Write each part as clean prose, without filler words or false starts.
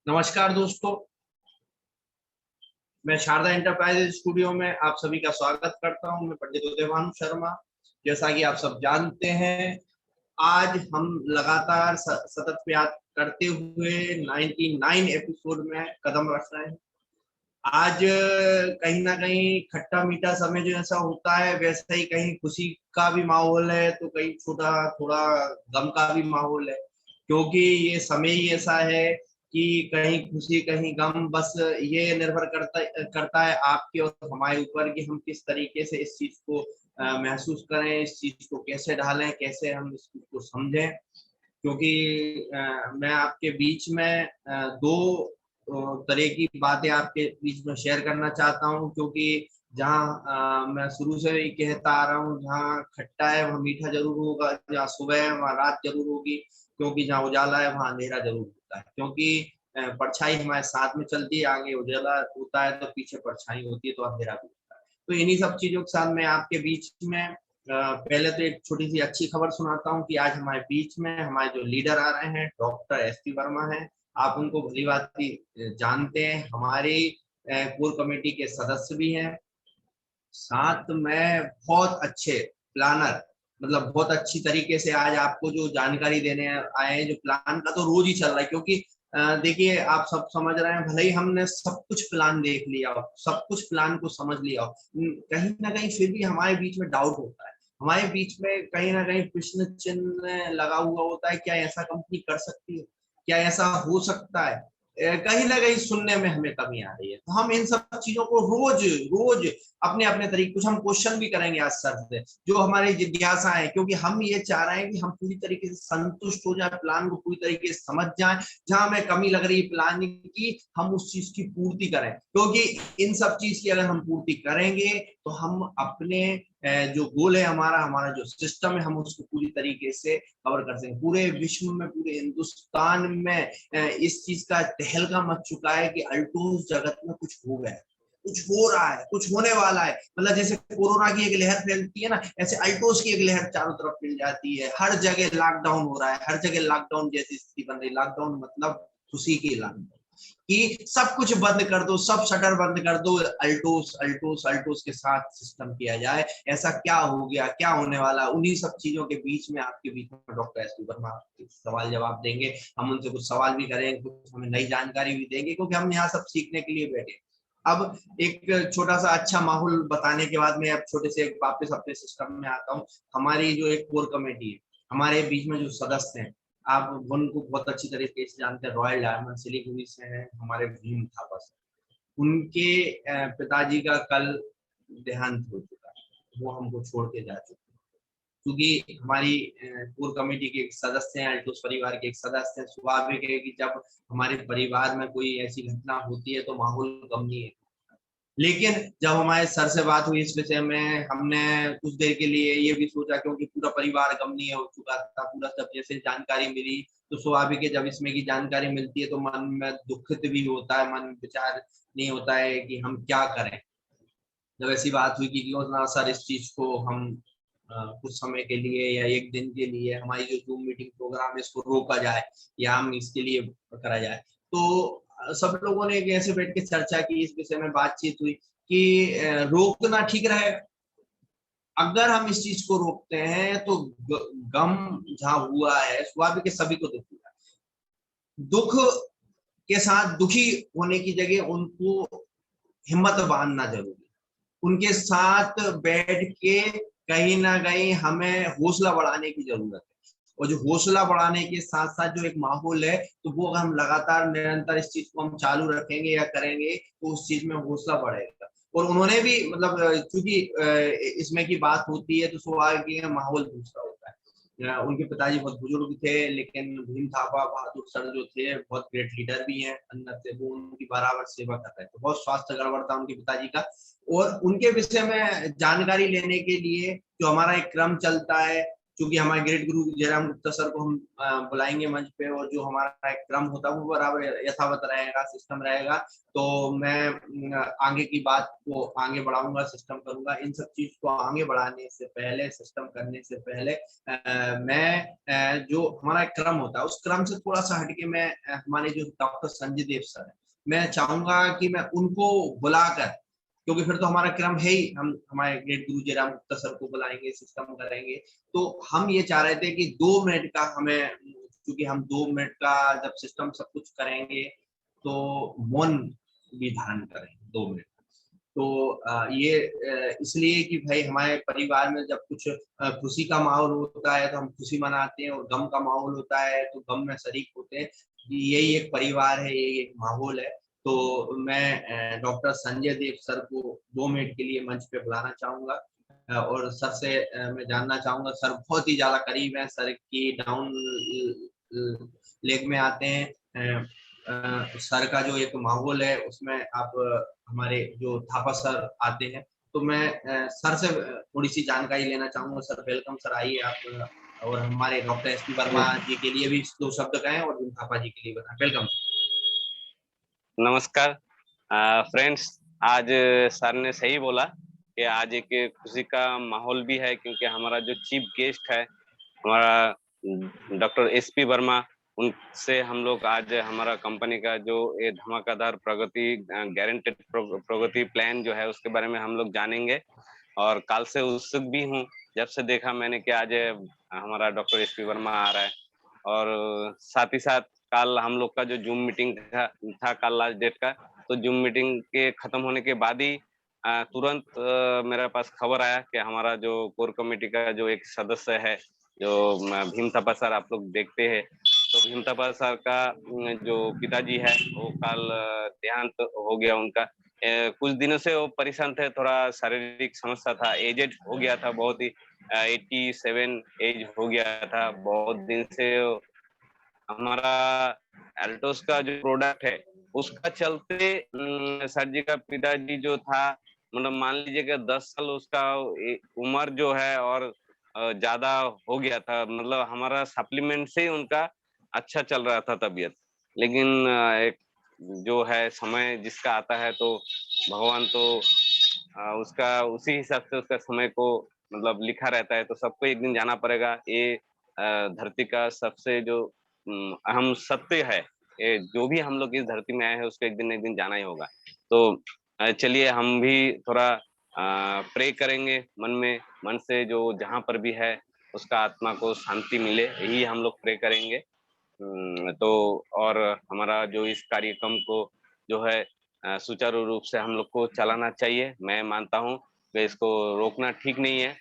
नमस्कार दोस्तों, मैं शारदा एंटरप्राइजेज स्टूडियो में आप सभी का स्वागत करता हूं। मैं पंडित उदयभानु शर्मा। जैसा कि आप सब जानते हैं, आज हम लगातार सतत प्रयास करते हुए 99 एपिसोड में कदम रख रहे हैं। आज कहीं ना कहीं खट्टा मीठा समय जो ऐसा होता है, वैसा ही कहीं खुशी का भी माहौल है तो कहीं छोटा थोड़ा गम का भी माहौल है, क्योंकि ये समय ही ऐसा है कि कहीं खुशी कहीं गम। बस ये निर्भर करता करता है आपके और हमारे ऊपर कि हम किस तरीके से इस चीज को महसूस करें, इस चीज को कैसे ढालें, कैसे हम इस चीज को समझें। क्योंकि मैं आपके बीच में दो तरह की बातें आपके बीच में शेयर करना चाहता हूँ, क्योंकि जहाँ मैं शुरू से ही कहता आ रहा हूँ, जहाँ खट्टा है वहाँ मीठा जरूर होगा, जहाँ सुबह है वहाँ रात जरूर होगी, क्योंकि जहाँ उजाला है वहाँ अंधेरा जरूर होता है। क्योंकि परछाई हमारे साथ में चलती है, आगे उजाला होता है तो पीछे परछाई होती है, तो अंधेरा भी होता है। तो इन्हीं सब चीजों के साथ मैं आपके बीच में पहले तो एक छोटी सी अच्छी खबर सुनाता हूँ कि आज हमारे बीच में हमारे जो लीडर आ रहे हैं, डॉक्टर एसपी वर्मा हैं। आप उनको भली भांति जानते हैं, हमारी कोर कमेटी के सदस्य भी हैं। साथ में बहुत अच्छे प्लानर, मतलब बहुत अच्छी तरीके से आज आपको जो जानकारी देने आए हैं। जो प्लान का तो रोज ही चल रहा है, क्योंकि देखिए आप सब समझ रहे हैं, भले ही हमने सब कुछ प्लान देख लिया हो, सब कुछ प्लान को समझ लिया हो, कहीं ना कहीं फिर भी हमारे बीच में डाउट होता है। हमारे बीच में कहीं ना कहीं प्रश्न चिन्ह लगा हुआ होता है, क्या ऐसा कंपनी कर सकती है, क्या ऐसा हो सकता है। कहीं ना कहीं सुनने में हमें कमी आ रही है। तो हम इन सब चीजों को रोज रोज अपने अपने तरीके, कुछ हम क्वेश्चन भी करेंगे आज सर से, जो हमारी जिज्ञासा है, क्योंकि हम ये चाह रहे हैं कि हम पूरी तरीके से संतुष्ट हो जाए, प्लान को पूरी तरीके से समझ जाएं। जहां हमें कमी लग रही है प्लान की, हम उस चीज की पूर्ति करें, क्योंकि इन सब चीज की अगर हम पूर्ति करेंगे तो हम अपने जो गोल है, हमारा हमारा जो सिस्टम है, हम उसको पूरी तरीके से कवर कर सकें। पूरे विश्व में, पूरे हिंदुस्तान में इस चीज का तहलका मच चुका है कि अल्टोज जगत में कुछ हो गया है, कुछ हो रहा है, कुछ होने वाला है। मतलब जैसे कोरोना की एक लहर फैलती है ना, ऐसे अल्टोस की एक लहर चारों तरफ फैल जाती है। हर जगह लॉकडाउन हो रहा है, हर जगह लॉकडाउन जैसी स्थिति बन रही। लॉकडाउन मतलब खुशी की लॉकडाउन, कि सब कुछ बंद कर दो, सब शटर बंद कर दो, अल्टोस अल्टोस अल्टोस के साथ सिस्टम किया जाए। ऐसा क्या हो गया, क्या होने वाला। उन्हीं सब चीजों के बीच में आपके बीच में डॉक्टर एस पी वर्मा सवाल जवाब देंगे। हम उनसे कुछ सवाल भी करेंगे, कुछ हमें नई जानकारी भी देंगे, क्योंकि हम यहाँ सब सीखने के लिए बैठे। अब एक छोटा सा अच्छा माहौल बताने के बाद मैं अब छोटे से वापस अपने सिस्टम में आता हूँ। हमारी जो एक कोर कमेटी है, हमारे बीच में जो सदस्य हैं, आप उनको बहुत अच्छी तरीके से जानते हैं। रॉयल डायमंड सिलीगुड़ी से हैं हमारे भीम थापा से। उनके पिताजी का कल देहांत हो चुका है, वो हमको छोड़ के जा चुके हैं। क्योंकि हमारी कोर कमेटी के एक सदस्य हैं, अल्टोस परिवार के एक सदस्य हैं। स्वाभाविक है कि जब हमारे परिवार में कोई ऐसी घटना होती है तो माहौल गमगीन है। लेकिन जब हमारे सर से बात हुई इस विषय में, हमने कुछ देर के लिए ये भी सोचा, क्योंकि पूरा परिवार गमनीय हो चुका था। पूरा सब जैसे जानकारी मिली तो स्वाभाविक है, जब इसमें की जानकारी मिलती है तो मन में दुखित भी होता है, मन विचार नहीं होता है कि हम क्या करें। जब ऐसी बात हुई कि क्यों ना सर इस चीज को हम कुछ समय के लिए या एक दिन के लिए हमारी जो जूम मीटिंग प्रोग्राम है इसको रोका जाए, या हम इसके लिए करा जाए। तो सब लोगों ने ऐसे बैठ के चर्चा की, इस विषय में बातचीत हुई कि रोकना ठीक रहेगा। अगर हम इस चीज को रोकते हैं तो गम जहाँ हुआ है, स्वाभाविक है सभी को दुख हुआ है। दुख के साथ दुखी होने की जगह उनको हिम्मत बांधना जरूरी है। उनके साथ बैठ के कहीं ना कहीं हमें हौसला बढ़ाने की जरूरत है। और जो हौसला बढ़ाने के साथ साथ जो एक माहौल है, तो वो अगर हम लगातार निरंतर इस चीज को हम चालू रखेंगे या करेंगे तो उस चीज में हौसला बढ़ेगा। और उन्होंने भी मतलब क्योंकि इसमें की बात होती है तो स्वाभाविक माहौल दूसरा होता है। उनके पिताजी बहुत बुजुर्ग थे, लेकिन भीम थापा बहादुर सर जो थे बहुत ग्रेट लीडर भी हैं अंदर से, वो उनकी बराबर सेवा कर रहे थे। बहुत स्वास्थ्य गड़बड़ था उनके पिताजी का, और उनके विषय में जानकारी लेने के लिए जो हमारा एक क्रम चलता है चूंकि हमारे ग्रेट गुरु जयराम गुप्ता सर को हम बुलाएंगे मंच पे, और जो हमारा एक क्रम होता है वो बराबर यथावत रहेगा, सिस्टम रहेगा। तो मैं आगे की बात को आगे बढ़ाऊंगा, सिस्टम करूंगा। इन सब चीज को आगे बढ़ाने से पहले, सिस्टम करने से पहले मैं जो हमारा एक क्रम होता है उस क्रम से थोड़ा सा हटके मैं हमारे जो डॉक्टर संजय देव सर है, मैं चाहूंगा कि मैं उनको बुलाकर, क्योंकि फिर तो हमारा क्रम है ही, हम हमारे ग्रेट गुरु जयराम गुप्ता सर को बुलाएंगे, सिस्टम करेंगे। तो हम ये चाह रहे थे कि 2 मिनट का हमें, क्योंकि हम 2 मिनट का जब सिस्टम सब कुछ करेंगे तो मौन भी धारण करेंगे 2 मिनट। तो ये इसलिए कि भाई हमारे परिवार में जब कुछ खुशी का माहौल होता है तो हम खुशी मनाते हैं, और गम का माहौल होता है तो गम में शरीक होते हैं। यही एक परिवार है, यही एक माहौल है। तो मैं डॉक्टर संजय देव सर को 2 मिनट के लिए मंच पे बुलाना चाहूंगा, और सर से मैं जानना चाहूंगा, सर बहुत ही ज्यादा करीब है, सर की डाउन लेग में आते हैं। सर का जो एक माहौल है उसमें आप हमारे जो थापा सर आते हैं, तो मैं सर से थोड़ी सी जानकारी लेना चाहूंगा। सर वेलकम, सर आइए आप, और हमारे डॉक्टर एसपी वर्मा जी के लिए भी 2 शब्द कहें, और थापा जी के लिए बताएं। वेलकम। नमस्कार फ्रेंड्स, आज सर ने सही बोला कि आज एक खुशी का माहौल भी है, क्योंकि हमारा जो चीफ गेस्ट है हमारा डॉक्टर एसपी वर्मा, उनसे हम लोग आज हमारा कंपनी का जो ये धमाकेदार प्रगति गारंटेड प्रगति प्लान जो है उसके बारे में हम लोग जानेंगे। और कल से उत्सुक भी हूँ, जब से देखा मैंने कि आज हमारा डॉक्टर एसपी वर्मा आ रहा है। और साथ ही साथ कल हम लोग का जो जूम मीटिंग था कल लास्ट डेट का, तो जूम मीटिंग के खत्म होने के बाद ही तुरंत मेरे पास खबर आया कि हमारा जो कोर कमेटी का जो एक सदस्य है, जो भीम थापा सर, आप लोग देखते हैं, तो भीम थापा सर का जो पिताजी है वो कल देहांत हो गया उनका। कुछ दिनों से वो परेशान थे, थोड़ा शारीरिक समस्या था, एजेड हो गया था, बहुत ही 87 एज हो गया था। बहुत दिन से हमारा एल्टोस का जो प्रोडक्ट है उसका चलते सर जी का पिताजी जो था, मतलब मान लीजिए कि 10 साल उसका उम्र जो है और ज्यादा हो गया था, मतलब हमारा सप्लीमेंट से ही उनका अच्छा चल रहा था तबीयत। लेकिन एक जो है समय जिसका आता है, तो भगवान तो उसका उसी हिसाब से उसका समय को मतलब लिखा रहता है। तो सबको एक दिन जाना पड़ेगा, ये धरती का सबसे जो अहम सत्य है, ये जो भी हम लोग इस धरती में आए हैं उसको एक दिन जाना ही होगा। तो चलिए हम भी थोड़ा प्रे करेंगे मन से, जो जहां पर भी है उसका आत्मा को शांति मिले, यही हम लोग प्रे करेंगे। तो और हमारा जो इस कार्यक्रम को जो है सुचारू रूप से हम लोग को चलाना चाहिए। मैं मानता हूँ कि इसको रोकना ठीक नहीं है।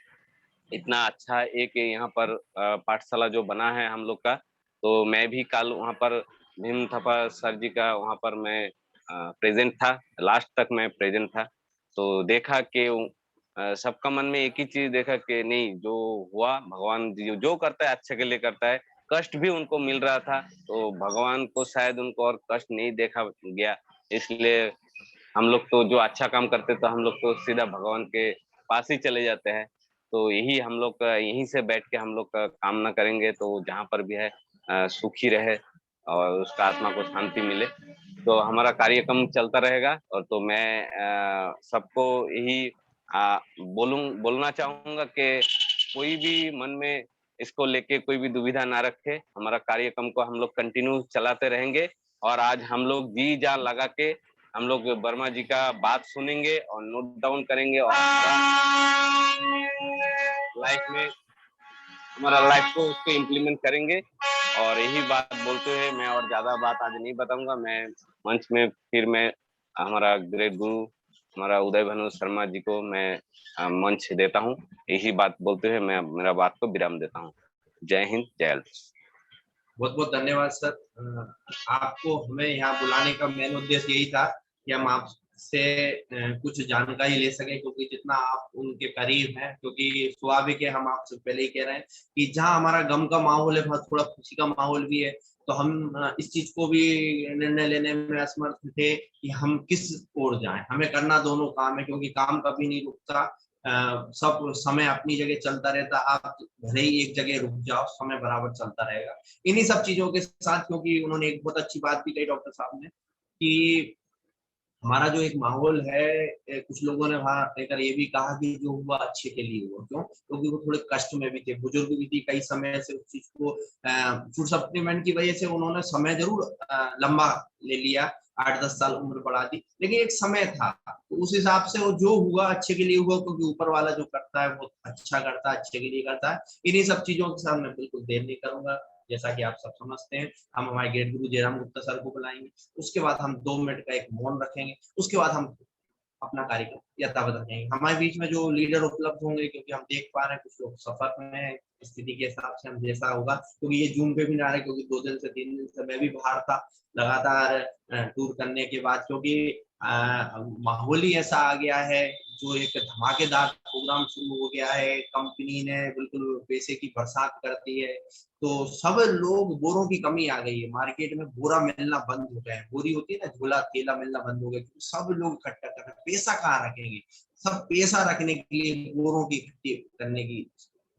इतना अच्छा एक यहाँ पर पाठशाला जो बना है हम लोग का, तो मैं भी कल वहाँ पर भीम थापा सर जी का वहाँ पर मैं प्रेजेंट था, लास्ट तक मैं प्रेजेंट था। तो देखा कि सबका मन में एक ही चीज देखा कि नहीं, जो हुआ भगवान जो करता है अच्छे के लिए करता है। कष्ट भी उनको मिल रहा था, तो भगवान को शायद उनको और कष्ट नहीं देखा गया, इसलिए हम लोग तो जो अच्छा काम करते तो हम लोग तो सीधा भगवान के पास ही चले जाते हैं। तो यही हम लोग यहीं से बैठ के हम लोग का कामना करेंगे, तो जहाँ पर भी है सुखी रहे और उसका आत्मा को शांति मिले। तो हमारा कार्यक्रम चलता रहेगा। और तो मैं सबको यही बोलना चाहूंगा कि कोई भी मन में इसको लेके कोई भी दुविधा ना रखे, हमारा कार्यक्रम को हम लोग कंटिन्यू चलाते रहेंगे। और आज हम लोग जी जान लगा के हम लोग वर्मा जी का बात सुनेंगे और नोट डाउन करेंगे, और हमारा लाइफ को उसको इम्प्लीमेंट करेंगे। और यही बात बोलते हुए मैं और ज्यादा बात आज नहीं बताऊंगा। मैं मंच में फिर मैं हमारा ग्रेट गुरु हमारा उदय भानु शर्मा जी को मैं मंच देता हूँ। यही बात बोलते हुए मैं मेरा बात को विराम देता हूँ। जय हिंद, जय हिंद। बहुत बहुत धन्यवाद सर। आपको हमें यहाँ बुलाने का मेन उद्देश्य यही था कि हम आपसे कुछ जानकारी ले सकें, क्योंकि जितना आप उनके करीब हैं, क्योंकि स्वाभाविक है, हम आपसे पहले ही कह रहे हैं कि जहाँ हमारा गम का माहौल है वहाँ थोड़ा खुशी का माहौल भी है। तो हम इस चीज को भी निर्णय लेने में असमर्थ थे कि हम किस ओर जाएं। हमें करना दोनों काम है, क्योंकि काम कभी नहीं रुकता। सब समय अपनी जगह चलता रहता, आप भले ही एक जगह रुक जाओ, समय बराबर चलता रहेगा। इन्हीं सब चीजों के साथ, क्योंकि उन्होंने एक बहुत अच्छी बात भी कही डॉक्टर साहब ने कि हमारा जो एक माहौल है, कुछ लोगों ने वहां रहकर ये भी कहा कि जो हुआ अच्छे के लिए हुआ। क्यों? क्योंकि वो थोड़े कष्ट में भी थे, बुजुर्ग भी थी, कई समय से उस चीज को फूड सप्लीमेंट की वजह से उन्होंने समय जरूर लंबा ले लिया, 8-10 साल उम्र बढ़ा दी, लेकिन एक समय था, तो उस हिसाब से वो जो हुआ अच्छे के लिए हुआ, क्योंकि ऊपर वाला जो करता है वो अच्छा करता है, अच्छे के लिए करता है। इन्हीं सब चीजों के साथ मैं बिल्कुल देर नहीं करूंगा। जैसा कि आप सब समझते हैं, हम हमारे गेट गुरु जयराम गुप्ता सर को बुलाएंगे, उसके बाद हम 2 मिनट का एक मौन रखेंगे, उसके बाद हम अपना कार्यक्रम यथावत रखेंगे। हमारे बीच में जो लीडर उपलब्ध होंगे, क्योंकि हम देख पा रहे हैं कुछ लोग सफर में हैं, स्थिति के हिसाब से हम जैसा होगा, क्योंकि ये जूम पे भी ना रहे, क्योंकि 2 दिन से 3 दिन से मैं भी बाहर था लगातार टूर करने के बाद, क्योंकि माहौल ही ऐसा आ गया है, जो एक धमाकेदार प्रोग्राम शुरू हो गया है, कंपनी ने बिल्कुल पैसे की बरसात कर दी है, तो सब लोग, बोरों की कमी आ गई है मार्केट में, बोरा मिलना बंद हो गया है, बोरी होती है ना, झोला थैला मिलना बंद हो गया, तो सब लोग इकट्ठा कर रहे हैं, पैसा कहाँ रखेंगे, सब पैसा रखने के लिए बोरों की इकट्ठी करने की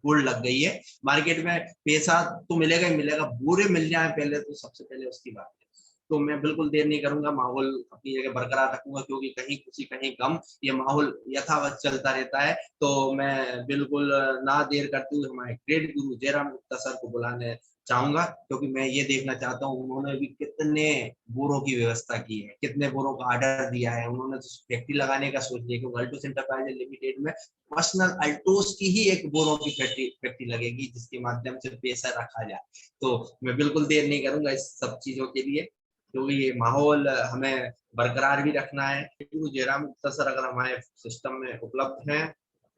होड़ लग गई है मार्केट में। पैसा तो मिलेगा ही मिलेगा, बोरे मिल जाए पहले, तो सबसे पहले उसकी बात है। तो मैं बिल्कुल देर नहीं करूंगा, माहौल अपनी जगह बरकरार रखूंगा, क्योंकि कहीं खुशी कहीं गम, ये माहौल यथावत चलता रहता है। तो मैं बिल्कुल ना देर करते हुए हमारे ग्रेट गुरु जयराम गुप्ता सर को बुलाने चाहूंगा, क्योंकि मैं ये देखना चाहता हूँ उन्होंने भी कितने बोरों की व्यवस्था की है, कितने बोरों का ऑर्डर दिया है, उन्होंने तो फैक्ट्री लगाने का सोच लिया, क्योंकि अल्टोस एंटरप्राइजेज लिमिटेड में पर्सनल अल्टोस की ही एक बोरों की फैक्ट्री लगेगी, जिसके माध्यम से पैसा रखा जाए। तो मैं बिल्कुल देर नहीं करूंगा इस सब चीजों के लिए, क्योंकि ये माहौल हमें बरकरार भी रखना है। गुरु जयराम गुप्ता सर अगर हमारे सिस्टम में उपलब्ध हैं,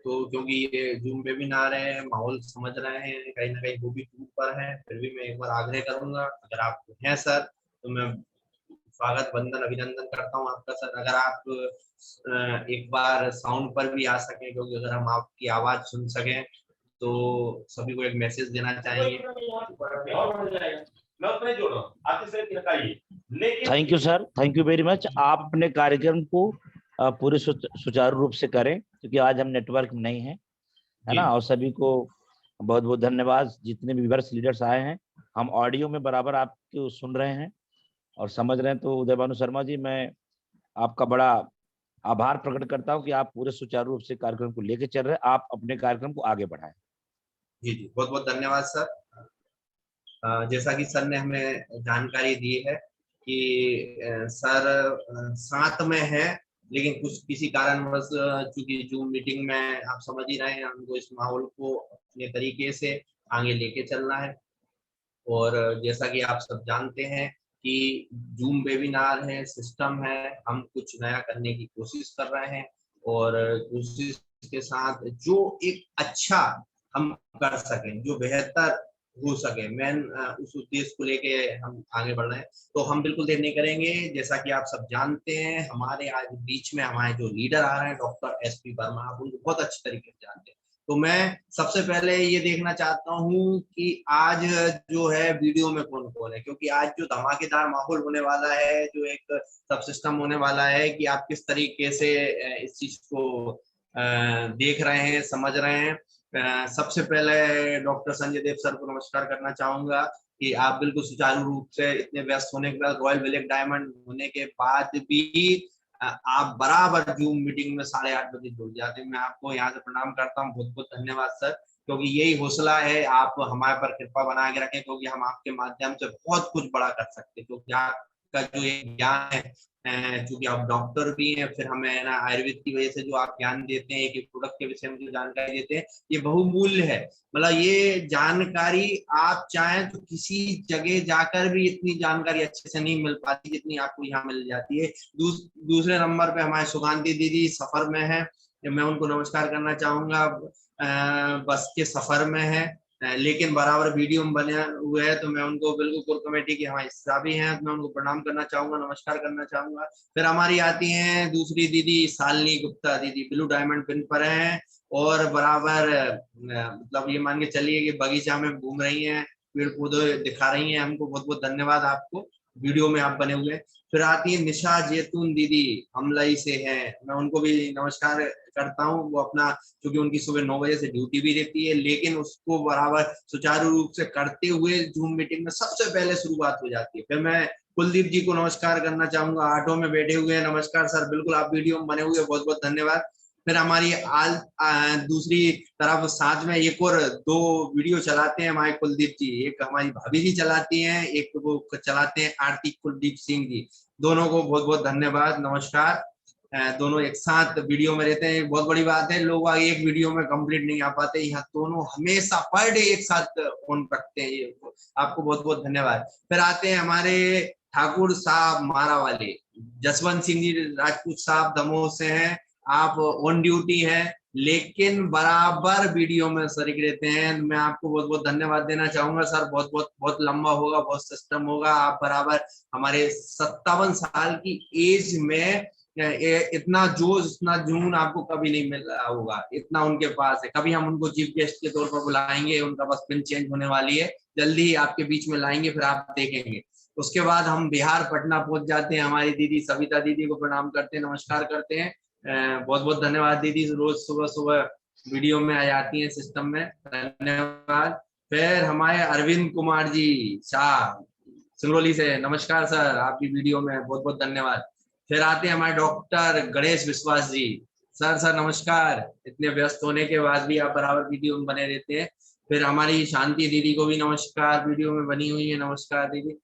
तो क्योंकि ये जूम वेबिनार है, माहौल समझ रहे हैं, कहीं ना कहीं वो भी टूर पर है, फिर भी मैं एक बार आग्रह करूंगा, अगर आप हैं सर, तो मैं स्वागत वंदन अभिनंदन करता हूँ आपका सर। अगर आप एक बार साउंड पर भी आ सकें, क्योंकि अगर हम आपकी आवाज सुन सकें, तो सभी को एक मैसेज देना चाहेंगे। Thank you sir, thank you very much. आप अपने कार्यक्रम को पूरे सुचारू रूप से करें, क्योंकि आज हम नेटवर्क में नहीं है, है ना। और सभी को बहुत बहुत धन्यवाद, जितने भी व्यूअर्स लीडर्स आए हैं, हम ऑडियो में बराबर आपको सुन रहे हैं और समझ रहे हैं। तो उदय भानु शर्मा जी, मैं आपका बड़ा आभार प्रकट करता हूं कि आप पूरे सुचारू रूप से कार्यक्रम को लेकर चल रहे हैं, आप अपने कार्यक्रम को आगे बढ़ाएं। जी जी, बहुत बहुत धन्यवाद सर। जैसा कि सर ने हमें जानकारी दी है कि सर साथ में है, लेकिन कुछ किसी कारणवश, चूंकि जूम मीटिंग में आप समझ ही रहे हैं, हमको इस माहौल को अपने तरीके से आगे लेके चलना है। और जैसा कि आप सब जानते हैं कि जूम वेबिनार है, सिस्टम है, हम कुछ नया करने की कोशिश कर रहे हैं, और कोशिश के साथ जो एक अच्छा हम कर सकें, जो बेहतर हो सके, मेन उस उद्देश्य को लेके हम आगे बढ़ रहे हैं। तो हम बिल्कुल देर नहीं करेंगे। जैसा कि आप सब जानते हैं, हमारे आज बीच में हमारे जो लीडर आ रहे हैं, डॉक्टर एसपी वर्मा, आप उनको बहुत अच्छी तरीके से जानते हैं। तो मैं सबसे पहले ये देखना चाहता हूँ कि आज जो है वीडियो में कौन कौन है, क्योंकि आज जो धमाकेदार माहौल होने वाला है, जो एक सब सिस्टम होने वाला है, कि आप किस तरीके से इस चीज को देख रहे हैं, समझ रहे हैं। सबसे पहले डॉक्टर संजय देव सर को नमस्कार करना चाहूंगा कि आप बिल्कुल सुचारू रूप से, इतने व्यस्त होने के बाद, रॉयल ब्लैक डायमंड होने के बाद भी आप बराबर जूम मीटिंग में 8:30 बजे जुड़ जाते हैं। मैं आपको यहाँ से प्रणाम करता हूँ, बहुत बहुत धन्यवाद सर, क्योंकि यही हौसला है, आप हमारे पर कृपा बना के रखें, क्योंकि हम आपके माध्यम से बहुत कुछ बड़ा कर सकते हैं। क्योंकि आपका जो ये ज्ञान है, क्योंकि आप डॉक्टर भी हैं, फिर हमें ना आयुर्वेद की वजह से जो आप ज्ञान देते हैं, एक प्रोडक्ट के विषय में जो जानकारी देते हैं, ये बहुमूल्य है। मतलब ये जानकारी आप चाहें तो किसी जगह जाकर भी इतनी जानकारी अच्छे से नहीं मिल पाती जितनी आपको यहाँ मिल जाती है। दूसरे नंबर पे हमारे सुगांती दीदी सफर में है, मैं उनको नमस्कार करना चाहूंगा। बस के सफर में है, लेकिन बराबर वीडियो में बने हुए हैं, तो मैं उनको बिल्कुल कोर कमेटी की हमारे हिस्सा भी हैं, मैं उनको प्रणाम करना चाहूंगा, नमस्कार करना चाहूंगा। फिर हमारी आती हैं दूसरी दीदी शालिनी गुप्ता दीदी, ब्लू डायमंड पिन पर हैं, और बराबर मतलब ये मान के चलिए कि बगीचा में घूम रही हैं, पेड़ पौधे दिखा रही हैं हमको। बहुत बहुत धन्यवाद आपको। वीडियो में आप बने हुए हैं। फिर आती है निशा जैतून दीदी, अमलाई से हैं, मैं उनको भी नमस्कार करता हूँ। वो अपना, क्योंकि उनकी सुबह 9 बजे से ड्यूटी भी रहती है, लेकिन उसको बराबर सुचारू रूप से करते हुए जूम मीटिंग में सबसे पहले शुरुआत हो जाती है। फिर मैं कुलदीप जी को नमस्कार करना चाहूंगा, ऑटो में बैठे हुए हैं। नमस्कार सर, बिल्कुल आप वीडियो में बने हुए, बहुत बहुत धन्यवाद। फिर हमारी दूसरी तरफ साथ में एक और 2 वीडियो चलाते हैं हमारे कुलदीप जी, एक हमारी भाभी जी चलाती हैं, एक वो चलाते हैं आरती कुलदीप सिंह जी। दोनों को बहुत बहुत धन्यवाद, नमस्कार। दोनों एक साथ वीडियो में रहते हैं, बहुत बड़ी बात है, लोग एक वीडियो में कंप्लीट नहीं आ पाते, यहाँ दोनों हमेशा पर डे एक साथ फोन रखते हैं, ये आपको बहुत बहुत धन्यवाद। फिर आते हैं हमारे ठाकुर साहब मारा वाले, जसवंत सिंह जी राजपूत साहब दमोह से हैं, आप ऑन ड्यूटी है लेकिन बराबर वीडियो में शरीक रहते हैं। मैं आपको बहुत बहुत धन्यवाद देना चाहूंगा सर, बहुत बहुत बहुत लंबा होगा, बहुत सिस्टम होगा, आप बराबर हमारे 57 साल की एज में इतना जोश, इतना जुनून आपको कभी नहीं मिल रहा होगा, इतना उनके पास है। कभी हम उनको चीफ गेस्ट के तौर पर बुलाएंगे, उनका बस पिन चेंज होने वाली है, जल्दी ही आपके बीच में लाएंगे, फिर आप देखेंगे। उसके बाद हम बिहार पटना पहुंच जाते हैं, हमारी दीदी सविता दीदी को प्रणाम करते हैं, नमस्कार करते हैं। बहुत बहुत धन्यवाद दीदी, रोज सुबह सुबह वीडियो में आ जाती है सिस्टम में, धन्यवाद। फिर हमारे अरविंद कुमार जी शाह सिंगरौली से, नमस्कार सर, आपकी वीडियो में बहुत बहुत धन्यवाद। फिर आते हैं हमारे डॉक्टर गणेश विश्वास जी, सर नमस्कार, इतने व्यस्त होने के बाद भी आप बराबर वीडियो में बने रहते हैं। फिर हमारी शांति दीदी को भी नमस्कार, वीडियो में बनी हुई है, नमस्कार दीदी।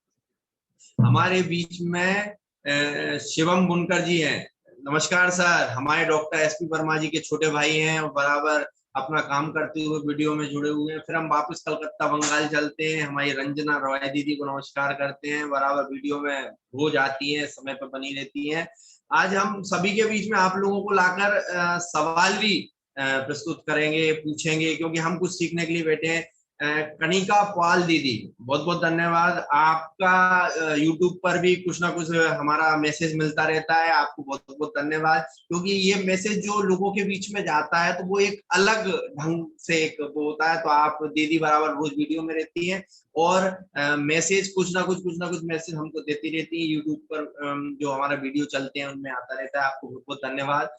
हमारे बीच में शिवम बुनकर जी हैं, नमस्कार सर, हमारे डॉक्टर एसपी वर्मा जी के छोटे भाई हैं और बराबर अपना काम करते हुए वीडियो में जुड़े हुए हैं। फिर हम वापस कलकत्ता बंगाल चलते हैं, हमारी रंजना रॉय दीदी को नमस्कार करते हैं, बराबर वीडियो में रोज आती हैं, समय पर बनी रहती हैं। आज हम सभी के बीच में आप लोगों को लाकर सवाल भी प्रस्तुत करेंगे, पूछेंगे, क्योंकि हम कुछ सीखने के लिए बैठे हैं। कनिका पाल दीदी, बहुत बहुत धन्यवाद, आपका यूट्यूब पर भी कुछ ना कुछ हमारा मैसेज मिलता रहता है, आपको बहुत बहुत धन्यवाद, क्योंकि ये मैसेज जो लोगों के बीच में जाता है तो वो एक अलग ढंग से एक वो होता है। तो आप दीदी बराबर रोज वीडियो में रहती हैं और मैसेज कुछ ना कुछ मैसेज हमको देती रहती है, यूट्यूब पर जो हमारा वीडियो चलते हैं उनमें आता रहता है, आपको बहुत बहुत धन्यवाद।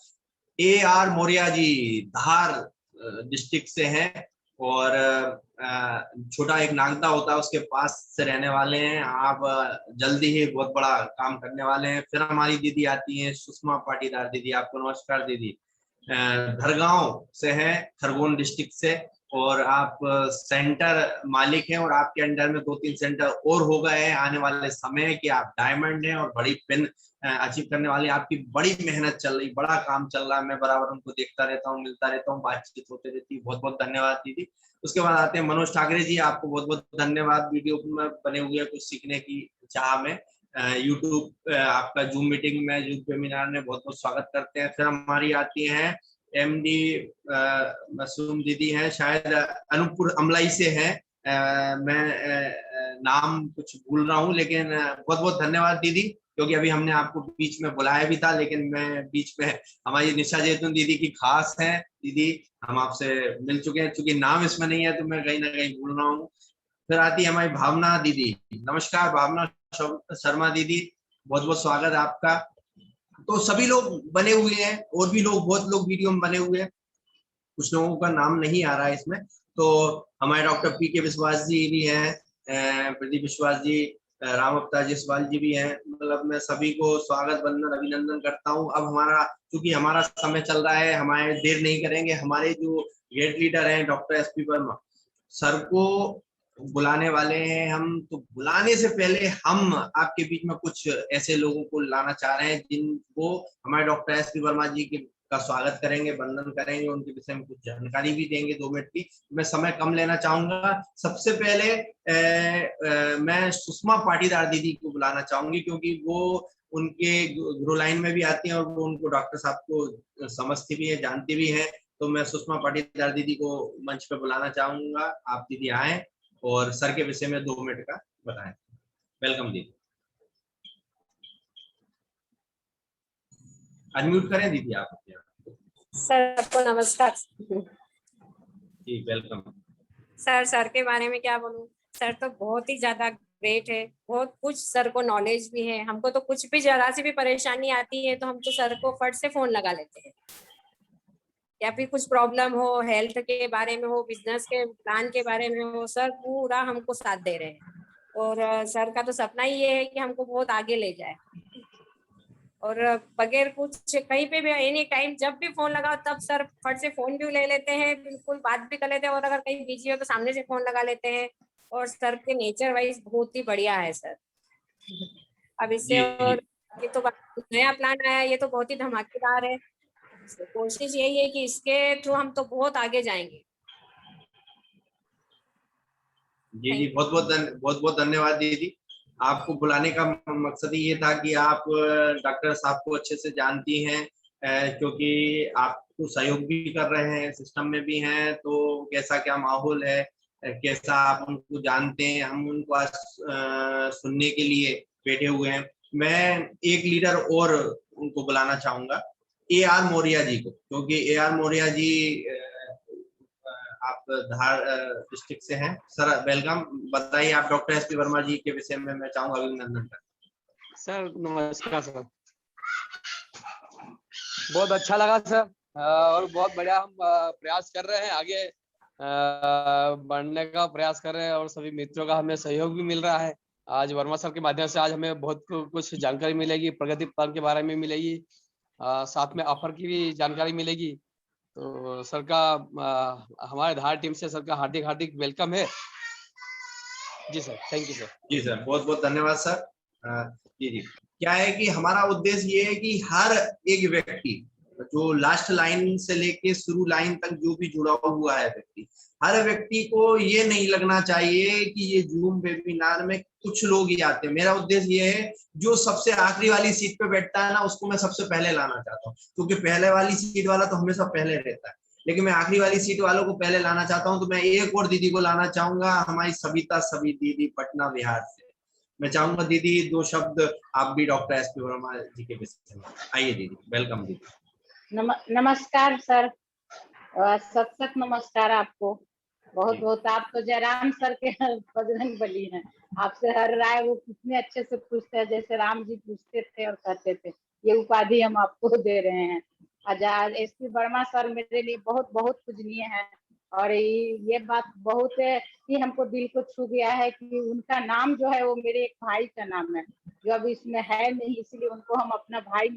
AR मौर्या जी धार डिस्ट्रिक्ट से हैं और छोटा एक नागदा होता है उसके पास से रहने वाले हैं, आप जल्दी ही बहुत बड़ा काम करने वाले हैं। फिर हमारी दीदी आती हैं सुषमा पाटीदार दीदी, आपको नमस्कार दीदी, धरगांव से हैं, खरगोन डिस्ट्रिक्ट से, और आप सेंटर मालिक हैं और आपके अंडर में 2-3 सेंटर और हो गए हैं आने वाले समय कि आप डायमंड हैं और बड़ी पिन अचीव करने वाले, आपकी बड़ी मेहनत चल रही, बड़ा काम चल रहा है, मैं बराबर उनको देखता रहता हूँ, मिलता रहता हूँ, बातचीत होती रहती है, बहुत बहुत धन्यवाद दीदी। उसके बाद आते हैं मनोज ठाकरे जी, आपको बहुत बहुत धन्यवाद, वीडियो में बने हुए कुछ सीखने की चाह में यूट्यूब आपका जूम मीटिंग में, जूम वेबिनार में बहुत बहुत स्वागत करते हैं। फिर हमारी आती हैं MD मसूम दीदी हैं, शायद अनूपपुर अमलाई से हैं, मैं नाम कुछ भूल रहा हूँ, लेकिन बहुत बहुत धन्यवाद दीदी, क्योंकि अभी हमने आपको बीच में बुलाया भी था, लेकिन मैं बीच में, हमारी निशा जैतून दीदी की खास है दीदी, हम आपसे मिल चुके हैं, चूंकि नाम इसमें नहीं है तो मैं कहीं ना कहीं भूल रहा हूँ। फिर आती है हमारी भावना दीदी, नमस्कार भावना शर्मा दीदी, बहुत बहुत स्वागत है आपका। तो सभी लोग बने हुए हैं और भी लोग, बहुत लोग वीडियो में बने हुए हैं, कुछ लोगों का नाम नहीं आ रहा है इसमें। तो हमारे डॉक्टर PK विश्वास जी भी हैं, प्रदीप विश्वास जी, राम अवतार जायसवाल जी भी हैं, मतलब मैं सभी को स्वागत वंदन अभिनंदन करता हूं। अब हमारा, क्योंकि हमारा समय चल रहा है, हमारे देर नहीं करेंगे, हमारे जो गेट लीडर हैं डॉक्टर SP वर्मा सर को बुलाने वाले हैं हम। तो बुलाने से पहले हम आपके बीच में कुछ ऐसे लोगों को लाना चाह रहे हैं जिनको हमारे डॉक्टर SP वर्मा जी के का स्वागत करेंगे, वंदन करेंगे, उनके विषय में कुछ जानकारी भी देंगे 2 मिनट की। मैं समय कम लेना चाहूंगा। सबसे पहले मैं सुषमा पाटीदार दीदी को बुलाना चाहूंगी, क्योंकि वो उनके गुरु लाइन में भी आती हैं और वो उनको डॉक्टर साहब को समझती भी है, जानती भी है। तो मैं सुषमा पाटीदार दीदी को मंच पे बुलाना चाहूंगा, आप दीदी आए और सर के विषय में 2 मिनट का बताएं। वेलकम दीदी, अनम्यूट करें दीदी आप अपने आप। सर आपको नमस्कार। जी वेलकम। सर के बारे में क्या बोलूं, सर तो बहुत ही ज्यादा ग्रेट है, बहुत कुछ सर को नॉलेज भी है। हमको तो कुछ भी जरा सी भी परेशानी आती है तो हम तो सर को फट से फोन लगा लेते हैं, या फिर कुछ प्रॉब्लम हो, हेल्थ के बारे में हो, बिजनेस के प्लान के बारे में हो, सर पूरा हमको साथ दे रहे हैं। और सर का तो सपना ही ये है कि हमको बहुत आगे ले जाए। और बगैर कुछ कहीं पे भी एनी टाइम जब भी फोन लगाओ तब सर फट से फोन भी ले लेते हैं, बिल्कुल बात भी कर लेते हैं। और अगर कहीं बिजी हो तो सामने से फोन लगा लेते हैं। और सर के नेचर वाइज बहुत ही बढ़िया है सर। अब इससे जी जी और ये तो नया प्लान आया, ये तो बहुत ही धमाकेदार है। कोशिश यही है कि इसके थ्रू हम तो बहुत आगे जाएंगे। जी जी, थैंक बहुत बहुत धन्यवाद दीदी। आपको बुलाने का मकसद ही ये था कि आप डॉक्टर साहब को अच्छे से जानती हैं, क्योंकि आपको सहयोग भी कर रहे हैं, सिस्टम में भी हैं, तो कैसा क्या माहौल है, कैसा आप उनको जानते हैं, हम उनको आज सुनने के लिए बैठे हुए हैं। मैं एक लीडर और उनको बुलाना चाहूंगा, AR मौर्य जी को, क्योंकि AR मौर्य जी आप धार डिस्ट्रिक्ट से हैं। सर वेलकम, बताइए आप डॉक्टर SP वर्मा जी के विषय में मैं चाहूंगा अभिनंदन करना। सर नमस्कार सर, बहुत अच्छा लगा सर। और बहुत बढ़िया हम प्रयास कर रहे हैं, आगे बढ़ने का प्रयास कर रहे हैं और सभी मित्रों का हमें सहयोग भी मिल रहा है। आज वर्मा सर के माध्यम से आज हमें बहुत कुछ जानकारी मिलेगी, प्रगति प्लान के बारे में मिलेगी, साथ में ऑफर की भी जानकारी मिलेगी। तो सर का हमारे धार टीम से सर का हार्दिक हार्दिक वेलकम है। जी सर, थैंक यू सर। जी सर, बहुत बहुत धन्यवाद सर। जी जी, क्या है कि हमारा उद्देश्य ये है कि हर एक व्यक्ति जो लास्ट लाइन से लेके शुरू लाइन तक जो भी जुड़ा हुआ है व्यक्ति, हर व्यक्ति को ये नहीं लगना चाहिए कि ये जूम वेबिनार में कुछ लोग ही आते हैं। मेरा उद्देश्य ये है जो सबसे आखिरी वाली सीट पे बैठता है ना, उसको मैं सबसे पहले लाना चाहता हूँ, क्योंकि पहले वाली सीट वाला तो हमेशा पहले रहता है, लेकिन मैं आखिरी वाली सीट वालों को पहले लाना चाहता हूं। तो मैं एक और दीदी को लाना चाहूंगा, हमारी सभी दीदी पटना बिहार से। मैं चाहूंगा दीदी 2 शब्द आप भी डॉक्टर SP वर्मा जी के विषय में। आइए दीदी, वेलकम दीदी। नमस्कार सर, सत नमस्कार आपको। बहुत बहुत आप तो जयराम सर के बजरंग बली हैं। आपसे हर राय वो कितने अच्छे से पूछते हैं, जैसे राम जी पूछते थे और कहते थे। ये उपाधि हम आपको दे रहे हैं। आजाद SP वर्मा सर मेरे लिए बहुत बहुत पूजनीय है। और ये बात बहुत ही हमको दिल को छू गया है कि उनका नाम जो है वो मेरे एक भाई का नाम है, जो अब इसमें है नहीं, इसलिए उनको हम अपना भाई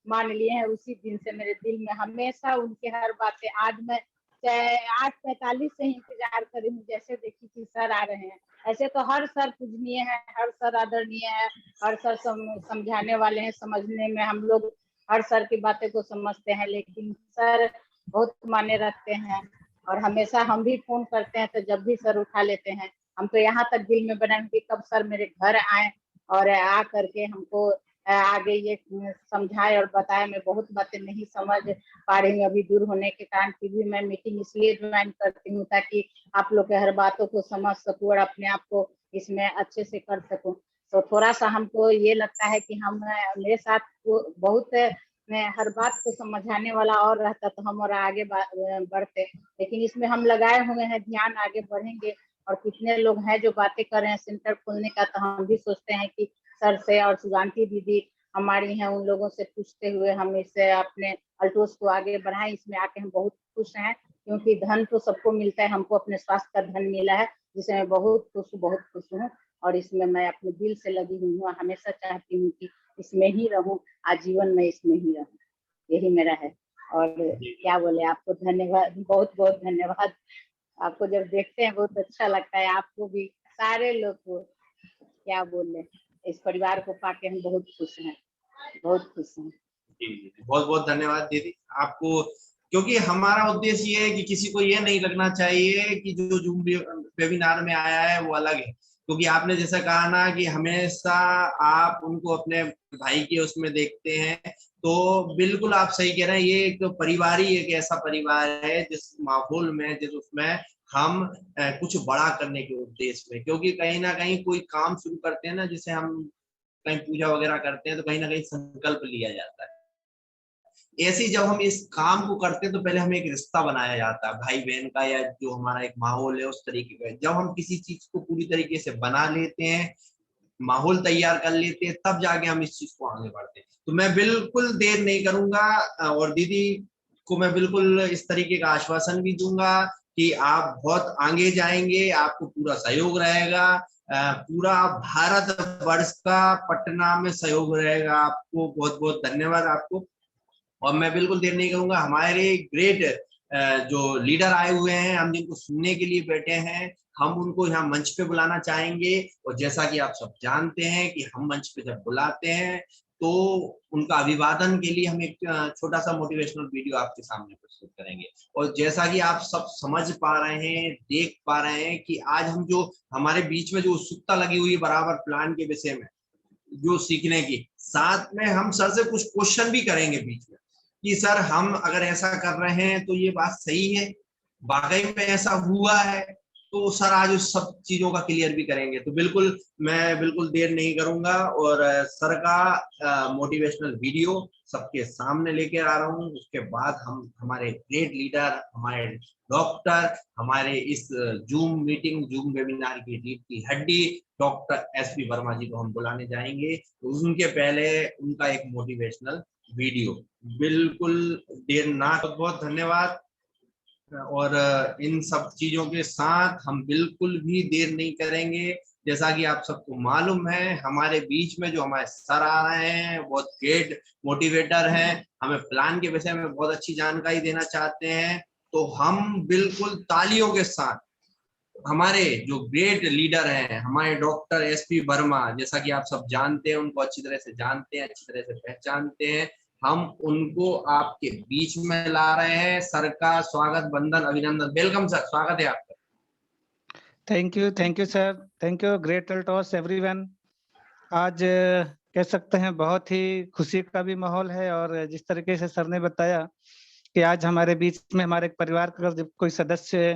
मान लिए हैं। उसी दिन से मेरे दिल में हमेशा उनके हर बातें, आज मैं 8:45 से इंतजार कर रही हूँ, जैसे देखी कि सर आ रहे हैं। ऐसे तो हर सर पूजनीय है, हर सर आदरणीय है, हर सर समझाने वाले हैं, समझने में हम लोग हर सर की बातें को समझते हैं, लेकिन सर बहुत माने रखते हैं। और हमेशा हम भी फोन करते हैं तो जब भी सर उठा लेते हैं। हम तो यहाँ तक दिल में बनाएंगे कब सर मेरे घर आए और आ करके हमको आगे ये समझाए और बताए। मैं बहुत बातें नहीं समझ पा रही हूँ अभी दूर होने के कारण, फिर भी मैं मीटिंग इसलिए ज्वाइन करती हूँ ताकि आप लोग के हर बातों को समझ सकूं और अपने आप को इसमें अच्छे से कर सकूं। तो थोड़ा सा हमको ये लगता है कि हम मेरे साथ बहुत हर बात को समझाने वाला और रहता तो हम और आगे बढ़ते, लेकिन इसमें हम लगाए हुए हैं ध्यान, आगे बढ़ेंगे। और कितने लोग हैं जो बातें कर रहे हैं सेंटर खोलने का, तो हम भी सोचते हैं कि सर से और सुगांती दीदी हमारी हैं, उन लोगों से पूछते हुए हम इससे अपने अल्टोस को आगे बढ़ाएं। इसमें आके हम बहुत खुश हैं, क्योंकि धन तो सबको मिलता है, हमको अपने स्वास्थ्य का धन मिला है, जिसे मैं बहुत खुश हूँ। और इसमें मैं अपने दिल से लगी हुई हूँ, हमेशा चाहती हूँ कि इसमें ही रहूं, आजीवन में इसमें ही रहूं, यही मेरा है। और क्या बोले, आपको धन्यवाद, बहुत बहुत धन्यवाद। आपको जब देखते हैं बहुत अच्छा लगता है, आपको भी, सारे लोग को, क्या बोले, इस परिवार को पाके हम बहुत खुश हैं, बहुत खुश हैं। जी, बहुत बहुत धन्यवाद दीदी आपको, क्योंकि हमारा उद्देश्य ये है कि किसी को ये नहीं लगना चाहिए कि जो जूम वेबिनार में आया है वो अलग है। क्योंकि आपने जैसा कहा ना कि हमेशा आप उनको अपने भाई के उसमें देखते हैं, तो बिल्कुल आप सही कह रहे हैं। ये एक परिवार ही एक ऐसा परिवार है जिस माहौल में, जिस उसमें हम कुछ बड़ा करने के उद्देश्य में, क्योंकि कहीं ना कहीं कोई काम शुरू करते हैं ना, जिसे हम कहीं पूजा वगैरह करते हैं, तो कहीं ना कहीं संकल्प लिया जाता है। ऐसे जब हम इस काम को करते हैं तो पहले हमें एक रिश्ता बनाया जाता है भाई बहन का, या जो हमारा एक माहौल है उस तरीके का। जब हम किसी चीज को पूरी तरीके से बना लेते हैं, माहौल तैयार कर लेते हैं, तब जाके हम इस चीज को आगे बढ़ते हैं। तो मैं बिल्कुल देर नहीं करूंगा, और दीदी को मैं बिल्कुल इस तरीके का आश्वासन भी दूंगा कि आप बहुत आगे जाएंगे, आपको पूरा सहयोग रहेगा, पूरा भारत वर्ष का पटना में सहयोग रहेगा। आपको बहुत बहुत धन्यवाद आपको। और मैं बिल्कुल देर नहीं करूंगा, हमारे ग्रेट जो लीडर आए हुए हैं, हम जिनको सुनने के लिए बैठे हैं, हम उनको यहाँ मंच पे बुलाना चाहेंगे। और जैसा कि आप सब जानते हैं कि हम मंच पे जब बुलाते हैं तो उनका अभिवादन के लिए हम एक छोटा सा मोटिवेशनल वीडियो आपके सामने प्रस्तुत करेंगे। और जैसा कि आप सब समझ पा रहे हैं, देख पा रहे हैं कि आज हम जो हमारे बीच में जो उत्सुकता लगी हुई है बराबर प्लान के विषय में, जो सीखने की, साथ में हम सर से कुछ क्वेश्चन भी करेंगे बीच में कि सर हम अगर ऐसा कर रहे हैं तो ये बात सही है, वाकई में ऐसा हुआ है, तो सर आज उस सब चीजों का क्लियर भी करेंगे। तो बिल्कुल मैं बिल्कुल देर नहीं करूंगा और सर का मोटिवेशनल वीडियो सबके सामने लेके आ रहा हूँ। उसके बाद हम हमारे ग्रेट लीडर, हमारे डॉक्टर, हमारे इस जूम मीटिंग, जूम वेबिनार की रीढ़ की हड्डी डॉक्टर एसपी वर्मा जी को हम बुलाने जाएंगे। तो उनके पहले उनका एक मोटिवेशनल वीडियो, बिल्कुल देर ना। बहुत बहुत धन्यवाद। और इन सब चीजों के साथ हम बिल्कुल भी देर नहीं करेंगे। जैसा कि आप सबको मालूम है, हमारे बीच में जो हमारे सर आ रहे हैं बहुत ग्रेट मोटिवेटर हैं, हमें प्लान के विषय में बहुत अच्छी जानकारी देना चाहते हैं। तो हम बिल्कुल तालियों के साथ हमारे जो ग्रेट लीडर हैं, हमारे डॉक्टर एसपी वर्मा, जैसा कि आप सब जानते हैं, उनको अच्छी तरह से जानते हैं, अच्छी तरह से पहचानते हैं, हम उनको आपके बीच में ला रहे हैं। सर का स्वागत, वंदन, अभिनंदन, वेलकम सर, स्वागत है आपका। Thank you sir, thank you, great toss everyone. आज कह सकते हैं बहुत ही खुशी का भी माहौल है, और जिस तरीके से सर ने बताया कि आज हमारे बीच में हमारे परिवार का जब कोई सदस्य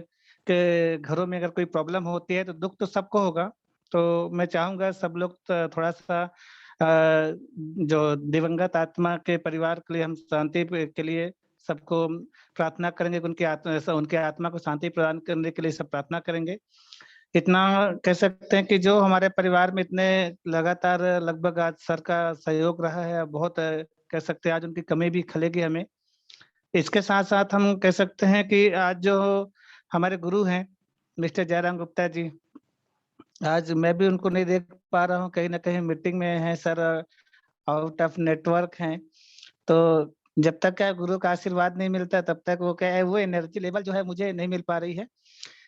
के घरों में अगर कोई प्रॉब्लम होती है तो दुख तो सबको होगा। तो मैं चाहूंगा सब लोग थोड़ा सा जो दिवंगत आत्मा के परिवार के लिए हम शांति के लिए सबको प्रार्थना करेंगे, उनके आत्मा को शांति प्रदान करने के लिए सब प्रार्थना करेंगे। इतना कह सकते हैं कि जो हमारे परिवार में इतने लगातार लगभग आज सर का सहयोग रहा है, बहुत कह सकते हैं आज उनकी कमी भी खलेगी हमें। इसके साथ साथ हम कह सकते हैं कि आज जो हमारे गुरु हैं मिस्टर जयराम गुप्ता जी, आज मैं भी उनको नहीं देख पा रहा हूँ, कहीं ना कहीं मीटिंग में है सर, आउट ऑफ नेटवर्क हैं। तो जब तक क्या गुरु का आशीर्वाद नहीं मिलता तब तक वो क्या है, वो एनर्जी लेवल जो है मुझे नहीं मिल पा रही है।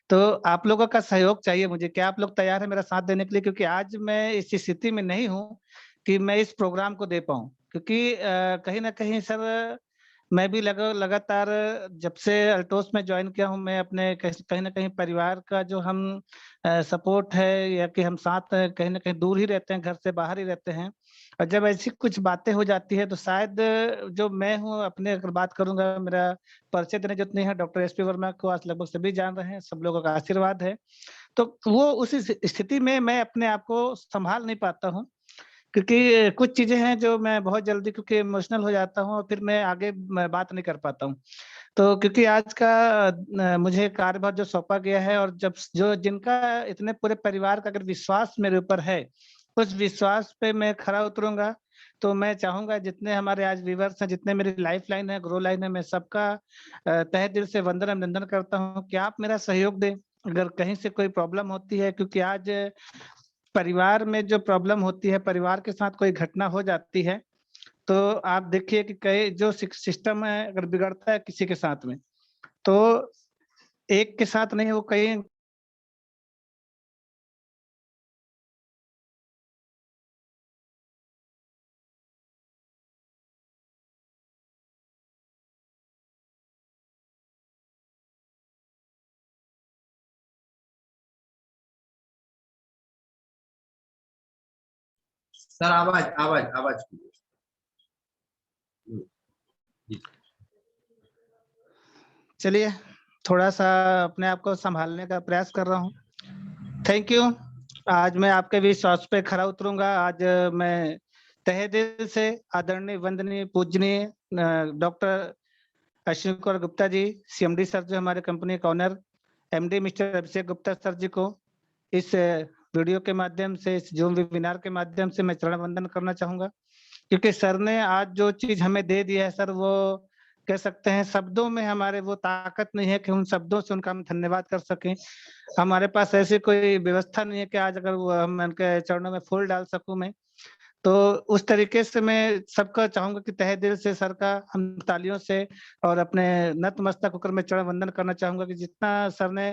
तो आप लोगों का सहयोग चाहिए मुझे। क्या आप लोग तैयार हैं मेरा साथ देने के लिए? क्योंकि आज मैं इस स्थिति में नहीं हूँ कि मैं इस प्रोग्राम को दे पाऊँ, क्योंकि कहीं ना कहीं सर मैं भी लगातार जब से अल्टोस में ज्वाइन किया हूँ, मैं अपने कहीं ना कहीं परिवार का जो हम सपोर्ट है, या कि हम साथ कहीं ना कहीं दूर ही रहते हैं, घर से बाहर ही रहते हैं, और जब ऐसी कुछ बातें हो जाती है तो शायद जो मैं हूँ अपने अगर बात करूंगा, मेरा परिचय देने जितने हैं, डॉक्टर एसपी वर्मा को आज लगभग सभी जान रहे हैं, सब लोगों का आशीर्वाद है। तो वो उस स्थिति में मैं अपने आप को संभाल नहीं पाता हूँ, क्योंकि कुछ चीजें हैं जो मैं बहुत जल्दी क्योंकि इमोशनल हो जाता हूँ और फिर मैं आगे बात नहीं कर पाता हूँ। तो क्योंकि आज का मुझे कार्यभार जो सौंपा गया है, और जब जो जिनका इतने पूरे परिवार का अगर विश्वास मेरे ऊपर है, उस विश्वास पे मैं खरा उतरूंगा। तो मैं चाहूंगा जितने हमारे आज व्यूअर्स हैं, जितने मेरी लाइफ लाइन है, ग्रो लाइन है, मैं सबका तहे दिल से वंदन अभिनंदन करता हूँ कि आप मेरा सहयोग दें अगर कहीं से कोई प्रॉब्लम होती है। क्योंकि आज परिवार में जो प्रॉब्लम होती है, परिवार के साथ कोई घटना हो जाती है, तो आप देखिए कि कई जो सिस्टम है अगर बिगड़ता है किसी के साथ में, तो एक के साथ नहीं, वो कई सर आवाज आवाज आवाज। चलिए थोड़ा सा अपने आप को संभालने का प्रयास कर रहा हूँ। Thank you. आज मैं आपके विश्वास पे खरा उतरूंगा। आज मैं तहे दिल से आदरणीय वंदनीय पूजनीय doctor Ashwini Kumar Gupta ji, CMD sir जो हमारे कंपनी के honour, MD mister Abhishek Gupta sir जी को इस वीडियो के माध्यम से, इस जूम वेबिनार के माध्यम से मैं चरण वंदन करना चाहूंगा, क्योंकि सर ने आज जो चीज हमें दे दिया है सर, वो कह सकते हैं शब्दों में हमारे वो ताकत नहीं है कि उन शब्दों से उनका हम धन्यवाद कर सकें। हमारे पास ऐसी कोई व्यवस्था नहीं है कि आज अगर वो हम उनके चरणों में फूल डाल सकूं मैं। तो उस तरीके से मैं सबका चाहूंगा कि तहे दिल से सर का हम तालियों से और अपने नतमस्तक होकर मैं चरण वंदन करना चाहूंगा कि जितना सर ने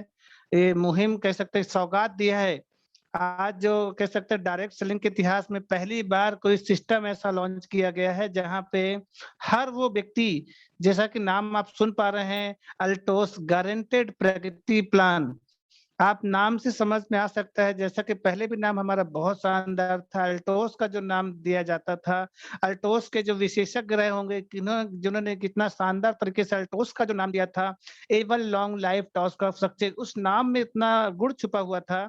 ये मुहिम कह सकते हैं सौगात दिया है, आज जो कह सकते हैं डायरेक्ट सेलिंग के इतिहास में पहली बार कोई सिस्टम ऐसा लॉन्च किया गया है जहां पे हर वो व्यक्ति, जैसा कि नाम आप सुन पा रहे हैं, अल्टोस गारंटेड प्रगति प्लान, आप नाम से समझ में आ सकता है, जैसा कि पहले भी नाम हमारा बहुत शानदार था। अल्टोस का जो नाम दिया जाता था, अल्टोस के जो विशेषज्ञ रहे होंगे जिन्होंने कितना शानदार तरीके से अल्टोस का जो नाम दिया था, Avon long life task of success, उस नाम में इतना गुण छुपा हुआ था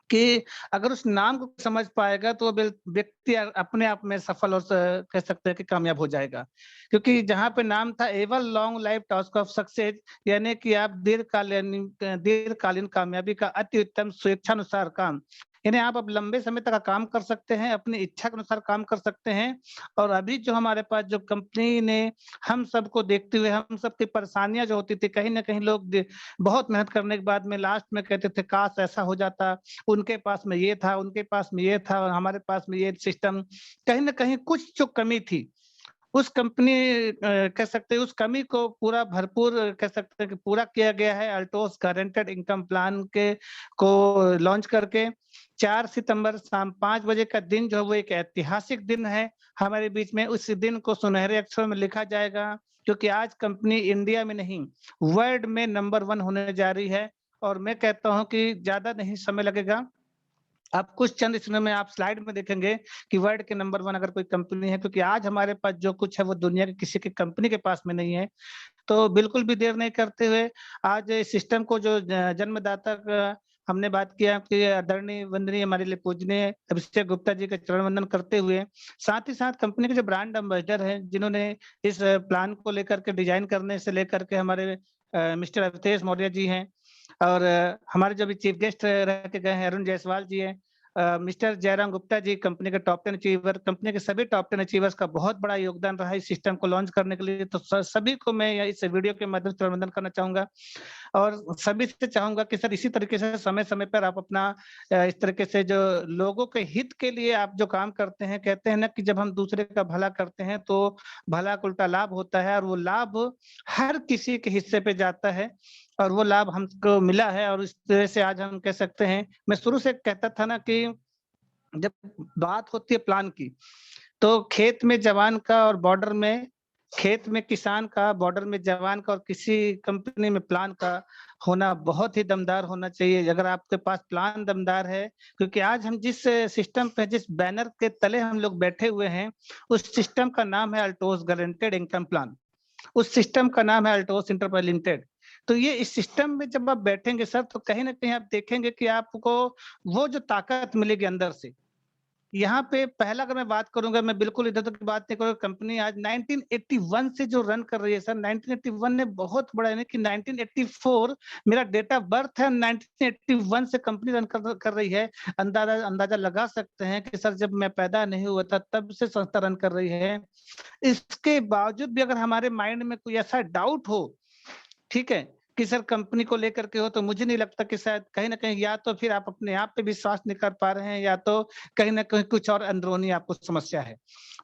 कि अगर उस नाम को समझ पाएगा तो व्यक्ति अपने आप में सफल और कह सकते हैं कि कामयाब हो जाएगा। क्योंकि जहां पे नाम था ever long life task of success, यानी कि आप दीर्घकालीन कामयाबी का अति उत्तम स्वेच्छानुसार काम, यानी आप अब लंबे समय तक काम कर सकते हैं, अपनी इच्छा के अनुसार काम कर सकते हैं। और अभी जो हमारे पास जो कंपनी ने हम सबको देखते हुए, हम सबकी परेशानियां जो होती थी, कहीं ना कहीं लोग बहुत मेहनत करने के बाद में लास्ट में कहते थे काश ऐसा हो जाता, उनके पास में ये था, उनके पास में ये था और हमारे पास में ये सिस्टम, कहीं ना कहीं कुछ जो कमी थी उस कंपनी कह सकते हैं उस कमी को पूरा भरपूर कह सकते हैं कि पूरा किया गया है अल्टोस गारंटेड इनकम प्लान के को लॉन्च करके। 4 सितंबर शाम 5 बजे का दिन जो है वो एक ऐतिहासिक दिन है हमारे बीच में। उस दिन को सुनहरे अक्षरों में लिखा जाएगा, क्योंकि आज कंपनी इंडिया में नहीं वर्ल्ड में नंबर 1 होने जा रही है। और मैं कहता हूं कि ज्यादा नहीं समय लगेगा, आप कुछ चंद इसमें में आप स्लाइड में देखेंगे कि वर्ल्ड के नंबर 1 अगर कोई कंपनी है, क्योंकि आज हमारे पास जो कुछ है वो दुनिया के किसी की कंपनी के पास में नहीं है। तो बिल्कुल भी देर नहीं करते हुए आज इस सिस्टम को जो जन्मदाता का हमने बात किया कि आदरणीय वंदनीय हमारे लिए पूजनीय अभिषेक गुप्ता जी का चरण वंदन करते हुए, साथ ही साथ कंपनी के जो ब्रांड एम्बेसडर हैं जिन्होंने इस प्लान को लेकर के डिजाइन करने से लेकर के हमारे मिस्टर अवधेश मौर्य जी हैं, और हमारे जो भी चीफ गेस्ट रह के गए हैं अरुण जायसवाल जी हैं, मिस्टर जयराम गुप्ता जी कंपनी के टॉप 10 अचीवर, कंपनी के सभी टॉप 10 अचीवर्स का बहुत बड़ा योगदान रहा इस सिस्टम को लॉन्च करने के लिए। तो सभी को मैं इस वीडियो के माध्यम से अभिनंदन करना चाहूंगा और सभी से चाहूंगा कि सर इसी तरीके से समय समय पर आप अपना इस तरीके से जो लोगों के हित के लिए आप जो काम करते हैं, कहते हैं ना कि जब हम दूसरे का भला करते हैं तो भला का उल्टा लाभ होता है, और वो लाभ हर किसी के हिस्से पे जाता है और वो लाभ हमको मिला है। और इस तरह से आज हम कह सकते हैं, मैं शुरू से कहता था ना कि जब बात होती है प्लान की, तो खेत में जवान का और बॉर्डर में, खेत में किसान का, बॉर्डर में जवान का, और किसी कंपनी में प्लान का होना बहुत ही दमदार होना चाहिए। अगर आपके पास प्लान दमदार है, क्योंकि आज हम जिस सिस्टम पे, जिस बैनर के तले हम लोग बैठे हुए हैं, उस सिस्टम का नाम है अल्टोस गारंटेड इनकम प्लान, उस सिस्टम का नाम है अल्टोस एंटरप्राइज लिमिटेड। तो ये इस सिस्टम में जब आप बैठेंगे सर, तो कहीं ना कहीं आप देखेंगे कि आपको वो जो ताकत मिलेगी अंदर से। यहाँ पे पहला अगर मैं बात करूंगा, मैं बिल्कुल इधर तक की बात नहीं करूंगा, कंपनी आज 1981 से जो रन कर रही है सर, 1981 ने बहुत बड़ा, यानी कि 1984 मेरा डेट ऑफ बर्थ है, 1981 से कंपनी रन कर रही है। अंदाजा लगा सकते हैं कि सर जब मैं पैदा नहीं हुआ था तब से संस्था रन कर रही है। इसके बावजूद भी अगर हमारे माइंड में कोई ऐसा डाउट हो, ठीक है, कि सर कंपनी को लेकर के हो, तो मुझे नहीं लगता कि शायद कहीं ना कहीं या तो फिर आप अपने आप पे विश्वास नहीं कर पा रहे हैं, या तो कहीं ना कहीं कुछ और अंदरूनी आपको समस्या है।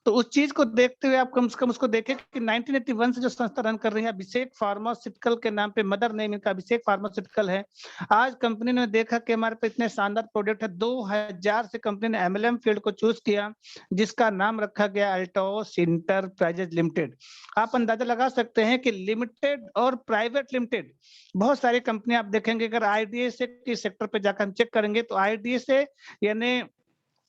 तो उस चीज को देखते हुए आप कम से कम उसको देखें कि 1981 से जो संस्था रन कर रही है, अभिषेक फार्मास्यूटिकल के नाम पे, मदर नेम इनका अभिषेक फार्मास्यूटिकल है। आज कंपनी ने देखा कि हमारे पे इतने शानदार प्रोडक्ट है, 2000 से कंपनी ने MLM फील्ड को चूज किया, जिसका नाम रखा गया अल्टोस एंटरप्राइजेज लिमिटेड। आप अंदाजा लगा सकते हैं कि लिमिटेड और प्राइवेट लिमिटेड, बहुत सारी कंपनी आप देखेंगे, अगर IDSA के सेक्टर पे जाकर हम चेक करेंगे तो IDSA यानी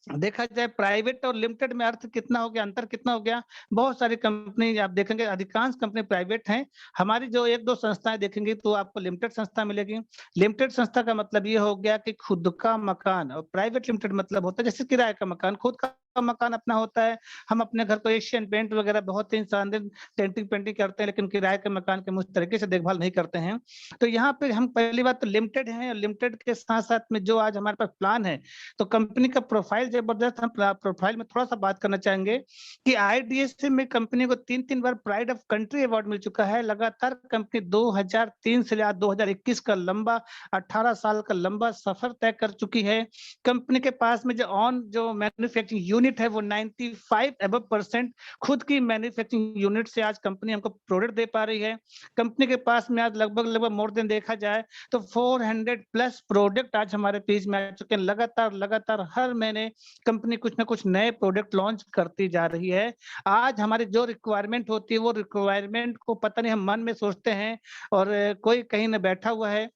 देखा जाए प्राइवेट और लिमिटेड में अर्थ कितना हो गया, अंतर कितना हो गया। बहुत सारी कंपनी आप देखेंगे, अधिकांश कंपनी प्राइवेट हैं। हमारी जो 1-2 संस्थाएं देखेंगे तो आपको लिमिटेड संस्था मिलेगी। लिमिटेड संस्था का मतलब ये हो गया कि खुद का मकान, और प्राइवेट लिमिटेड मतलब होता है जैसे किराए का मकान, खुद का का मकान अपना होता है, हम अपने घर को एशियन पेंट वगैरह बहुत ही शानदार डेंटिंग पेंटिंग करते हैं, लेकिन किराए के मकान के उस तरीके से देखभाल नहीं करते हैं। तो यहाँ पे हम पहली बात तो लिमिटेड हैं, लिमिटेड के साथ-साथ में जो आज हमारे पास प्लान है, तो कंपनी का प्रोफाइल जबरदस्त। हम प्रोफाइल में थोड़ा-सा बात करना चाहेंगे कि आईडीएससी में कंपनी को 3-3 बार प्राइड ऑफ कंट्री अवार्ड मिल चुका है। लगातार कंपनी 2003 से लेकर 2021 का लंबा 18 साल का लंबा सफर तय कर चुकी है। कंपनी के पास में जो मैन्युफैक्चरिंग यूनिट है वो 95 अबव% खुद की मैन्युफैक्चरिंग यूनिट से आज कंपनी हमको प्रोडक्ट दे पा रही है। कंपनी के पास में आज लगभग मोर देन देखा जाए तो 400+ प्रोडक्ट आज हमारे पेज में आ चुके हैं। लगातार हर महीने कंपनी कुछ ना कुछ नए प्रोडक्ट लॉन्च करती जा रही है। आज हमारी जो रिक्वायरमेंट होती है वो रिक्वायरमेंट को पता नहीं हम मन में सोचते हैं और कोई कहीं न बैठा हुआ है,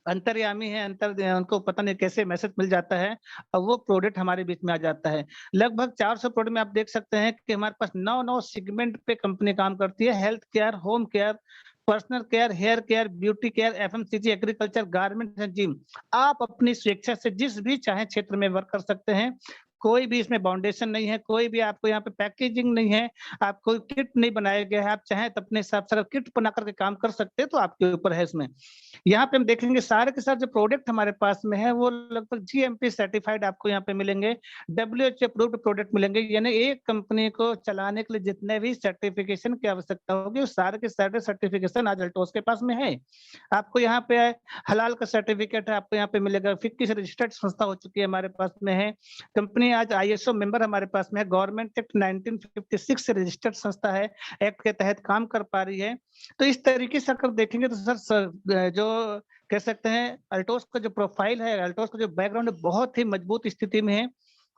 अंतर्यामी है, उनको पता नहीं कैसे मैसेज मिल जाता है और वो प्रोडक्ट हमारे बीच में आ जाता है। लगभग 400 प्रोडक्ट में आप देख सकते हैं कि हमारे पास 9 सेगमेंट पे कंपनी काम करती है। Health care, home care, personal care, hair care, beauty care, FMCG, agriculture, garment and gym. आप अपनी स्वेच्छा से जिस भी चाहे क्षेत्र में वर्क कर सकते हैं। कोई भी इसमें बाउंडेशन नहीं है, कोई भी आपको यहाँ पे पैकेजिंग नहीं है, आपको किट नहीं बनाया गया है। आप चाहें तो अपने हिसाब से अगर किट बना करके काम कर सकते हैं तो आपके ऊपर है इसमें। यहाँ पे हम देखेंगे सारे के सारे जो प्रोडक्ट हमारे पास में है वो लगभग जीएमपी सर्टिफाइड आपको यहाँ पे मिलेंगे, डब्ल्यूएचओ अप्रूव्ड प्रोडक्ट मिलेंगे। यानी एक कंपनी को चलाने के लिए जितने भी सर्टिफिकेशन की आवश्यकता होगी वो सारे के सारे सर्टिफिकेशन आज अल्टोस के पास में है। आपको यहाँ पे हलाल का सर्टिफिकेट है, आपको यहाँ पे मिलेगा। फिक्की से रजिस्टर्ड संस्था हो चुकी है, हमारे पास में है। कंपनी आज आईएसओ मेंबर हमारे पास में है, गवर्नमेंट एक्ट 1956 से रजिस्टर्ड संस्था है, एक्ट के तहत काम कर पा रही है। तो इस तरीके से अगर देखेंगे तो सर जो कह सकते हैं अल्टोस का जो प्रोफाइल है, अल्टोस का जो बैकग्राउंड है बहुत ही मजबूत स्थिति में है।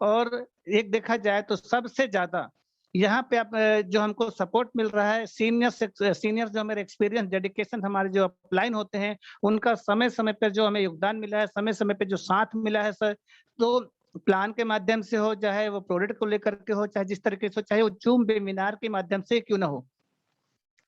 और एक देखा जाए तो सबसे ज्यादा यहाँ पे आप जो हमको सपोर्ट मिल रहा है सीनियर जो हमारे एक्सपीरियंस डेडिकेशन हमारे जो अपलाइन होते हैं उनका समय समय पर जो हमें योगदान मिला है, समय समय पे जो साथ मिला है सर, तो प्लान के माध्यम से हो, चाहे वो प्रोडक्ट को लेकर के हो, चाहे जिस तरीके से हो, चाहे वो जूम वेबिनार के माध्यम से क्यों ना हो।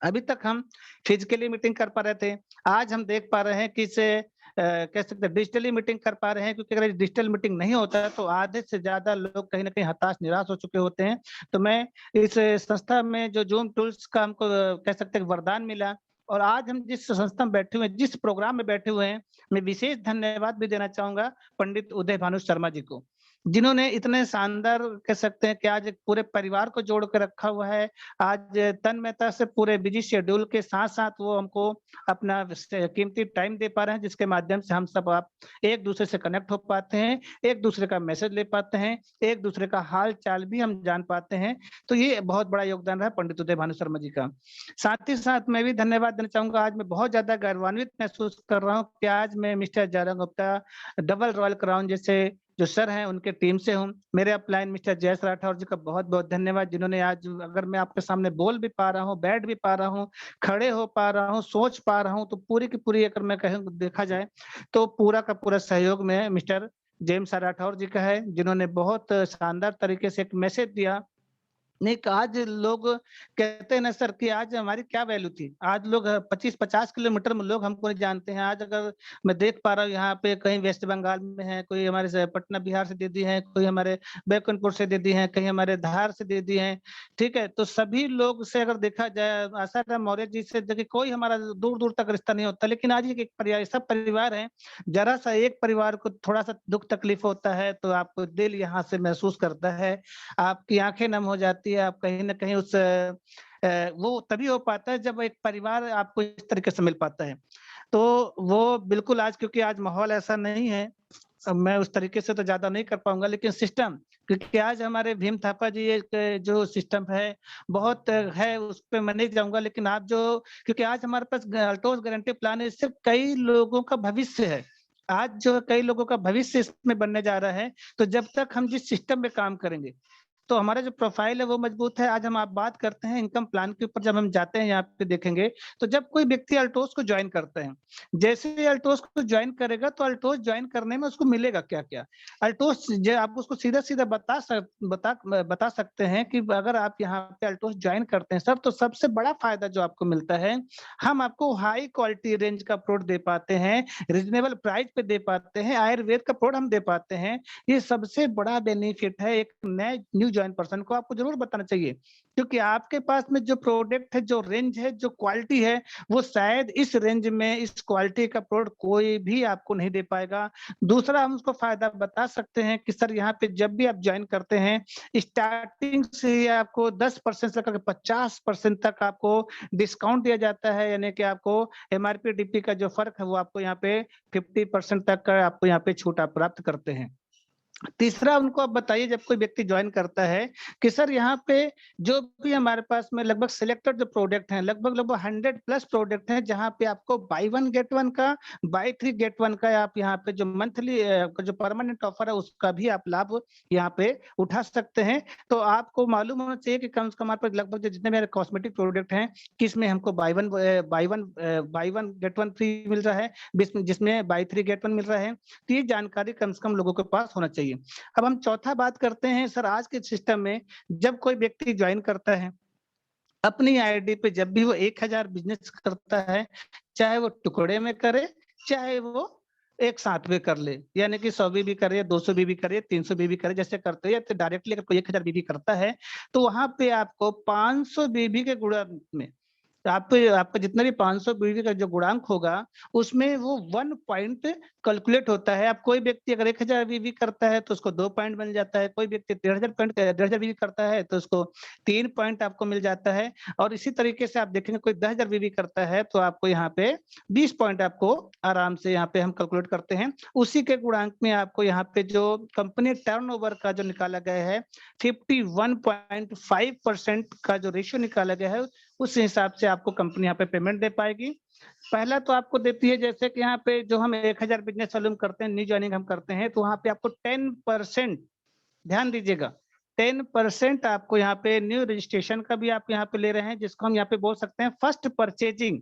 अभी तक हम फिजिकली मीटिंग कर पा रहे थे, आज हम देख पा रहे हैं कि इसे कह सकते हैं डिजिटली मीटिंग कर पा रहे हैं, क्योंकि अगर डिजिटल मीटिंग नहीं होता है तो आधे से ज्यादा लोग कहीं ना कहीं हताश निराश हो चुके होते हैं। तो मैं इस संस्था में जो जूम टूल्स का हमको कह सकते हैं वरदान मिला, और आज हम जिस संस्था में बैठे हुए हैं, जिस प्रोग्राम में बैठे हुए हैं, मैं विशेष धन्यवाद भी देना चाहूंगा पंडित उदय भानु शर्मा जी को, जिन्होंने इतने शानदार कह सकते हैं कि आज एक पूरे परिवार को जोड़ कर रखा हुआ है। आज तन्मयता से पूरे बिजी शेड्यूल के साथ साथ वो हमको अपना कीमती टाइम दे पा रहे हैं, जिसके माध्यम से हम सब आप एक दूसरे से कनेक्ट हो पाते हैं, एक दूसरे का मैसेज ले पाते हैं, एक दूसरे का हाल चाल भी हम जान पाते हैं। तो ये बहुत बड़ा योगदान रहा पंडित उदय भानु शर्मा जी का। साथ ही साथ मैं भी धन्यवाद देना चाहूंगा, आज मैं बहुत ज्यादा गौरवान्वित महसूस कर रहा हूँ कि आज मैं mister Jairam Gupta double royal crown जैसे जो सर हैं उनके टीम से हूँ। मेरे अपलाइन मिस्टर जयेश राठौर जी का बहुत बहुत धन्यवाद, जिन्होंने आज अगर मैं आपके सामने बोल भी पा रहा हूँ, बैठ भी पा रहा हूँ, खड़े हो पा रहा हूँ, सोच पा रहा हूँ, तो पूरी की पूरी अगर मैं कहूँ देखा जाए तो पूरा का पूरा सहयोग में मिस्टर जेम्स राठौर जी का है, जिन्होंने बहुत शानदार तरीके से एक मैसेज दिया। नहीं, आज लोग कहते हैं ना सर कि आज हमारी क्या वैल्यू थी, आज लोग 25-50 किलोमीटर में लोग हमको नहीं जानते हैं। आज अगर मैं देख पा रहा हूँ यहाँ पे कहीं वेस्ट बंगाल में है, कोई हमारे से पटना बिहार से दीदी है, कोई हमारे बैकुंठपुर से दीदी है, कहीं हमारे धार से दीदी है, ठीक है। तो सभी लोग से अगर देखा जाए, आशाराम मौर्य जी से देखिए कोई हमारा दूर दूर तक रिश्ता नहीं होता, लेकिन आज एक परिवार, सब परिवार है। जरा सा एक परिवार को थोड़ा सा दुख तकलीफ होता है तो आपको दिल यहाँ से महसूस करता है, आपकी आंखें नम हो जाती, आप कहीं ना कहीं उस वो तभी हो पाता है जब एक परिवार आपको इस तरीके से मिल पाता है। तो वो बिल्कुल आज, क्योंकि आज माहौल ऐसा नहीं है, मैं उस तरीके से तो ज्यादा नहीं कर पाऊंगा, लेकिन सिस्टम, क्योंकि आज हमारे भीम थापा जी एक जो सिस्टम है बहुत है, उस पर मैं नहीं जाऊंगा। लेकिन आप जो, क्योंकि आज हमारे पास अल्टोस गारंटी प्लान है, इससे कई लोगों का भविष्य है, आज जो कई लोगों का भविष्य इसमें बनने जा रहा है। तो जब तक हम जिस सिस्टम में काम करेंगे, तो हमारा जो प्रोफाइल है वो मजबूत है। आज हम आप बात करते हैं इनकम प्लान के ऊपर। जब हम जाते हैं यहाँ पे देखेंगे, तो जब कोई व्यक्ति अल्टोस को ज्वाइन करते हैं, जैसे ही अल्टोस को ज्वाइन करेगा तो अल्टोस ज्वाइन करने में उसको मिलेगा क्या क्या। अल्टोस आप उसको सीधा सीधा बता सकते हैं कि अगर आप यहाँ पे अल्टोस ज्वाइन करते हैं सर, तो सबसे बड़ा फायदा जो आपको मिलता है, हम आपको हाई क्वालिटी रेंज का प्रोडक्ट दे पाते हैं, रिजनेबल प्राइस पे दे पाते हैं, आयुर्वेद का प्रोडक्ट हम दे पाते हैं। ये सबसे बड़ा बेनिफिट है एक नए न्यू ज्वाइन पर्सन को, आपको जरूर बताना चाहिए, क्योंकि आपके पास में जो प्रोडक्ट है, जो रेंज है, जो क्वालिटी है, वो शायद इस रेंज में इस क्वालिटी का प्रोडक्ट कोई भी आपको नहीं दे पाएगा। दूसरा हम उसको फायदा बता सकते हैं कि सर यहाँ पे जब भी आप ज्वाइन करते हैं, स्टार्टिंग से ही आपको 10% से लेकर 50% तक आपको डिस्काउंट दिया जाता है, यानी कि आपको एमआरपी डीपी का जो फर्क है वो आपको यहाँ पे 50% तक का आपको यहाँ पे छूट आप प्राप्त करते हैं। तीसरा उनको आप बताइए, जब कोई व्यक्ति ज्वाइन करता है कि सर यहाँ पे जो भी हमारे पास में लगभग सिलेक्टेड जो प्रोडक्ट हैं, लगभग 100+ प्रोडक्ट हैं, जहाँ पे आपको बाय 1 गेट 1 का, बाय 3 गेट 1 का आप यहाँ पे जो मंथली जो परमानेंट ऑफर है उसका भी आप लाभ यहाँ पे उठा सकते हैं। तो आपको मालूम होना चाहिए कि कम से कम हमारे पास लगभग जितने मेरे कॉस्मेटिक प्रोडक्ट हैं, किसमें हमको बाय वन गेट 1 फ्री मिल रहा है, जिसमें बाय 3 गेट 1 मिल रहा है। तो ये जानकारी कम से कम लोगों के पास होना चाहिए। अब हम चौथा बात करते हैं सर, आज के सिस्टम में जब कोई व्यक्ति ज्वाइन करता है अपनी आईडी पे, जब भी वो 1000 बिजनेस करता है, चाहे वो टुकड़े में करे, चाहे वो एक साथ में कर ले, यानी कि 100 भी करे, 200 भी करे, 300 भी करे, जैसे करते हैं। तो डायरेक्टली अगर कोई 1000 भी करता है, तो वहां पे आपको 500 बीबी के गुणा में आपका जितना भी 500 बीवी का जो गुणांक होगा, उसमें वो 1 पॉइंट कैलकुलेट होता है। अब कोई व्यक्ति अगर 1000 बीवी करता है तो उसको 2 पॉइंट मिल जाता है, कोई व्यक्ति 1500 बीवी करता है तो उसको 3 पॉइंट आपको मिल जाता है। और इसी तरीके से आप देखेंगे कोई 10,000 बीवी करता है तो आपको यहाँ पे 20 पॉइंट आपको आराम से यहाँ पे हम कैलकुलेट करते हैं। उसी के गुणांक में आपको यहाँ पे जो कंपनी टर्नओवर का जो निकाला गया है, 51.5% का जो रेशियो निकाला गया है, उस हिसाब से आपको कंपनी यहाँ पे पेमेंट दे पाएगी। पहला तो आपको देती है, जैसे कि यहाँ पे जो हम 1000 बिजनेस वॉल्यूम करते हैं, न्यू ज्वाइनिंग हम करते हैं, तो वहाँ पे आपको 10%, ध्यान दीजिएगा, 10% आपको यहाँ पे न्यू रजिस्ट्रेशन का भी आप यहाँ पे ले रहे हैं, जिसको हम यहाँ पे बोल सकते हैं फर्स्ट परचेजिंग।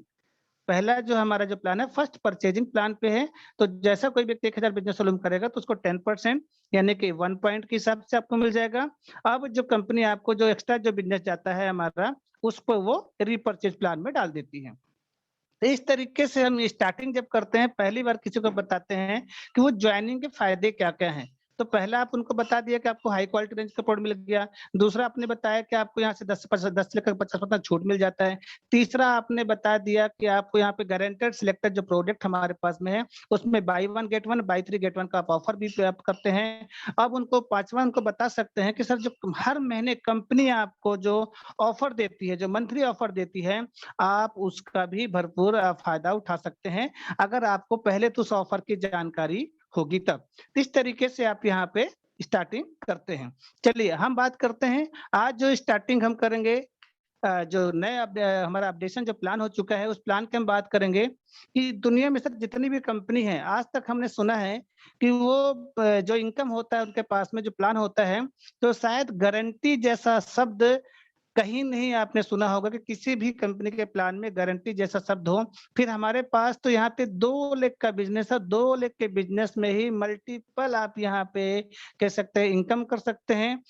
पहला जो हमारा जो प्लान है फर्स्ट परचेजिंग प्लान पे है। तो जैसा कोई व्यक्ति 1000 बिजनेस वॉल्यूम करेगा तो उसको 10% यानी कि 1 पॉइंट के हिसाब से आपको मिल जाएगा। अब जो कंपनी आपको जो एक्स्ट्रा जो बिजनेस जाता है हमारा, उसको वो रीपरचेज प्लान में डाल देती है। तो इस तरीके से हम स्टार्टिंग जब करते हैं, पहली बार किसी को बताते हैं कि वो ज्वाइनिंग के फायदे क्या क्या हैं। तो पहला आप उनको बता दिया कि आपको हाई क्वालिटी रेंज का प्रोडक्ट मिल गया। दूसरा आपने बताया कि आपको यहाँ से 10 से लेकर 50% छूट मिल जाता है। तीसरा आपने बता दिया कि आपको यहाँ पे गारंटेड सिलेक्टेड जो प्रोडक्ट हमारे पास में है, उसमें बाय 1 गेट 1, बाय 3 गेट 1 का आप ऑफर भी प्राप्त करते हैं। अब उनको पांचवा उनको बता सकते हैं कि सर जो हर महीने कंपनी आपको जो ऑफर देती है, जो मंथली ऑफर देती है, आप उसका भी भरपूर फायदा उठा सकते हैं, अगर आपको पहले तो उस ऑफर की जानकारी होगी तब। इस तरीके से आप यहाँ पे स्टार्टिंग करते हैं। चलिए हम बात करते हैं, आज जो स्टार्टिंग हम करेंगे, जो नया हमारा अपडेशन जो प्लान हो चुका है, उस प्लान की हम बात करेंगे कि दुनिया में सर जितनी भी कंपनी है, आज तक हमने सुना है कि वो जो इनकम होता है उनके पास में जो प्लान होता है, तो शायद गारंटी जैसा शब्द कहीं नहीं आपने सुना होगा कि किसी भी कंपनी के प्लान में गारंटी जैसा शब्द हो। फिर हमारे पास तो यहाँ पे 2 लाख का बिजनेस है, 2 लाख के बिजनेस में ही मल्टीपल आप यहाँ पे कह सकते हैं इनकम कर सकते हैं।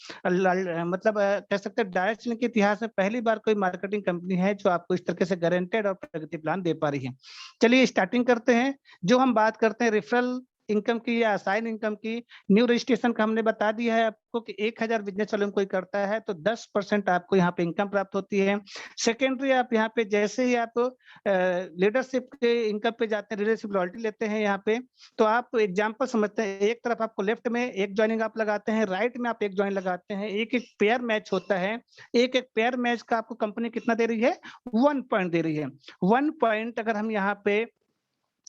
मतलब कह सकते हैं डायरेक्ट सेलिंग के इतिहास में पहली बार कोई मार्केटिंग कंपनी है जो आपको इस तरीके से गारंटेड और प्रगति प्लान दे पा रही है। चलिए स्टार्टिंग करते हैं। जो हम बात करते हैं रेफरल इनकम की या असाइन इनकम की, न्यू रजिस्ट्रेशन का हमने बता दिया है आपको कि 1000 बिजनेस वॉल्यूम कोई करता है तो 10% आपको यहाँ पे इनकम प्राप्त होती है। सेकेंडरी आप यहाँ पे जैसे ही आप लीडरशिप के इनकम पे जाते हैं, लीडरशिप लॉयल्टी लेते हैं यहाँ पे, तो आप एग्जांपल समझते हैं, एक तरफ आपको लेफ्ट में एक ज्वाइनिंग आप लगाते हैं, राइट में आप एक ज्वाइन लगाते हैं, एक एक पेयर मैच होता है। एक एक पेयर मैच का आपको कंपनी कितना दे रही है? 1 पॉइंट दे रही है। 1 पॉइंट अगर हम यहाँ पे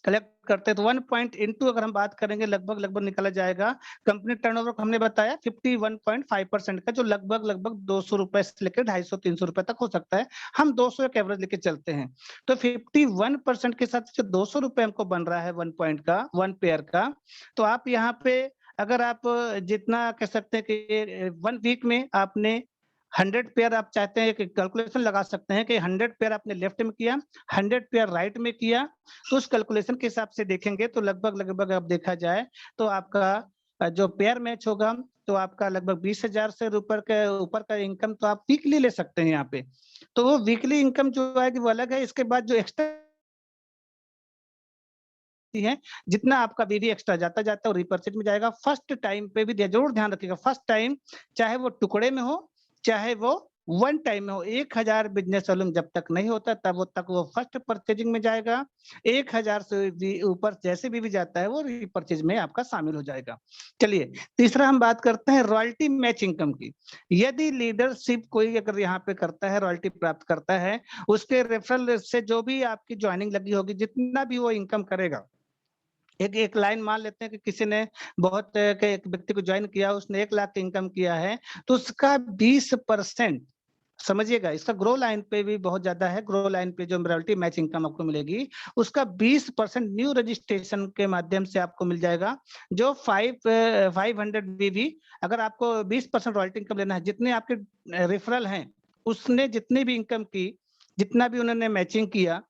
कलेक्ट करते हैं तो 1 पॉइंट इनटू अगर हम बात करेंगे लगभग निकला जाएगा। कंपनी टर्नओवर को हमने बताया 51.5% का, जो लगभग 200 रुपए से लेकर 250-300 रुपए तक हो सकता है। हम 200 एक एवरेज लेके चलते हैं, तो 51% के साथ जो 200 रुपए हमको बन रहा है 1 पॉइंट का, 1 पेयर का, तो आप यहाँ पे अगर आप जितना कह सकते हैं कि 1 वीक में आपने 100 पेयर आप चाहते हैं, एक कैलकुलेशन लगा सकते हैं कि 100 पेयर आपने लेफ्ट में किया, 100 पेयर राइट में किया, तो उस कैलकुलेशन के हिसाब से देखेंगे तो लगभग अब देखा जाए तो आपका जो पेयर मैच होगा तो आपका लगभग 20,000 से ऊपर का इनकम तो आप वीकली ले सकते हैं यहाँ पे। तो वो वीकली इनकम जो आएगी वो अलग है। इसके बाद जो एक्स्ट्रा है, जितना आपका बीवी एक्स्ट्रा जाता है वो रिपर्चेज में जाएगा। फर्स्ट टाइम पे भी जरूर ध्यान रखिएगा, फर्स्ट टाइम चाहे वो टुकड़े में हो, चाहे वो वन टाइम में हो, 1000 बिजनेस वॉल्यूम जब तक नहीं होता तक वो फर्स्ट परचेजिंग में जाएगा। 1000 से भी ऊपर जैसे भी जाता है वो रिपर्चेज में आपका शामिल हो जाएगा। चलिए तीसरा हम बात करते हैं रॉयल्टी मैच इनकम की। यदि लीडरशिप कोई अगर यहाँ पे करता है, रॉयल्टी प्राप्त करता है, उसके रेफरल से जो भी आपकी ज्वाइनिंग लगी होगी, जितना भी वो इनकम करेगा, एक लाइन मान लेते हैं कि किसी ने एक व्यक्ति को ज्वाइन किया, उसने 1 लाख इनकम किया है, तो उसका 20% समझिएगा, इसका ग्रो लाइन पे भी बहुत ज्यादा है। ग्रो लाइन पे जो रॉयल्टी मैच इनकम आपको मिलेगी उसका 20% न्यू रजिस्ट्रेशन के माध्यम से आपको मिल जाएगा। जो 500 बीवी, अगर आपको 20% रॉयल्टी इनकम लेना है, जितने आपके रेफरल हैं उसने जितनी भी इनकम की, जितना भी उन्होंने मैचिंग किया,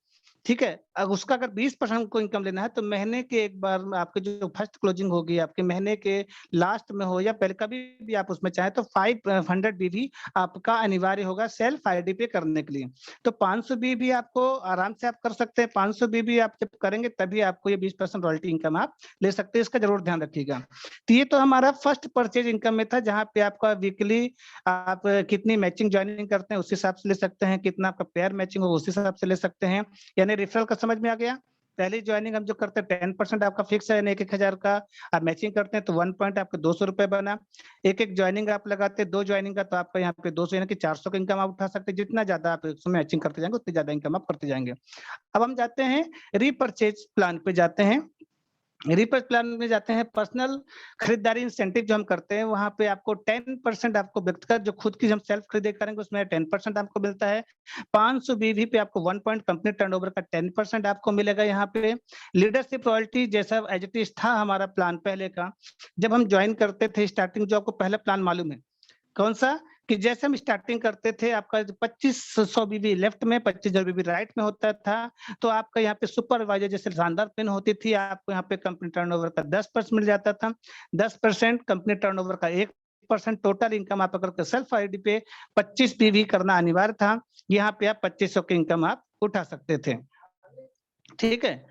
ठीक है, अब उसका अगर 20% को इनकम लेना है तो महीने के एक बार आपके जो फर्स्ट क्लोजिंग होगी, आपके महीने के लास्ट में हो या पहले कभी भी आप उसमें चाहे तो 500 बीवी आपका अनिवार्य होगा सेल्फ आईडी पे करने के लिए। तो 500 बीवी आपको आराम से आप कर सकते हैं। 500 बीवी आप जब करेंगे तभी आपको ये 20% रॉयल्टी इनकम आप ले सकते हैं, इसका जरूर ध्यान रखिएगा। तो ये तो हमारा फर्स्ट परचेज इनकम में था, जहाँ पे आपका वीकली आप कितनी मैचिंग ज्वाइनिंग करते हैं उस हिसाब से ले सकते हैं, कितना आपका पेयर मैचिंग हो उस हिसाब से ले सकते हैं। यानी रेफरल का समझ में आ गया। पहली ज्वाइनिंग हम जो करते हैं 10% आपका फिक्स है, यानी 1,000 का आप मैचिंग करते हैं तो 1 पॉइंट आपका 200 रुपए बना। एक ज्वाइनिंग आप लगाते हैं, 2 ज्वाइनिंग का तो आपका यहाँ पे 200 यानी कि 400 का इनकम आप उठा सकते हैं। जितना ज्यादा आप उसमें मैचिंग करते जाएंगे उतनी ज्यादा इनकम आप करते जाएंगे। अब हम जाते हैं रीपरचेज प्लान पे जाते हैं। रिपर्स प्लान में जाते हैं, पर्सनल खरीदारी इंसेंटिव जो हम करते हैं वहां पे आपको 10% आपको व्यक्तिगत जो खुद की हम सेल्फ खरीदे करेंगे उसमें 10% आपको मिलता है। 500 बीवी पे आपको 1 पॉइंट कंपनी टर्नओवर का 10% आपको मिलेगा। यहाँ पे लीडरशिप रॉयल्टी जैसा एज इट इज था हमारा प्लान पहले का, जब हम ज्वाइन करते थे स्टार्टिंग, जो आपको पहला प्लान मालूम है कौन सा, कि जैसे हम स्टार्टिंग करते थे आपका 2500 बीबी लेफ्ट में 25,000 बीबी राइट में होता था, तो आपका यहाँ पे सुपरवाइजर जैसे शानदार पिन होती थी, आपको यहाँ पे कंपनी टर्नओवर का 10% मिल जाता था। 10% कंपनी टर्नओवर का 1% टोटल इनकम आप अगर सेल्फ आईडी पे 25 बीबी करना अनिवार्य था, यहाँ पे आप 2500 की इनकम आप उठा सकते थे। ठीक है,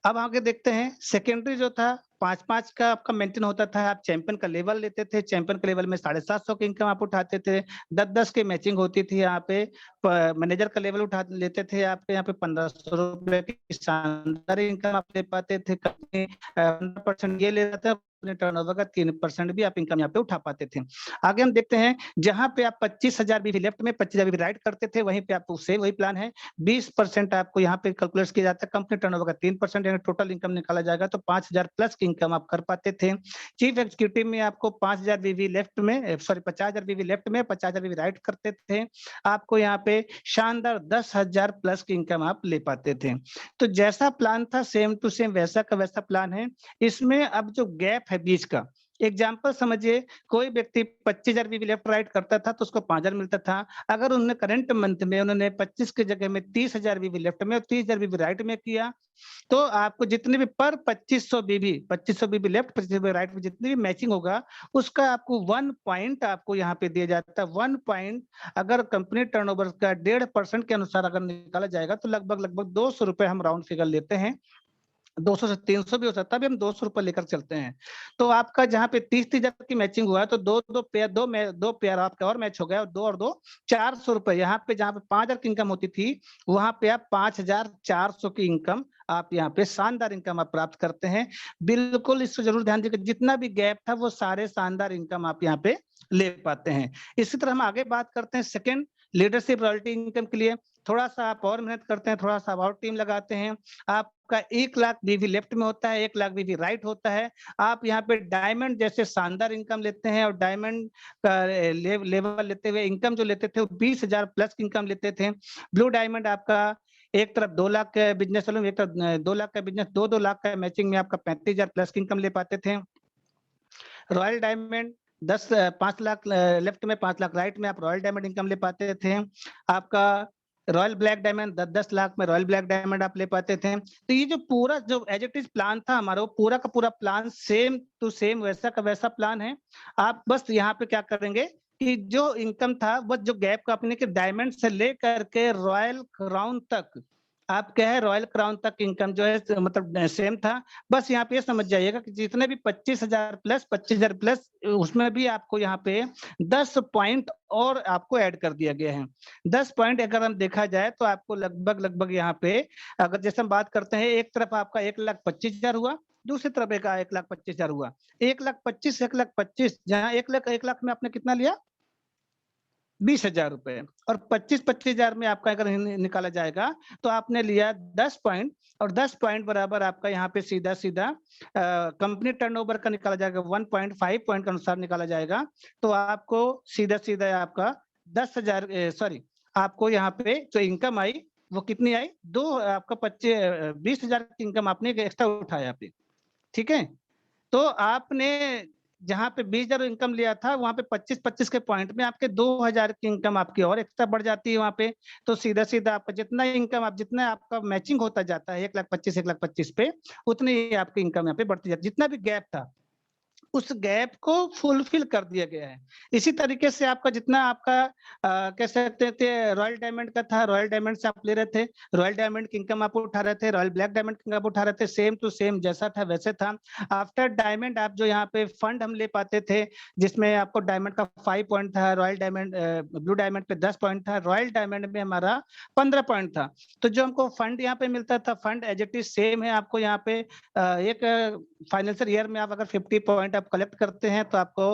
अब आगे देखते हैं सेकेंडरी जो था 5-5 का आपका मेंटेन होता था। आप चैंपियन का लेवल लेते थे, चैंपियन के लेवल में 750 की इनकम आप उठाते थे। 10-10 की मैचिंग होती थी। यहाँ पे मैनेजर का लेवल उठा लेते थे, आपके यहाँ पे 1500 रुपए की शानदार इनकम आप ले पाते थे। कंपनी 15% ये ले रहा था, अपने टर्नओवर का 3% भी आप इनकम यहाँ पे उठा पाते थे। आगे हम देखते हैं, जहां पे आप 25,000 बीवी लेफ्ट में 25,000 बीवी राइट करते थे, वहीं पे आपको सेम वही प्लान है। 20% आपको यहाँ पे कैलकुलेट किया जाता है, कंपनी टर्नओवर का 3% यानी टोटल इनकम निकाला जाएगा तो 5,000 प्लस की इनकम आप कर पाते थे। चीफ एग्जीक्यूटिव में आपको 5,000 बीवी लेफ्ट में 50,000 बीवी लेफ्ट में 50,000 बीवी राइट करते थे, आपको यहाँ पे शानदार 10,000 प्लस की इनकम आप ले पाते थे। तो जैसा प्लान था सेम टू सेम वैसा का वैसा प्लान है। इसमें अब जो गैप है बीच का, एग्जाम्पल समझिए, कोई व्यक्ति 25,000 बीवी लेफ्ट राइट करता था तो उसको 5,000 मिलता था। अगर उन्होंने करंट मंथ में उन्होंने 25 की जगह में 30,000 बीवी लेफ्ट में और 30,000 बीवी राइट में किया, तो आपको जितने भी पर 2500 बीवी लेफ्ट 2500 बीवी राइट में जितनी भी मैचिंग होगा उसका आपको 1 पॉइंट आपको यहाँ पे दिया जाता है। 1 पॉइंट अगर कंपनी टर्नओवर का 1.5% के अनुसार अगर निकाला जाएगा तो लगभग 200 रुपए हम राउंड फिगर लेते हैं। 200 से 300 भी हो सकता है, अभी हम 200 रुपए लेकर चलते हैं। तो आपका जहाँ पे 30,000 की मैचिंग हुआ है तो दो पेयर आपका और मैच हो गया, और 2 400 रुपए। यहाँ पे जहाँ पे 5,000 की इनकम होती थी वहां पे आप 5,400 की इनकम आप यहाँ पे शानदार इनकम आप प्राप्त करते हैं। बिल्कुल इसको जरूर ध्यान दीजिए, जितना भी गैप था वो सारे शानदार इनकम आप यहाँ पे ले पाते हैं। इसी तरह हम आगे बात करते हैं सेकंड लीडरशिप रॉयल्टी इनकम के लिए। थोड़ा सा आप और मेहनत करते हैं, थोड़ा सा और टीम लगाते हैं, आपका 1 लाख बीवी लेफ्ट में होता है, 1 लाख बीवी राइट होता है। आप यहाँ पे डायमंड जैसे शानदार इनकम लेते हैं, और डायमंड का लेवल लेते हुए इनकम जो लेते थे वो 20,000 प्लस की इनकम लेते थे। ब्लू डायमंड आपका एक तरफ 2 लाख का बिजनेस, एक तरफ 2 लाख का बिजनेस, 2 लाख का मैचिंग में आपका 35,000 प्लस की इनकम ले पाते थे। रॉयल डायमंड 5 लाख लेफ्ट में, 5 लाख राइट में आप रॉयल डायमंड इनकम ले पाते थे। आपका रॉयल ब्लैक डायमंड 10 लाख में रॉयल ब्लैक डायमंड आप ले पाते थे। तो ये जो पूरा जो एज इट इज प्लान था हमारा, वो पूरा का पूरा प्लान सेम टू सेम वैसा का वैसा प्लान है। आप बस यहाँ पे क्या करेंगे कि जो इनकम था बस जो गैप का अपने के डायमंड से लेकर के रॉयल क्राउन तक, आप क्या है रॉयल क्राउन तक इनकम जो है मतलब सेम था। बस यहाँ पे ये समझ जाइएगा कि जितने भी 25,000 प्लस उसमें भी आपको यहाँ पे 10 पॉइंट और आपको ऐड कर दिया गया है। 10 पॉइंट अगर हम देखा जाए तो आपको लगभग यहाँ पे, अगर जैसे हम बात करते हैं, एक तरफ आपका 1,25,000 हुआ, दूसरी तरफ एक 1,25,000 हुआ। 1,25,000 जहाँ 1 लाख में आपने कितना लिया 20,000 रुपए, और 25,000 में आपका अगर निकाला जाएगा तो आपने लिया 10 पॉइंट, और 10 पॉइंट बराबर आपका यहाँ पे सीधा कंपनी टर्नओवर का निकाला जाएगा 1.5 पॉइंट के अनुसार निकाला जाएगा। तो आपको सीधा आपका 10,000 सॉरी आपको यहाँ पे जो इनकम आई वो कितनी आई, आपका 20,000 की इनकम आपने एक्स्ट्रा उठाया पे। ठीक है, तो आपने जहाँ पे 20,000 इनकम लिया था वहां पे 25 के पॉइंट में आपके 2,000 की इनकम आपकी और एक्स्ट्रा बढ़ जाती है वहां पे। तो सीधा आपका जितना इनकम जितना आपका मैचिंग होता जाता है 1,25,000 पे, उतनी ही आपकी इनकम यहाँ पे बढ़ती जाती है। जितना भी गैप था उस गैप को फुलफिल कर दिया गया है। इसी तरीके से आपका जितना आपका कह सकते थे रॉयल डायमंड का था, रॉयल डायमंड से आप ले रहे थे, रॉयल डायमंड की इनकम आप उठा रहे थे, रॉयल ब्लैक डायमंड की इनकम उठा रहे थे, सेम टू सेम जैसा था वैसे था। आफ्टर डायमंड आप जो यहाँ पे फंड हम ले पाते थे, जिसमें आपको डायमंड का 5 पॉइंट था, रॉयल डायमंड ब्लू डायमंड पे 10 पॉइंट था, रॉयल डायमंड में हमारा 15 पॉइंट था। तो जो हमको फंड यहाँ पे मिलता था, fund as it is same है। आपको यहाँ पे एक फाइनेंशियल ईयर में आप अगर 50 पॉइंट आप कलेक्ट करते हैं तो आपको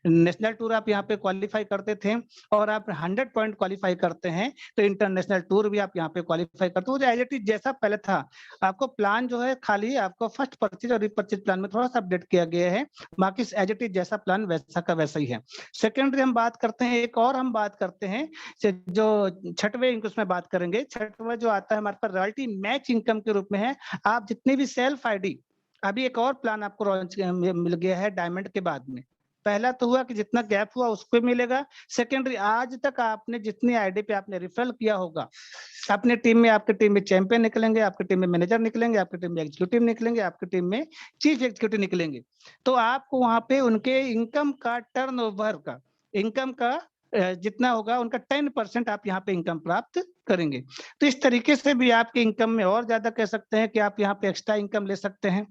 नेशनल टूर आप यहाँ पे क्वालिफाई करते थे, और आप 100 पॉइंट क्वालिफाई करते हैं तो इंटरनेशनल टूर भी आप यहाँ पे क्वालिफाई करते हो। एज इट इज जैसा पहले था, आपको प्लान जो है खाली आपको फर्स्ट परचेज और रिपर्चेज प्लान में थोड़ा सा अपडेट किया गया है, बाकी एज इट इज जैसा प्लान वैसा का वैसा ही है। सेकेंडरी हम बात करते हैं, एक और हम बात करते हैं जो छठवें उसमें बात करेंगे। छठवां जो आता है हमारे पास रॉयल्टी मैच इनकम के रूप में है। आप जितनी भी सेल्फ आईडी, अभी एक और प्लान आपको मिल गया है डायमंड के बाद में। पहला तो हुआ कि जितना गैप हुआ उसको मिलेगा। सेकेंडरी आज तक आपने जितनी आईडी पे आपने रिफरल किया होगा, अपने टीम में आपकी टीम में चैंपियन निकलेंगे, आपकी टीम में मैनेजर निकलेंगे, आपकी टीम में एग्जीक्यूटिव निकलेंगे, आपकी टीम में चीफ एग्जीक्यूटिव निकलेंगे, तो आपको वहां पे उनके इनकम का टर्नओवर का इनकम का जितना होगा उनका 10% आप यहाँ पे इनकम प्राप्त करेंगे। तो इस तरीके से भी आपके इनकम में और ज्यादा कह सकते हैं कि आप यहाँ पे एक्स्ट्रा इनकम ले सकते हैं।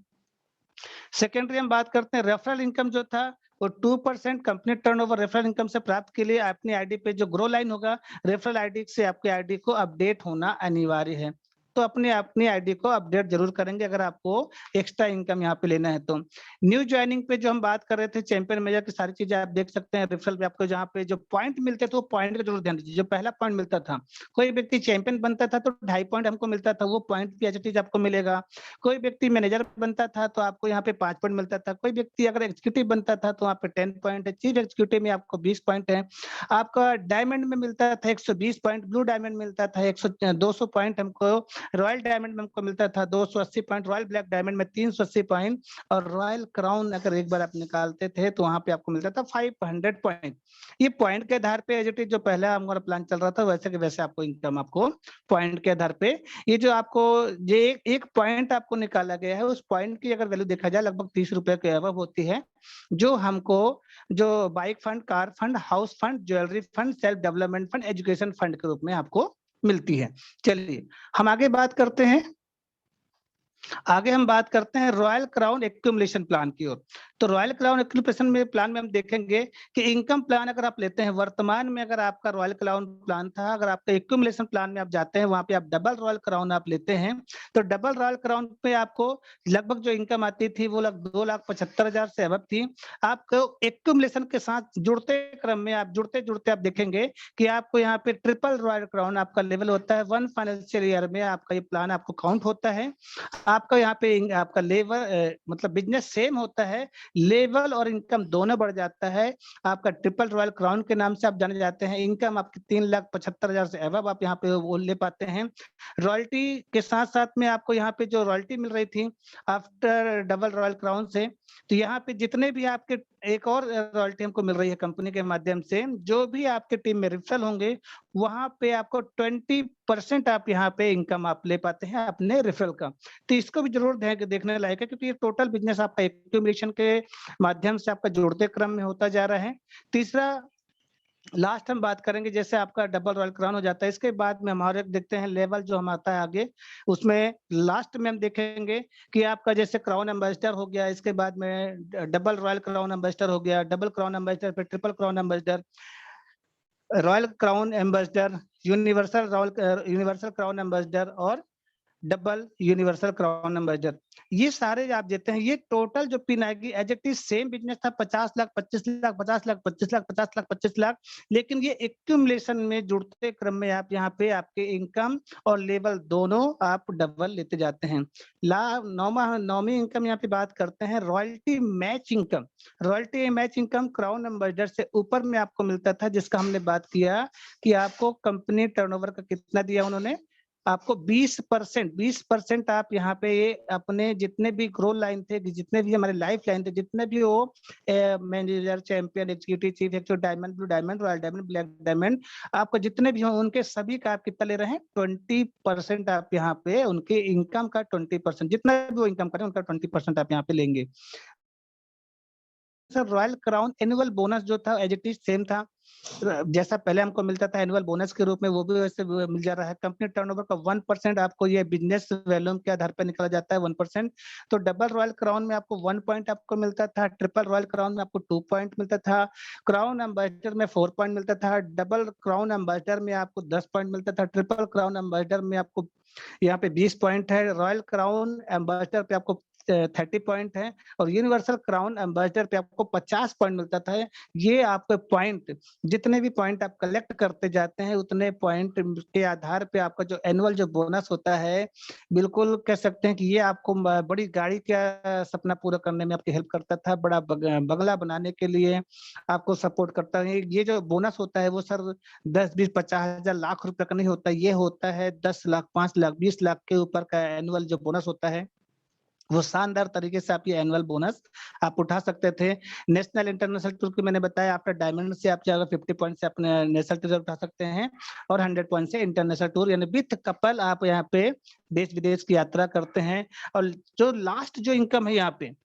सेकेंडरी हम बात करते हैं रेफरल इनकम जो था वो 2% कंपनी टर्नओवर रेफरल इनकम से प्राप्त के लिए अपनी आईडी पे जो ग्रो लाइन होगा, रेफरल आईडी से आपके आईडी को अपडेट होना अनिवार्य है। तो अपनी आईडी को अपडेट जरूर करेंगे अगर आपको एक्स्ट्रा इनकम यहाँ पे लेना है तो। न्यू ज्वाइनिंग पे जो हम बात कर रहे थे, चैंपियन मेजर की सारी चीजें आप देख सकते हैं। रेफरल पे आपको जहाँ पे जो पॉइंट मिलते थे वो पॉइंट का जरूर ध्यान दीजिए। जो पहला पॉइंट मिलता था, कोई व्यक्ति चैंपियन बनता था तो 2.5 पॉइंट हमको मिलता था, वो पॉइंट भी एच आपको मिलेगा। कोई व्यक्ति मैनेजर बनता था तो आपको यहाँ पे 5 पॉइंट मिलता था। कोई व्यक्ति अगर एग्जीक्यूटिव बनता था तो वहाँ पे 10 पॉइंट है। चीफ एग्जीक्यूटिव में आपको 20 पॉइंट है। आपका डायमंड में मिलता था 120 पॉइंट, ब्लू डायमंड मिलता था 200 पॉइंट हमको, रॉयल डायमंड में हमको मिलता था 280 पॉइंट, रॉयल ब्लैक डायमंड में 380 पॉइंट, और रॉयल क्राउन अगर एक बार आप निकालते थे तो वहां पे आपको मिलता था 500 पॉइंट। ये पॉइंट के आधार पे एज इट इज जो पहला हमारा प्लान चल रहा था वैसे के वैसे आपको इनकम आपको पॉइंट के आधार पे, ये जो आपको ये एक पॉइंट आपको निकाला गया है, उस पॉइंट की अगर वैल्यू देखा जाए लगभग 30 रुपए के अबव होती है, जो हमको जो bike fund, car fund, house fund, jewellery fund, self development fund, education fund के रूप में आपको मिलती है। चलिए हम आगे बात करते हैं। आगे हम बात करते हैं रॉयल क्राउन एक्यूमुलेशन प्लान की ओर। तो रॉयल क्राउन एक्यूमुलेशन प्लान में हम देखेंगे कि इनकम प्लान अगर आप लेते हैं, वर्तमान में अगर आपका रॉयल क्राउन प्लान था, अगर आपका एक्यूमुलेशन प्लान में आप जाते हैं वहां पे आप डबल रॉयल क्राउन आप लेते हैं, तो डबल रॉयल क्राउन पे आपको लगभग जो इनकम आती थी वो 2,75,000 से अबव थी। आपको एक्यूमुलेशन के साथ जुड़ते क्रम में आप जुड़ते जुड़ते आप देखेंगे कि आपको यहाँ पे ट्रिपल रॉयल क्राउन आपका लेवल होता है। 1 फाइनेंशियल ईयर में आपका ये प्लान आपको काउंट होता है। आपका यहाँ पे आपका लेवल मतलब बिजनेस सेम होता है, लेवल और इनकम दोनों बढ़ जाता है। आपका ट्रिपल रॉयल क्राउन के नाम से आप जाने जाते हैं। इनकम आपकी 3,75,000 से अबव आप यहाँ पे वो ले पाते हैं। रॉयल्टी के साथ साथ में आपको यहाँ पे जो रॉयल्टी मिल रही थी आफ्टर डबल रॉयल क्राउन से, तो यहाँ पे जितने भी आपके एक और रॉयल्टी हमको मिल रही है कंपनी के माध्यम से, जो भी आपके टीम में रेफरल होंगे वहां पे आपको 20% आप यहाँ पे इनकम आप ले पाते हैं अपने रेफरल का। तो इसको भी जरूर देखने लायक है, क्योंकि ये टोटल बिजनेस आपका एक्यूमुलेशन के माध्यम से आपका जुड़ते क्रम में होता जा रहा है। तीसरा, लास्ट हम बात करेंगे, जैसे आपका डबल रॉयल क्राउन हो जाता है, इसके बाद में हमारे देखते हैं लेवल जो हम आता है आगे, उसमें लास्ट में हम देखेंगे कि आपका जैसे क्राउन एम्बेसडर हो गया, इसके बाद में डबल रॉयल क्राउन एम्बेसडर हो गया, डबल क्राउन एम्बेसडर, फिर triple crown ambassador, royal crown ambassador, universal crown ambassador और डबल यूनिवर्सल क्राउन एम्बेसडर। ये सारे आप देते हैं, ये टोटल जो पिन आएगी as it is same business था, 50 लाख 25 लाख 50 लाख 25 लाख 50 लाख 25 लाख, लेकिन ये एक्यूमुलेशन में जुड़ते क्रम में आप यहाँ पे आपके इनकम और लेवल दोनों आप डबल लेते जाते हैं। नौवीं इनकम यहाँ पे बात करते हैं, royalty match income. Royalty match income crown ambassador से ऊपर में आपको मिलता था, जिसका हमने बात किया कि आपको कंपनी टर्नओवर का कितना दिया उन्होंने, आपको 20% आप यहाँ पे ये अपने जितने भी ग्रो लाइन थे, जितने भी हमारे लाइफ लाइन थे, जितने भी वो manager, champion, executive, chief executive, diamond, blue diamond, royal diamond, black diamond, आपको जितने भी हो उनके सभी का आप कितना ले रहे हैं, 20% आप यहाँ पे उनके इनकम का 20%, जितना भी वो इनकम करें उनका 20% आप यहाँ पे लेंगे। Sir royal crown annual bonus जो था एज इट इज सेम था, जैसा पहले हमको मिलता था एनुअल बोनस के रूप में, वो भी वैसे मिल जा रहा है। कंपनी टर्नओवर का 1% आपको ये बिजनेस वॉल्यूम के आधार पर निकाला जाता है 1%। तो डबल रॉयल क्राउन में आपको 1 पॉइंट आपको मिलता था, ट्रिपल रॉयल क्राउन में आपको 2 पॉइंट मिलता था, क्राउन एम्बेसडर में 4 पॉइंट मिलता था, डबल क्राउन एम्बेसडर में आपको 10 पॉइंट मिलता था, ट्रिपल क्राउन एम्बेसडर में आपको यहाँ पे 20 पॉइंट है, रॉयल क्राउन एम्बेसडर पे आपको 30 पॉइंट है, और यूनिवर्सल क्राउन एम्बेसडर पे आपको 50 पॉइंट मिलता था। ये आपके पॉइंट, जितने भी पॉइंट आप कलेक्ट करते जाते हैं उतने पॉइंट के आधार पे आपका जो एनुअल जो बोनस होता है, बिल्कुल कह सकते हैं कि ये आपको बड़ी गाड़ी का सपना पूरा करने में आपकी हेल्प करता था, बड़ा बंगला बनाने के लिए आपको सपोर्ट करता है। ये जो बोनस होता है वो सर 10, 20, 50 हजार लाख रुपए का नहीं होता, ये होता है 10 लाख, 5 लाख, 20 लाख के ऊपर का एनुअल जो बोनस होता है, वो शानदार तरीके से आप ये एनुअल बोनस आप उठा सकते थे। नेशनल इंटरनेशनल टूर की मैंने बताया, आफ्टर डायमंड से आप चाहे 50 पॉइंट से अपने नेशनल टूर उठा सकते हैं, और 100 पॉइंट से इंटरनेशनल टूर, यानी विथ कपल आप यहाँ पे देश विदेश की यात्रा करते हैं। और जो लास्ट जो इनकम है यहाँ पे,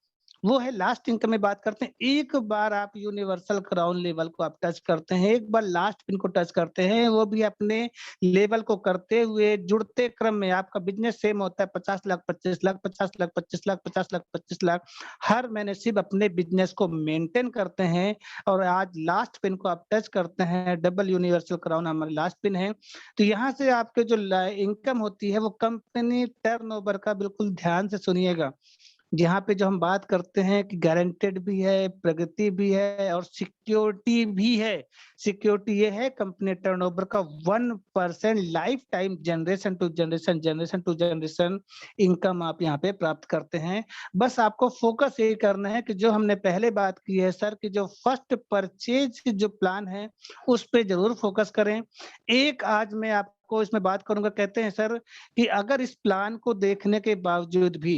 वो है लास्ट इनकम में बात करते हैं, एक बार आप यूनिवर्सल क्राउन लेवल को आप टच करते हैं, एक बार लास्ट पिन को टच करते हैं, वो भी अपने लेवल को करते हुए जुड़ते क्रम में आपका बिजनेस सेम होता है, 50 लाख 25 लाख 50 लाख 25 लाख 50 लाख 25 लाख, हर महीने सिर्फ अपने बिजनेस को मेंटेन करते हैं। और आज लास्ट पिन को आप टच करते हैं, डबल यूनिवर्सल क्राउन हमारे लास्ट पिन है। तो यहाँ से आपके जो इनकम होती है वो कंपनी टर्नओवर का, बिल्कुल ध्यान से सुनिएगा, जहाँ पे जो हम बात करते हैं कि गारंटेड भी है, प्रगति भी है और सिक्योरिटी भी है। सिक्योरिटी ये है कंपनी टर्नओवर का 1% life time generation to generation income आप यहाँ पे प्राप्त करते हैं। बस आपको फोकस यही करना है कि जो हमने पहले बात की है सर, कि जो फर्स्ट परचेज जो प्लान है उस पे जरूर फोकस करें। एक आज मैं आपको इसमें बात करूंगा, कहते हैं सर कि अगर इस प्लान को देखने के बावजूद भी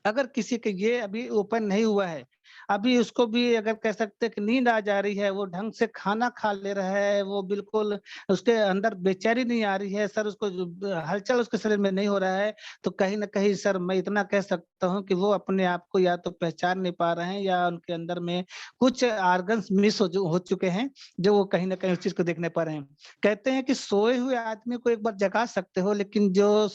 अगर किसी के ये अभी ओपन नहीं हुआ है, अभी उसको भी अगर कह सकते हैं कि नींद आ जा रही है, वो ढंग से खाना खा ले रहा है, वो बिल्कुल उसके अंदर बेचैनी नहीं आ रही है सर, उसको हलचल उसके शरीर में नहीं हो रहा है, तो कहीं ना कहीं सर मैं इतना कह सकता हूँ कि वो अपने आप को या तो पहचान नहीं पा रहे हैं, या उनके अंदर में कुछ ऑर्गन्स मिस हो चुके हैं, जो वो कहीं ना कहीं उस चीज को देखने पा रहे हैं। कहते हैं कि सोए हुए आदमी को एक बार जगा सकते हो, लेकिन जो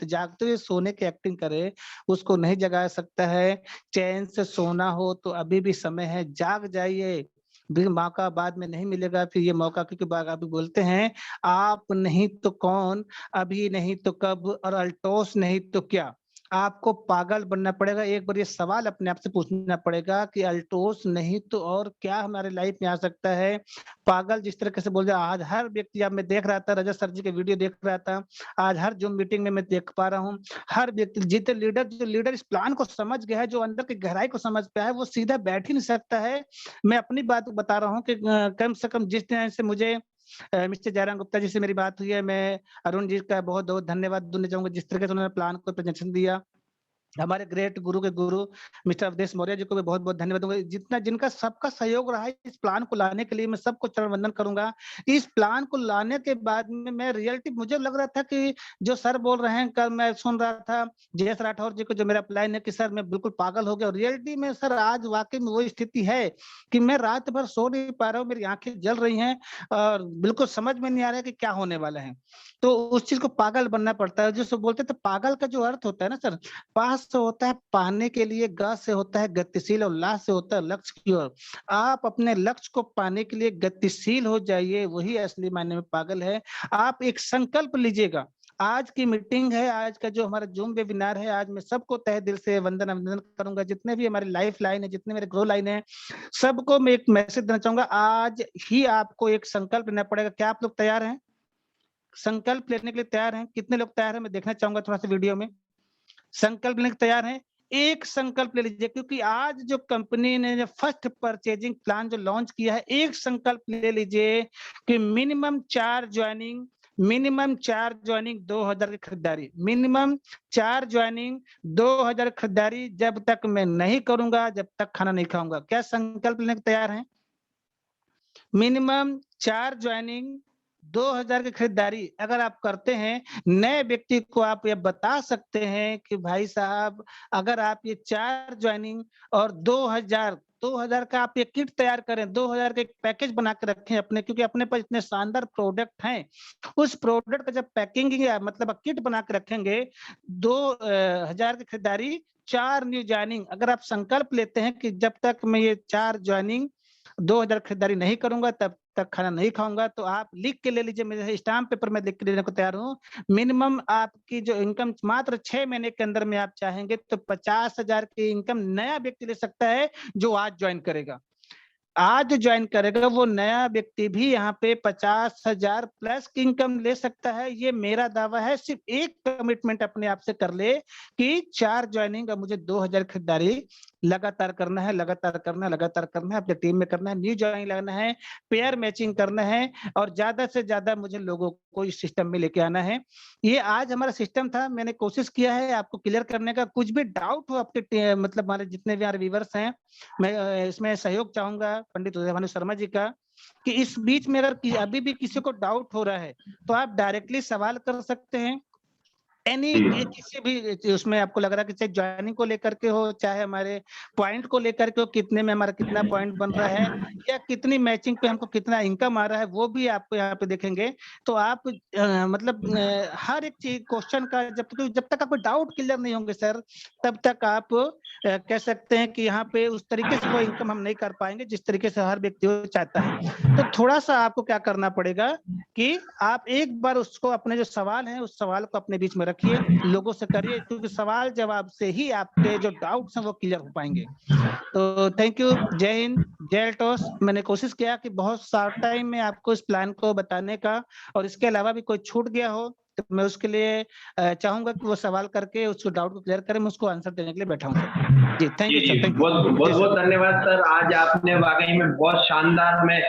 जागते हुए सोने की एक्टिंग करे उसको नहीं जगा सकता है। चैन से सोना हो तो अभी भी समय है, जाग जाइए, भी मौका बाद में नहीं मिलेगा फिर ये मौका, क्योंकि बाग अभी बोलते हैं, आप नहीं तो कौन, अभी नहीं तो कब, और अल्टोस नहीं तो क्या। आपको पागल बनना पड़ेगा, एक बार ये सवाल अपने आप से पूछना पड़ेगा कि अल्टोस नहीं तो और क्या हमारे लाइफ में आ सकता है। पागल जिस तरीके से बोल रहे, आज हर व्यक्ति, अब मैं देख रहा था रजत सर जी के वीडियो देख रहा था, आज हर जूम मीटिंग में मैं देख पा रहा हूँ, हर व्यक्ति जितने जो लीडर इस प्लान को समझ गया है, जो अंदर की गहराई को समझ पाया है, वो सीधा बैठ ही नहीं सकता है। मैं अपनी बात बता रहा हूँ कि कम से कम जिस तरह से मुझे मिस्टर जयराम गुप्ता जी से मेरी बात हुई है, मैं अरुण जी का बहुत बहुत धन्यवाद देना चाहूंगा, जिस तरीके से उन्होंने प्लान को प्रेजेंटेशन दिया। हमारे ग्रेट गुरु के गुरु मिस्टर अवधेश मौर्य जी को भी बहुत बहुत धन्यवाद दूंगा। जितना जिनका सबका सहयोग रहा है इस प्लान को लाने के लिए, मैं सबको चरण वंदन करूंगा। इस प्लान को लाने के बाद में मैं रियलिटी, मुझे लग रहा था कि जो सर बोल रहे हैं, कल मैं सुन रहा था जयेश राठौर जी को जो मेरा प्लान है कि सर मैं बिल्कुल पागल हो गया, और रियलिटी में सर आज वाकई में वो स्थिति है कि मैं रात भर सो नहीं पा रहा हूँ, मेरी आंखें जल रही हैं और बिल्कुल समझ में नहीं आ रहा है कि क्या होने वाला है। तो उस चीज को पागल बनना पड़ता है। जो बोलते थे पागल का जो अर्थ होता है ना सर, पास से होता है पाने के लिए, ग से होता है गतिशील, और ला से होता है लक्ष्य की ओर। आप अपने लक्ष्य को पाने के लिए गतिशील हो जाइए, वही असली मायने में पागल है। आप एक संकल्प लीजिएगा। आज की मीटिंग है, आज का जो हमारा जूम वेबिनार है, आज मैं सबको तहे दिल से वंदन अभिनंदन करूंगा। जितने भी हमारे लाइफ लाइन है, जितने मेरे ग्रो लाइन है, सबको मैं एक मैसेज देना चाहूंगा। आज ही आपको एक संकल्प लेना पड़ेगा। क्या आप लोग तैयार हैं? संकल्प लेने के लिए तैयार हैं? कितने लोग तैयार हैं? मैं देखना चाहूंगा थोड़ा सा वीडियो में। संकल्प लेने के तैयार हैं? एक संकल्प ले लीजिए, क्योंकि आज जो कंपनी ने जो फर्स्ट परचेजिंग प्लान जो लॉन्च किया है, एक संकल्प ले लीजिए कि मिनिमम 4 ज्वाइनिंग, मिनिमम 4 ज्वाइनिंग 2000 की खरीदारी, मिनिमम 4 ज्वाइनिंग 2000 खरीदारी जब तक मैं नहीं करूंगा, जब तक खाना नहीं खाऊंगा। क्या संकल्प लेने को तैयार हैं? मिनिमम 4 ज्वाइनिंग 2000 की खरीदारी अगर आप करते हैं, नए व्यक्ति को आप ये बता सकते हैं कि भाई साहब, अगर आप ये 4 ज्वाइनिंग और 2000 का आप ये किट तैयार करें, 2000 का एक पैकेज बना के रखें अपने, क्योंकि अपने पास इतने शानदार प्रोडक्ट हैं। उस प्रोडक्ट का जब पैकिंग मतलब किट बना के रखेंगे, 2000 की खरीदारी, 4 न्यू ज्वाइनिंग। अगर आप संकल्प लेते हैं कि जब तक मैं ये 4 ज्वाइनिंग 2000 खरीदारी नहीं करूंगा, तब तक खाना नहीं खाऊंगा, तो आप लिख के ले लीजिए। मेरे स्टाम्प पेपर में लिख के लेने को तैयार हूँ। मिनिमम आपकी जो इनकम मात्र 6 महीने के अंदर में आप चाहेंगे तो 50,000 की इनकम नया व्यक्ति ले सकता है, जो आज ज्वाइन करेगा। आज ज्वाइन करेगा वो नया व्यक्ति भी यहाँ पे 50,000 प्लस की इनकम ले सकता है। ये मेरा दावा है। सिर्फ एक कमिटमेंट अपने आप से कर ले कि 4 ज्वाइनिंग और मुझे 2000 खरीदारी लगातार करना है, लगातार करना है, लगातार करना है, अपने टीम में करना है, न्यू ज्वाइनिंग लगाना है, पेयर मैचिंग करना है, और ज्यादा से ज्यादा मुझे लोगों को इस सिस्टम में लेके आना है। ये आज हमारा सिस्टम था। मैंने कोशिश किया है आपको क्लियर करने का। कुछ भी डाउट हो आपके मतलब हमारे जितने भी हमारे व्यूअर्स हैं, मैं इसमें सहयोग चाहूंगा पंडित उदयभानु शर्मा जी का, कि इस बीच में अगर अभी भी किसी को डाउट हो रहा है तो आप डायरेक्टली सवाल कर सकते हैं। किसी भी उसमें आपको लग रहा है कि चाहे ज्वाइनिंग को लेकर के हो, चाहे हमारे पॉइंट को लेकर के हो, कितने में हमारा कितना पॉइंट बन रहा है, या कितनी मैचिंग पे हमको कितना इनकम आ रहा है, वो भी आपको यहाँ पे देखेंगे। तो आप हर एक चीज क्वेश्चन का जब तक आपको डाउट क्लियर नहीं होंगे सर, तब तक आप कह सकते हैं कि यहाँ पे उस तरीके से वो इनकम हम नहीं कर पाएंगे जिस तरीके से हर व्यक्ति चाहता है। तो थोड़ा सा आपको क्या करना पड़ेगा कि आप एक बार उसको, अपने जो सवाल है उस सवाल को अपने बीच में रखिए, लोगों से करिए, क्योंकि सवाल जवाब से ही आपके जो डाउट्स हैं वो क्लियर हो पाएंगे। तो थैंक यू। जय हिंद, जय टॉस। मैंने कोशिश किया कि बहुत शॉर्ट टाइम में आपको इस प्लान को बताने का, और इसके अलावा भी कोई छूट गया हो तो मैं उसके लिए चाहूंगा कि वो सवाल करके उसको डाउट को क्लियर करें। मैं उसको आंसर देने के लिए बैठा हूँ सर। जी thank you sir. Thank you, बहुत धन्यवाद सर। आज आपने वाकई में बहुत शानदार हमें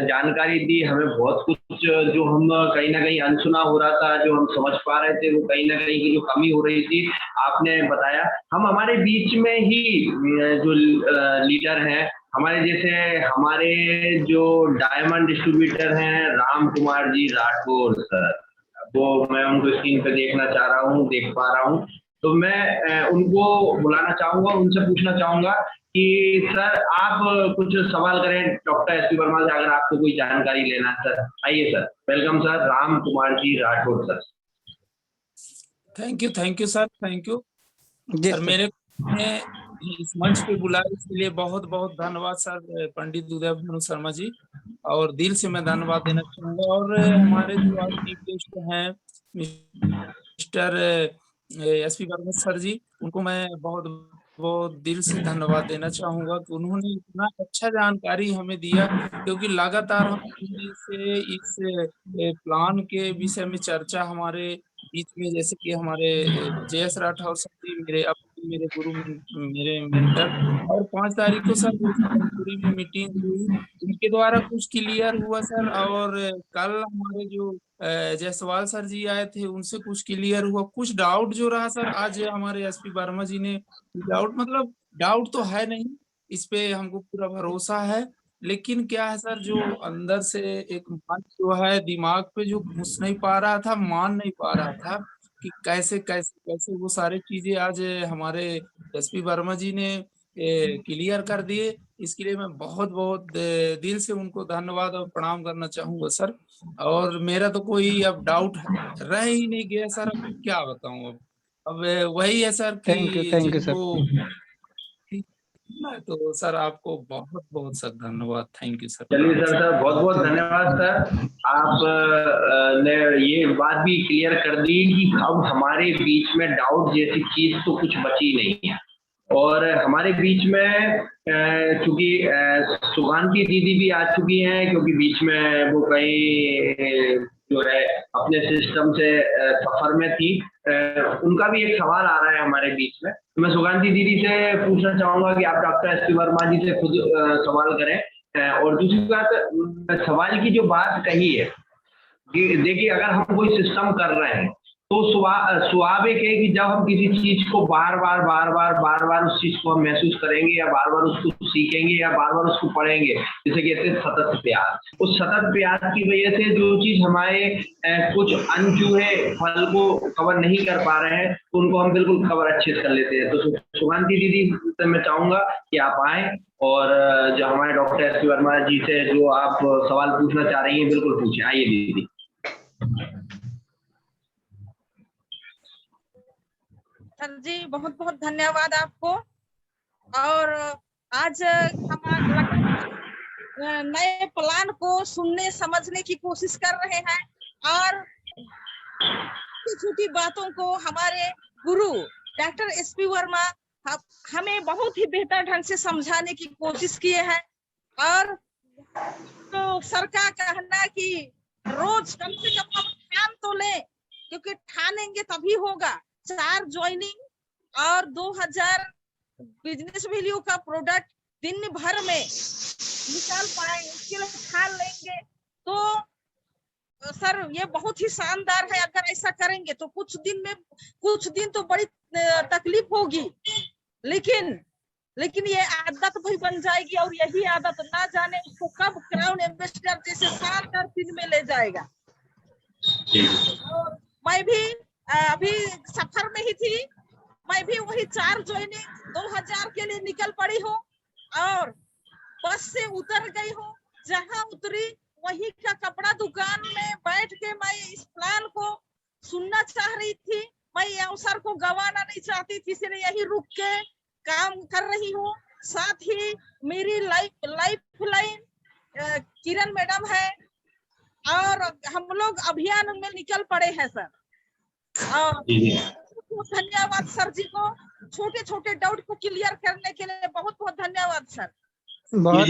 जानकारी दी। हमें बहुत कुछ जो हम कहीं ना कहीं अनसुना हो रहा था, जो हम समझ पा रहे थे, वो कहीं ना कहीं की जो कमी हो रही थी, आपने बताया। हम हमारे बीच में ही जो लीडर हैं, हमारे जैसे हमारे जो डायमंड डिस्ट्रीब्यूटर हैं राम कुमार जी राठौर सर, वो मैं उनको स्क्रीन पे देखना चाह रहा हूँ, देख पा रहा हूँ, तो मैं उनको बुलाना चाहूंगा, उनसे पूछना चाहूंगा कि सर आप कुछ सवाल करें डॉक्टर एसपी वर्मा से, अगर आपको कोई जानकारी लेना है सर। आइए sir, welcome sir, Ram Kumar ji Rathore sir. Thank you sir, thank you sir. मेरे इस मंच पे बुलाए इसके लिए बहुत बहुत धन्यवाद सर, पंडित उदयभानु शर्मा जी, और दिल से मैं धन्यवाद देना चाहूंगा। और हमारे जो आज चीफ गेस्ट हैं मिस्टर एसपी वर्मा सर जी, उनको मैं बहुत बहुत दिल से धन्यवाद देना चाहूंगा कि उन्होंने इतना अच्छा जानकारी हमें दिया, क्योंकि लगातार हम से इस प्लान के विषय में चर्चा हमारे बीच में, जैसे कि हमारे जयेश राठौर सर जी, मेरे मेरे गुरु मेरे मेंटर। और 5 तारीख को सर पूरी में मीटिंग हुई, उनके द्वारा कुछ क्लियर हुआ सर। और कल हमारे जो जायसवाल सर जी आए थे, उनसे कुछ क्लियर हुआ। कुछ डाउट जो रहा सर, आज हमारे एसपी वर्मा जी ने डाउट तो है नहीं, इस पे हमको पूरा भरोसा है। लेकिन क्या है सर, जो अंदर से एक मन जो है दिमाग पे जो घुस नहीं पा रहा था, मान नहीं पा रहा था कि कैसे कैसे कैसे वो सारी चीजें आज हमारे एसपी वर्मा जी ने क्लियर कर दिए। इसके लिए मैं बहुत बहुत दिल से उनको धन्यवाद और प्रणाम करना चाहूंगा सर। और मेरा तो कोई अब डाउट रह ही नहीं गया सर, अब क्या बताऊं। अब वही है सर कि थैंक यू सर। जिनको तो सर आपको बहुत बहुत सर धन्यवाद। Thank you sir. चलिए सर बहुत बहुत धन्यवाद सर। आप ने ये बात भी क्लियर कर दी कि अब हमारे बीच में डाउट जैसी चीज तो कुछ बची नहीं है। और हमारे बीच में चूंकि सुगांती दीदी भी आ चुकी हैं, क्योंकि बीच में वो कहीं जो है अपने सिस्टम से सफर में थी, उनका भी एक सवाल आ रहा है हमारे बीच में। तो मैं सुगांती दीदी से पूछना चाहूंगा कि आप डॉक्टर एसपी वर्मा जी से खुद सवाल करें। और दूसरी बात, सवाल की जो बात कही है कि देखिए अगर हम कोई सिस्टम कर रहे हैं तो स्वाभाविक है कि जब हम किसी चीज को बार बार उस चीज को हम महसूस करेंगे या बार बार उसको सीखेंगे या बार बार उसको पढ़ेंगे, जिसे कहते हैं सतत प्रयास। उस सतत प्रयास की वजह से जो चीज हमारे कुछ अनचूहे फल को कवर नहीं कर पा रहे हैं, तो उनको हम बिल्कुल कवर अच्छे से कर लेते हैं। तो सुगांती दीदी से मैं चाहूंगा कि आप आए और जो हमारे डॉक्टर एसपी वर्मा जी से जो आप सवाल पूछना चाह रही हैं बिल्कुल पूछे। आइए दीदी। सर जी बहुत बहुत धन्यवाद आपको। और आज हम नए प्लान को सुनने समझने की कोशिश कर रहे हैं और छोटी बातों को हमारे गुरु डॉक्टर एसपी वर्मा हमें बहुत ही बेहतर ढंग से समझाने की कोशिश किए हैं। और तो सर का कहना कि रोज कम से कम हम ठान तो लें, क्योंकि ठानेंगे तभी होगा। 4 ज्वाइनिंग और 2000 बिजनेस वैल्यू का प्रोडक्ट दिन भर में निकाल पाएंगे, इसके लिए ठान लेंगे तो सर ये बहुत ही शानदार है। अगर ऐसा करेंगे तो कुछ दिन तो बड़ी तकलीफ होगी, लेकिन ये आदत भी बन जाएगी। और यही आदत ना जाने उसको कब क्राउन एम्बेसडर जैसे शानदार दिन में ले जाएगा। मैं भी अभी सफर में ही थी, मैं भी वही 4 ज्वाइनिंग 2000 के लिए निकल पड़ी हूँ और बस से उतर गई हूँ। जहाँ उतरी वही का कपड़ा दुकान में बैठ के मैं इस प्लान को सुनना चाह रही थी। मैं ये अवसर को गंवाना नहीं चाहती थी, इसलिए यही रुक के काम कर रही हूँ। साथ ही मेरी लाइफ लाइन किरण मैडम है और हम लोग अभियान में निकल पड़े हैं सर। धन्यवाद सर जी को, छोटे छोटे डाउट को क्लियर करने के लिए बहुत बहुत धन्यवाद सर। बहुत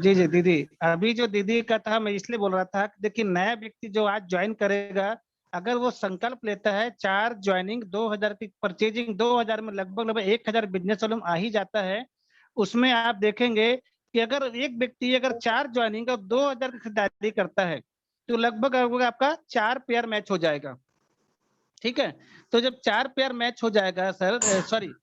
जी दीदी। अभी जो दीदी का था मैं इसलिए बोल रहा था, देखिए नया व्यक्ति जो आज ज्वाइन करेगा, अगर वो संकल्प लेता है 4 ज्वाइनिंग 2000 की परचेजिंग, 2000 में लगभग 1000 बिजनेस वॉल्यूम आ ही जाता है। उसमें आप देखेंगे कि अगर एक व्यक्ति अगर 4 ज्वाइनिंग और 2000 की खरीदारी करता है तो लगभग आपका 4 पेयर मैच हो जाएगा। ठीक है, तो जब 4 पेयर मैच हो जाएगा सर, सॉरी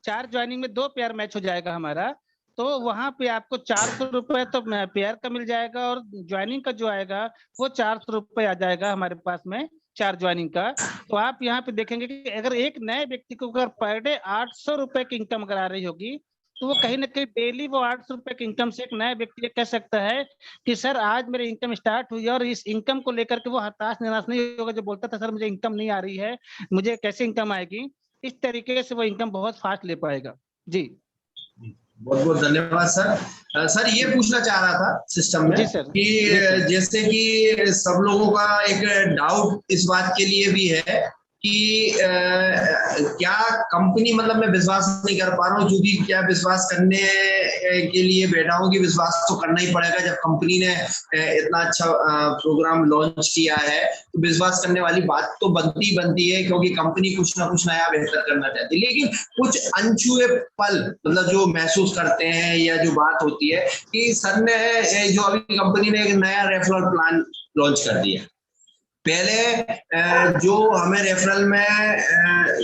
4 ज्वाइनिंग में 2 पेयर मैच हो जाएगा हमारा, तो वहां पे आपको 400 रुपए तो पेयर का मिल जाएगा और ज्वाइनिंग का जो आएगा वो 400 रुपए आ जाएगा हमारे पास में 4 ज्वाइनिंग का। तो आप यहाँ पे देखेंगे कि अगर एक नए व्यक्ति को अगर पर डे 800 रुपए की इनकम अगर आ रही होगी, तो वो कहीं ना कहीं डेली वो 800 रुपए की इनकम से एक नया व्यक्ति कह सकता है कि सर आज मेरी इनकम स्टार्ट हुई है। और इस इनकम को लेकर के वो हताश निराश नहीं होगा, जो बोलता था सर मुझे इनकम नहीं आ रही है, मुझे कैसे इनकम आएगी। इस तरीके से वो इनकम बहुत फास्ट ले पाएगा। जी बहुत बहुत धन्यवाद सर। सर ये पूछना चाह रहा था सिस्टम में कि जैसे कि सब लोगों का एक डाउट इस बात के लिए भी है कि क्या कंपनी, मतलब मैं विश्वास नहीं कर पा रहा हूँ, क्योंकि क्या विश्वास करने के लिए बैठा हूँ कि विश्वास तो करना ही पड़ेगा। जब कंपनी ने इतना अच्छा प्रोग्राम लॉन्च किया है तो विश्वास करने वाली बात तो बनती है, क्योंकि कंपनी कुछ ना कुछ नया बेहतर करना चाहती है। लेकिन कुछ अनछुए पल, मतलब जो महसूस करते हैं या जो बात होती है कि सर ने जो अभी कंपनी ने एक नया रेफरल प्लान लॉन्च कर दिया। पहले जो हमें रेफरल में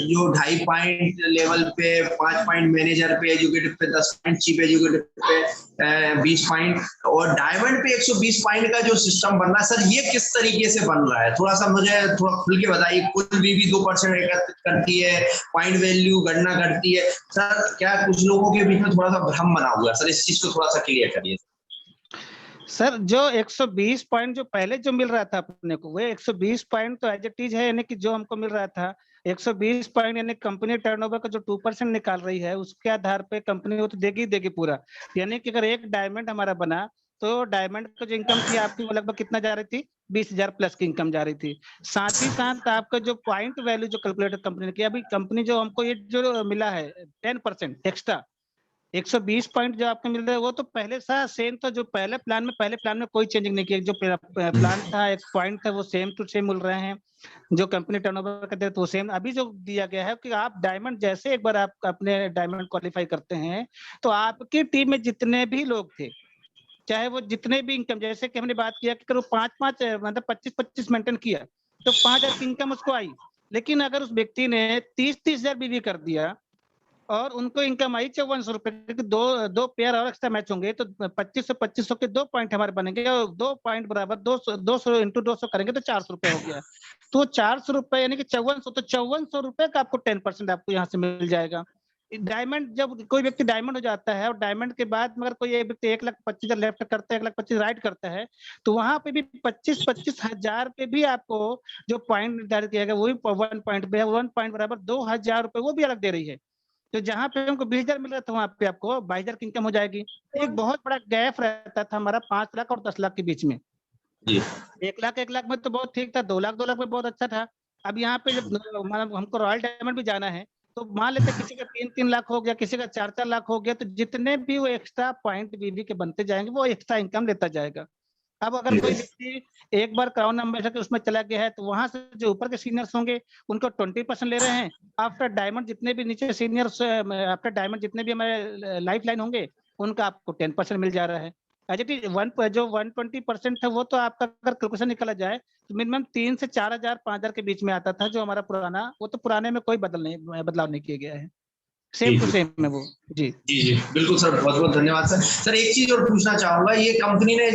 जो 2.5 पॉइंट लेवल पे, 5 पॉइंट मैनेजर पे एजुकेटिव पे, 10 पॉइंट चीफ एजुकेटिव पे 20 पॉइंट, और डायमंड पे 120 पॉइंट का जो सिस्टम बन रहा है सर, ये किस तरीके से बन रहा है? थोड़ा सा मुझे थोड़ा खुल के बताइए। कुल भी 2% एकत्रित करती है, पॉइंट वैल्यू गणना करती है सर। क्या कुछ लोगों के बीच में थोड़ा सा भ्रम बना हुआ है सर, इस चीज को थोड़ा सा क्लियर करिए सर। जो 120 पॉइंट जो पहले जो मिल रहा था अपने को, वो 120 पॉइंट तो एज इट इज है, यानी कि जो हमको मिल रहा था 120 पॉइंट, यानी कंपनी टर्नओवर का जो 2% निकाल रही है उसके आधार पे कंपनी वो तो देगी पूरा। यानी कि अगर एक डायमंड हमारा बना तो डायमंड का जो इनकम थी आपकी वो लगभग कितना जा रही थी, 20,000 प्लस की इनकम जा रही थी। साथ ही साथ आपका जो पॉइंट वैल्यू जो कैलकुलेटर कंपनी ने किया, अभी कंपनी जो हमको ये जो मिला है 10% एक्स्ट्रा 120 पॉइंट जो आपको मिल रहा है वो तो पहले सा सेम था। जो पहले प्लान में कोई चेंजिंग नहीं किया। जो प्लान था, एक पॉइंट था, वो सेम टू सेम मिल रहे हैं। जो कंपनी टर्नओवर करते हैं तो वो सेम। अभी जो दिया गया है कि आप डायमंड जैसे एक बार आप अपने डायमंड क्वालिफाई करते हैं तो आपकी टीम में जितने भी लोग थे, चाहे वो जितने भी इनकम, जैसे कि हमने बात किया कि करो 5-5 मतलब 25-25 मेंटेन किया तो 5,000 की इनकम उसको आई। लेकिन अगर उस व्यक्ति ने 30,000 बीवी कर दिया और उनको इनकम आई 5400 रुपए, क्योंकि दो पेयर और एक्स्ट्रा मैच होंगे तो 2500 के 2 पॉइंट हमारे बनेंगे, और 2 पॉइंट बराबर 200 इंटू 200 करेंगे तो 400 रुपए हो गया। तो 400 रुपए यानी कि 5400, तो 5400 रुपए का आपको 10% आपको यहाँ से मिल जाएगा। डायमंड, जब कोई व्यक्ति डायमंड हो जाता है और डायमंड के बाद मगर कोई एक व्यक्ति 1,25,000 लेफ्ट करता है, 1,25,000 राइट करता है, तो वहां पे भी 25 हजार पे भी आपको जो पॉइंट निर्धारित किया गया वो भी 1 पॉइंट पे है। 1 पॉइंट बराबर 2,000 रुपए वो भी अलग दे रही है। तो जहाँ पे हमको 20,000 मिल रहा था वहां पे आपको 22,000 की इनकम हो जाएगी। एक बहुत बड़ा गैप रहता था हमारा 5 लाख और 10 लाख के बीच में। 1 लाख में तो बहुत ठीक था, 2 लाख में बहुत अच्छा था। अब यहाँ पे जब मतलब हमको रॉयल डायमंड भी जाना है तो मान लेते किसी का 3-3 लाख हो गया, किसी का 4-4 लाख हो गया, तो जितने भी वो एक्स्ट्रा पॉइंट बीवी के बनते जाएंगे वो एक्स्ट्रा इनकम लेता जाएगा। अब अगर कोई व्यक्ति एक बार क्राउन एम्बेसडर के उसमें चला गया है तो वहां से जो ऊपर के सीनियर्स होंगे उनको 20% ले रहे हैं। आफ्टर डायमंड जितने भी नीचे सीनियर्स, आफ्टर डायमंड जितने भी हमारे लाइफ लाइन होंगे उनका आपको 10% मिल जा रहा है। एज इट इज जो 120% है वो तो आपका अगर कैलकुलेशन निकाला जाए तो मिनिमम 3 से 4,000 5,000 के बीच में आता था जो हमारा पुराना, वो तो पुराने में कोई बदलाव नहीं किया गया है, सेम टू सेम है वो। जी जी बिल्कुल सर, बहुत बहुत धन्यवाद सर। सर एक चीज और पूछना चाहूंगा, ये कंपनी ने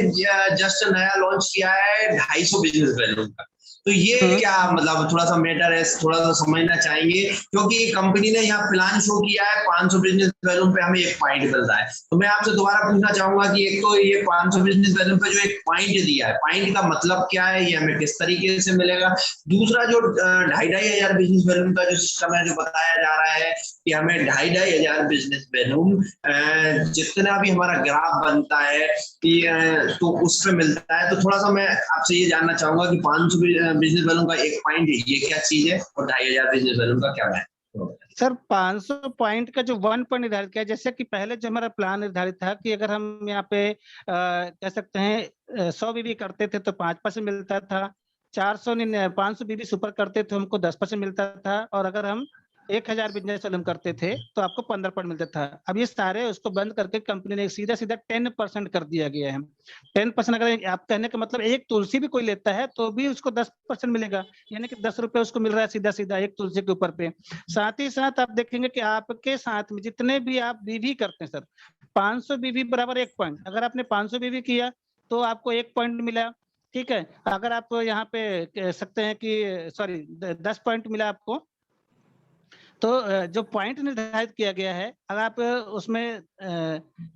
जस्ट नया लॉन्च किया है 250 बिजनेस वैल्यू का, तो ये क्या मतलब थोड़ा सा मैटर है, थोड़ा सा समझना चाहेंगे, क्योंकि कंपनी ने यहाँ प्लान शो किया है 500 बिजनेस वैल्यू पे हमें 1 पॉइंट मिल रहा है। तो मैं आपसे दोबारा पूछना चाहूंगा कि एक तो ये 500 बिजनेस वैल्यू पे जो 1 पॉइंट दिया है, पॉइंट का मतलब क्या है, ये हमें किस तरीके से मिलेगा? दूसरा जो 2,500 बिजनेस वैल्यू का जो सिस्टम है, जो बताया जा रहा है कि हमें 2,500 बिजनेस वैल्यू जितना भी हमारा ग्राफ बनता है तो उस पे मिलता है। तो थोड़ा सा मैं आपसे ये जानना चाहूंगा कि 500 बिजनेस वैल्यू का 1 पॉइंट है, ये क्या चीज है, और 2,500 बिजनेस वैल्यू का क्या है? सर 500 पॉइंट का जो 1 पॉइंट निर्धारित किया, जैसे कि पहले जो हमारा प्लान निर्धारित था कि अगर हम यहाँ पे कह सकते हैं 100 बीबी करते थे तो 5% मिलता था, 500 बीबी सुपर करते थे हमको 10% मिलता था, और अगर हम 1,000 बिजनेस वैल्यू करते थे तो आपको 15% मिलता था। अब ये सारे उसको बंद करके कंपनी ने सीधा 10% कर दिया गया है। 10% अगर आप कहने का मतलब एक तुलसी भी कोई लेता है तो भी उसको 10% मिलेगा, यानी कि 10 रुपए उसको मिल रहा है सीधा एक तुलसी के ऊपर पे। साथ ही साथ आप देखेंगे कि आपके साथ में जितने भी आप बीवी करते हैं सर, 500 बीवी बराबर 1 पॉइंट। अगर आपने 500 बीवी किया तो आपको 1 पॉइंट मिला, ठीक है। अगर आप यहाँ पे कह सकते हैं कि सॉरी 10 पॉइंट मिला आपको, तो जो पॉइंट निर्धारित किया गया है, अगर आप उसमें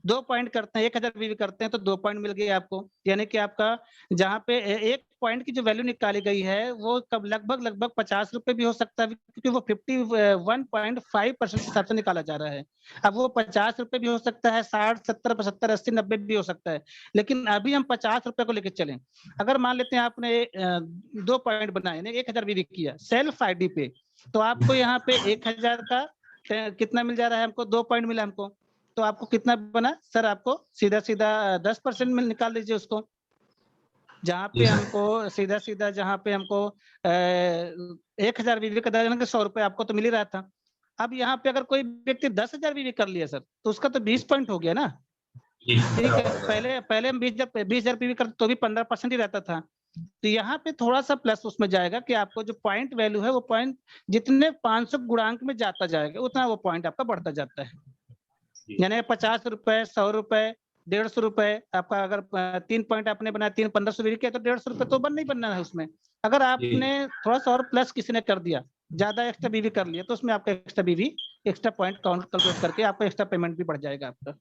2 पॉइंट करते हैं, 1,000 बीवी करते हैं तो 2 पॉइंट मिल गए आपको, यानी कि आपका जहाँ पे 1 पॉइंट की जो वैल्यू निकाली गई है वो कब लगभग 50 रुपए भी हो सकता है, क्योंकि वो 51.5% के हिसाब से निकाला जा रहा है। अब वो 50 रुपए भी हो सकता है, 60, 70, 75, 80, 90 भी हो सकता है, लेकिन अभी हम 50 रुपए को लेकर चलें। अगर मान लेते हैं आपने 2 पॉइंट बनाए, 1000 बीवी किया सेल्फ आईडी पे, तो आपको यहाँ पे 1000 का कितना मिल जा रहा है हमको, 2 पॉइंट मिला हमको, तो आपको कितना बना सर, आपको सीधा 10% में निकाल लीजिए उसको, जहाँ पे हमको सीधा जहाँ पे हमको 1000 बीवी का दर्जन के 100 रुपए आपको तो मिल ही रहा था। अब यहाँ पे अगर कोई व्यक्ति 10,000 बीवी कर लिया सर, तो उसका तो 20 पॉइंट हो गया ना। ठीक है, पहले हम 20,000 बीवी करते तो भी 15% ही रहता था। तो यहाँ पे थोड़ा सा प्लस उसमें जाएगा कि आपको जो पॉइंट वैल्यू है वो पॉइंट जितने 500 गुणांक में जाता जाएगा उतना वो पॉइंट आपका बढ़ता जाता है। यानी 50 रुपए, 100 रुपए, 150 रुपए आपका, अगर 3 पॉइंट आपने बनाया, 1500 बीवी किया तो 150 रुपए तो नहीं बनना है उसमें। अगर आपने थोड़ा सा और प्लस किसी ने कर दिया, ज्यादा एक्स्ट्रा बीवी कर लिया, तो उसमें आपका एक्स्ट्रा बीवी, एक्स्ट्रा पॉइंट काउंट कैलकुलेट करके आपका एक्स्ट्रा पेमेंट भी बढ़ जाएगा आपका।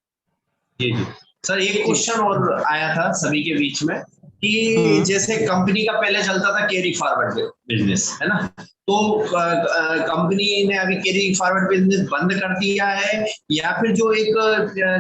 जी जी सर, एक क्वेश्चन और आया था सभी के बीच में कि जैसे कंपनी का पहले चलता था कैरी फॉरवर्ड बिजनेस, है ना, तो कंपनी ने अभी कैरी फॉरवर्ड बिजनेस बंद कर दिया है, या फिर जो एक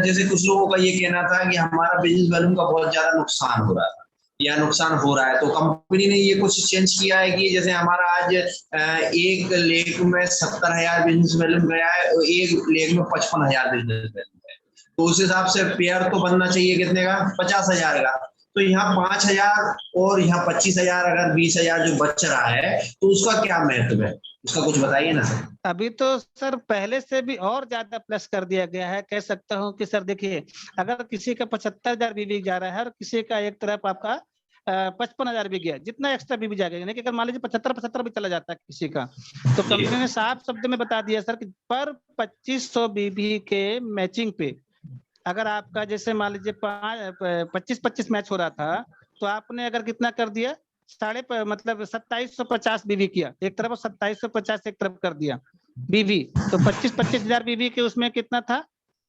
जैसे कुछ लोगों का ये कहना था कि हमारा बिजनेस वॉल्यूम का बहुत ज्यादा नुकसान हो रहा था या नुकसान हो रहा है, तो कंपनी ने ये कुछ चेंज किया है कि जैसे हमारा आज 1 लेग में 70,000 बिजनेस वॉल्यूम गया है, 1 लेग में 55,000 बिजनेस वॉल्यूम है, तो उस हिसाब से पेयर तो बनना चाहिए कितने का, 50,000 का। तो यहाँ 5,000 और यहाँ 25,000, अगर 20,000 जो बच रहा है तो उसका क्या महत्व है, उसका कुछ बताइए ना सर। अभी तो सर पहले से भी और ज्यादा प्लस कर दिया गया है, कह सकता हूँ कि सर देखिए, अगर किसी का 75,000 बीवी जा रहा है और किसी का एक तरफ आपका 55,000 भी गया, जितना एक्स्ट्रा बीवी जाएगा, यानी कि अगर मान लीजिए 75 भी चला जाता है किसी का, तो कंपनी ने साफ शब्द में बता दिया सर कि पर 2500 बीवी के मैचिंग पे, अगर आपका जैसे मान लीजिए 25-25 मैच हो रहा था, तो आपने अगर कितना कर दिया, मतलब 2750 बीवी किया एक तरफ और 2750 एक तरफ कर दिया बीवी, तो 25,000 बीवी के उसमें कितना था,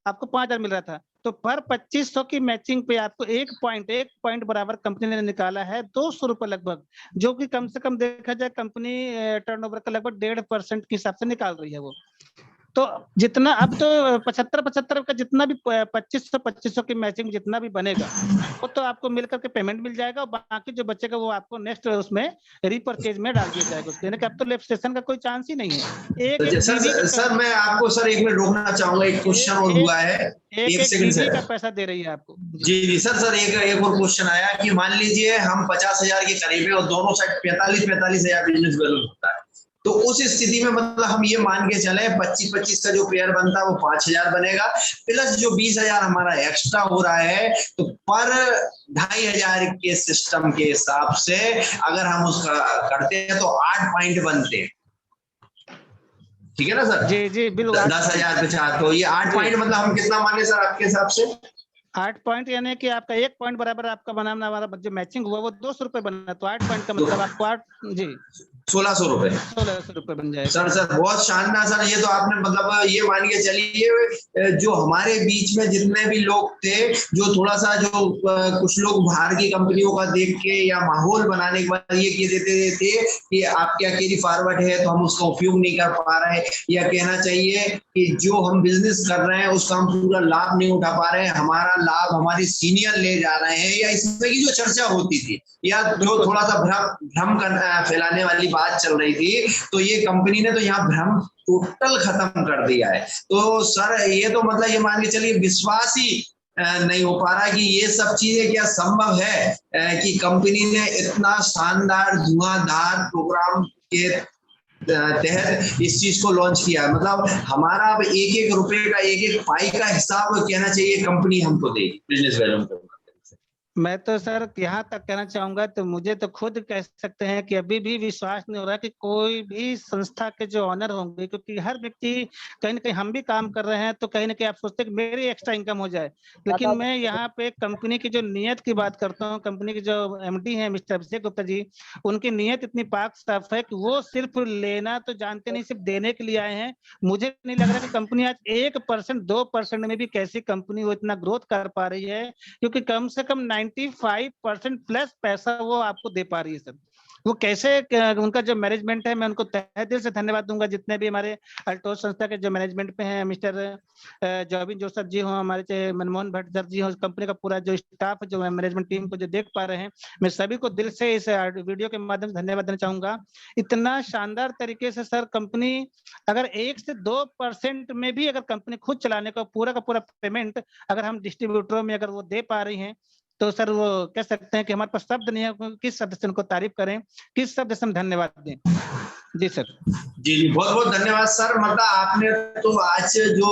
आपको 5,000 मिल रहा था। तो पर 2500 की मैचिंग पे आपको एक पॉइंट बराबर कंपनी ने निकाला है 200 रुपए लगभग, जो कि कम से कम देखा जाए कंपनी टर्नओवर का लगभग 1.5% के हिसाब से निकाल रही है वो। तो जितना अब तो 75 का जितना भी 2500 की मैचिंग जितना भी बनेगा वो तो आपको मिलकर के पेमेंट मिल जाएगा, और बाकी जो बचेगा वो आपको नेक्स्ट उसमें रिपर्चेज में डाल दिया जाएगा उसके, यानी कि अब तो लेफ्ट सेशन का कोई चांस ही नहीं है। सर मैं आपको सर 1 मिनट रोकना चाहूंगा, एक क्वेश्चन और हुआ है, एक सेकंड सर, का पैसा दे रही है आपको। जी सर एक और क्वेश्चन आया कि मान लीजिए हम 50,000 के करीब है और दोनों साइड 45,000 बिजनेस वैल्यू होता है, तो उस स्थिति में मतलब हम ये मान के चले 25-25 का जो पेयर बनता है वो 5,000 बनेगा, प्लस जो 20,000 हमारा एक्स्ट्रा हो रहा है, तो पर 2,500 के सिस्टम के हिसाब से अगर हम उसका करते हैं तो 8 पॉइंट बनते हैं, ठीक है ना सर। जी बिल्कुल 10,000 पे 4, तो ये 8 पॉइंट मतलब हम कितना माने सर आपके हिसाब से? 8 पॉइंट यानी कि आपका 1 पॉइंट बराबर आपका बनाना, हमारा जो मैचिंग हुआ वो 200 रुपए बनना, तो 8 पॉइंट का मतलब आपको 8 जी 1600 रुपए, 1600 रुपए बन जाएगा। सर बहुत शानदार सर, ये तो आपने मतलब ये मान के चलिए जो हमारे बीच में जितने भी लोग थे, जो थोड़ा सा जो कुछ लोग बाहर की कंपनियों का देख के या माहौल बनाने के बाद ये कह देते थे कि आप क्या कैरी फॉरवर्ड है तो हम उसका उपयोग नहीं कर पा रहे, या कहना चाहिए कि जो हम बिजनेस कर रहे हैं उसका हम पूरा लाभ नहीं उठा पा रहे हैं, हमारा लाभ हमारे सीनियर ले जा रहे हैं, या इसमें की जो चर्चा होती थी या जो थोड़ा सा भ्रम फैलाने वाली बात चल रही थी, तो ये कंपनी ने तो यहाँ भ्रम टोटल खत्म कर दिया है। तो सर ये तो मतलब ये मान के चलिए विश्वास ही नहीं हो पा रहा कि ये सब चीजें क्या संभव है कि कंपनी ने इतना शानदार धुआंधार प्रोग्राम के तहत इस चीज को लॉन्च किया। मतलब हमारा अब 1-1 रुपए का 1-1 पाई का हिसाब कहना चाहिए कंपनी हमको देगी बिजनेस वैल्यू को। मैं तो सर यहाँ तक कहना चाहूंगा, तो मुझे तो खुद कह सकते हैं कि अभी भी विश्वास नहीं हो रहा कि कोई भी संस्था के जो ऑनर होंगे, क्योंकि हर व्यक्ति कहीं ना कहीं, हम भी काम कर रहे हैं तो कहीं ना कहीं आप सोचते हैं कि मेरी एक्स्ट्रा इनकम हो जाए, लेकिन मैं यहाँ पे कंपनी की जो नीयत की बात करता हूँ, कंपनी के जो MD हैं मिस्टर अभिषेक गुप्ता जी, उनकी नीयत इतनी पाक साफ है कि वो सिर्फ लेना तो जानते नहीं, सिर्फ देने के लिए आए हैं। मुझे नहीं लग रहा कि कंपनी आज 1%, 2% में भी कैसी कंपनी वो इतना ग्रोथ कर पा रही है, क्योंकि कम से कम 75% प्लस पैसा वो आपको दे पा रही है सर। वो कैसे, उनका जो मैनेजमेंट है, मैं उनको तहे दिल से धन्यवाद दूंगा। जितने भी हमारे अल्टोस संस्था के जो मैनेजमेंट पे हैं, मिस्टर जॉबिन जोसेफ जी हो, हमारे मनमोहन भट्ट सर जी हो, कंपनी का पूरा जो स्टाफ जो मैनेजमेंट टीम को जो देख पा रहे हैं, मैं सभी को दिल से इस वीडियो के माध्यम से धन्यवाद देना चाहूंगा। इतना शानदार तरीके से सर कंपनी अगर 1 से 2% में भी अगर कंपनी खुद चलाने का पूरा पेमेंट अगर हम डिस्ट्रीब्यूटरों में अगर वो दे पा रही हैं, तो सर वो कह सकते हैं कि हमारे पास शब्द नहीं है किस शब्द से उनको तारीफ करें, किस शब्द से हम धन्यवाद दें। जी सर। जी बहुत बहुत धन्यवाद सर। मतलब आपने तो आज जो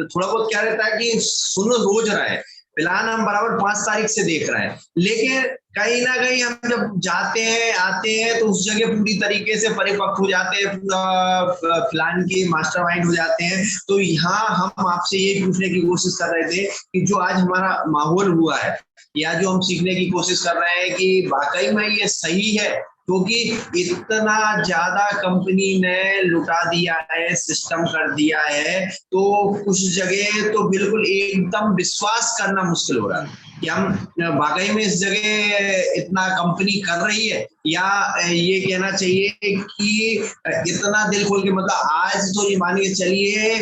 थोड़ा बहुत क्या रहता है कि सुन रोज रहा है, प्लान हम बराबर 5 तारीख से देख रहे हैं, लेकिन कहीं ना कहीं हम जब जाते हैं आते हैं तो उस जगह पूरी तरीके से परिपक्व हो जाते हैं, पूरा प्लान के मास्टरमाइंड हो जाते हैं। तो यहाँ हम आपसे ये पूछने की कोशिश कर रहे थे कि जो आज हमारा माहौल हुआ है, या जो हम सीखने की कोशिश कर रहे हैं कि वाकई में ये सही है, क्योंकि इतना ज्यादा कंपनी ने लुटा दिया है, सिस्टम कर दिया है, तो कुछ जगह तो बिल्कुल एकदम विश्वास करना मुश्किल हो रहा है कि हम वाकई में इस जगह इतना कंपनी कर रही है, या ये कहना चाहिए कि इतना दिल खोल के, मतलब आज तो ये मानिए चलिए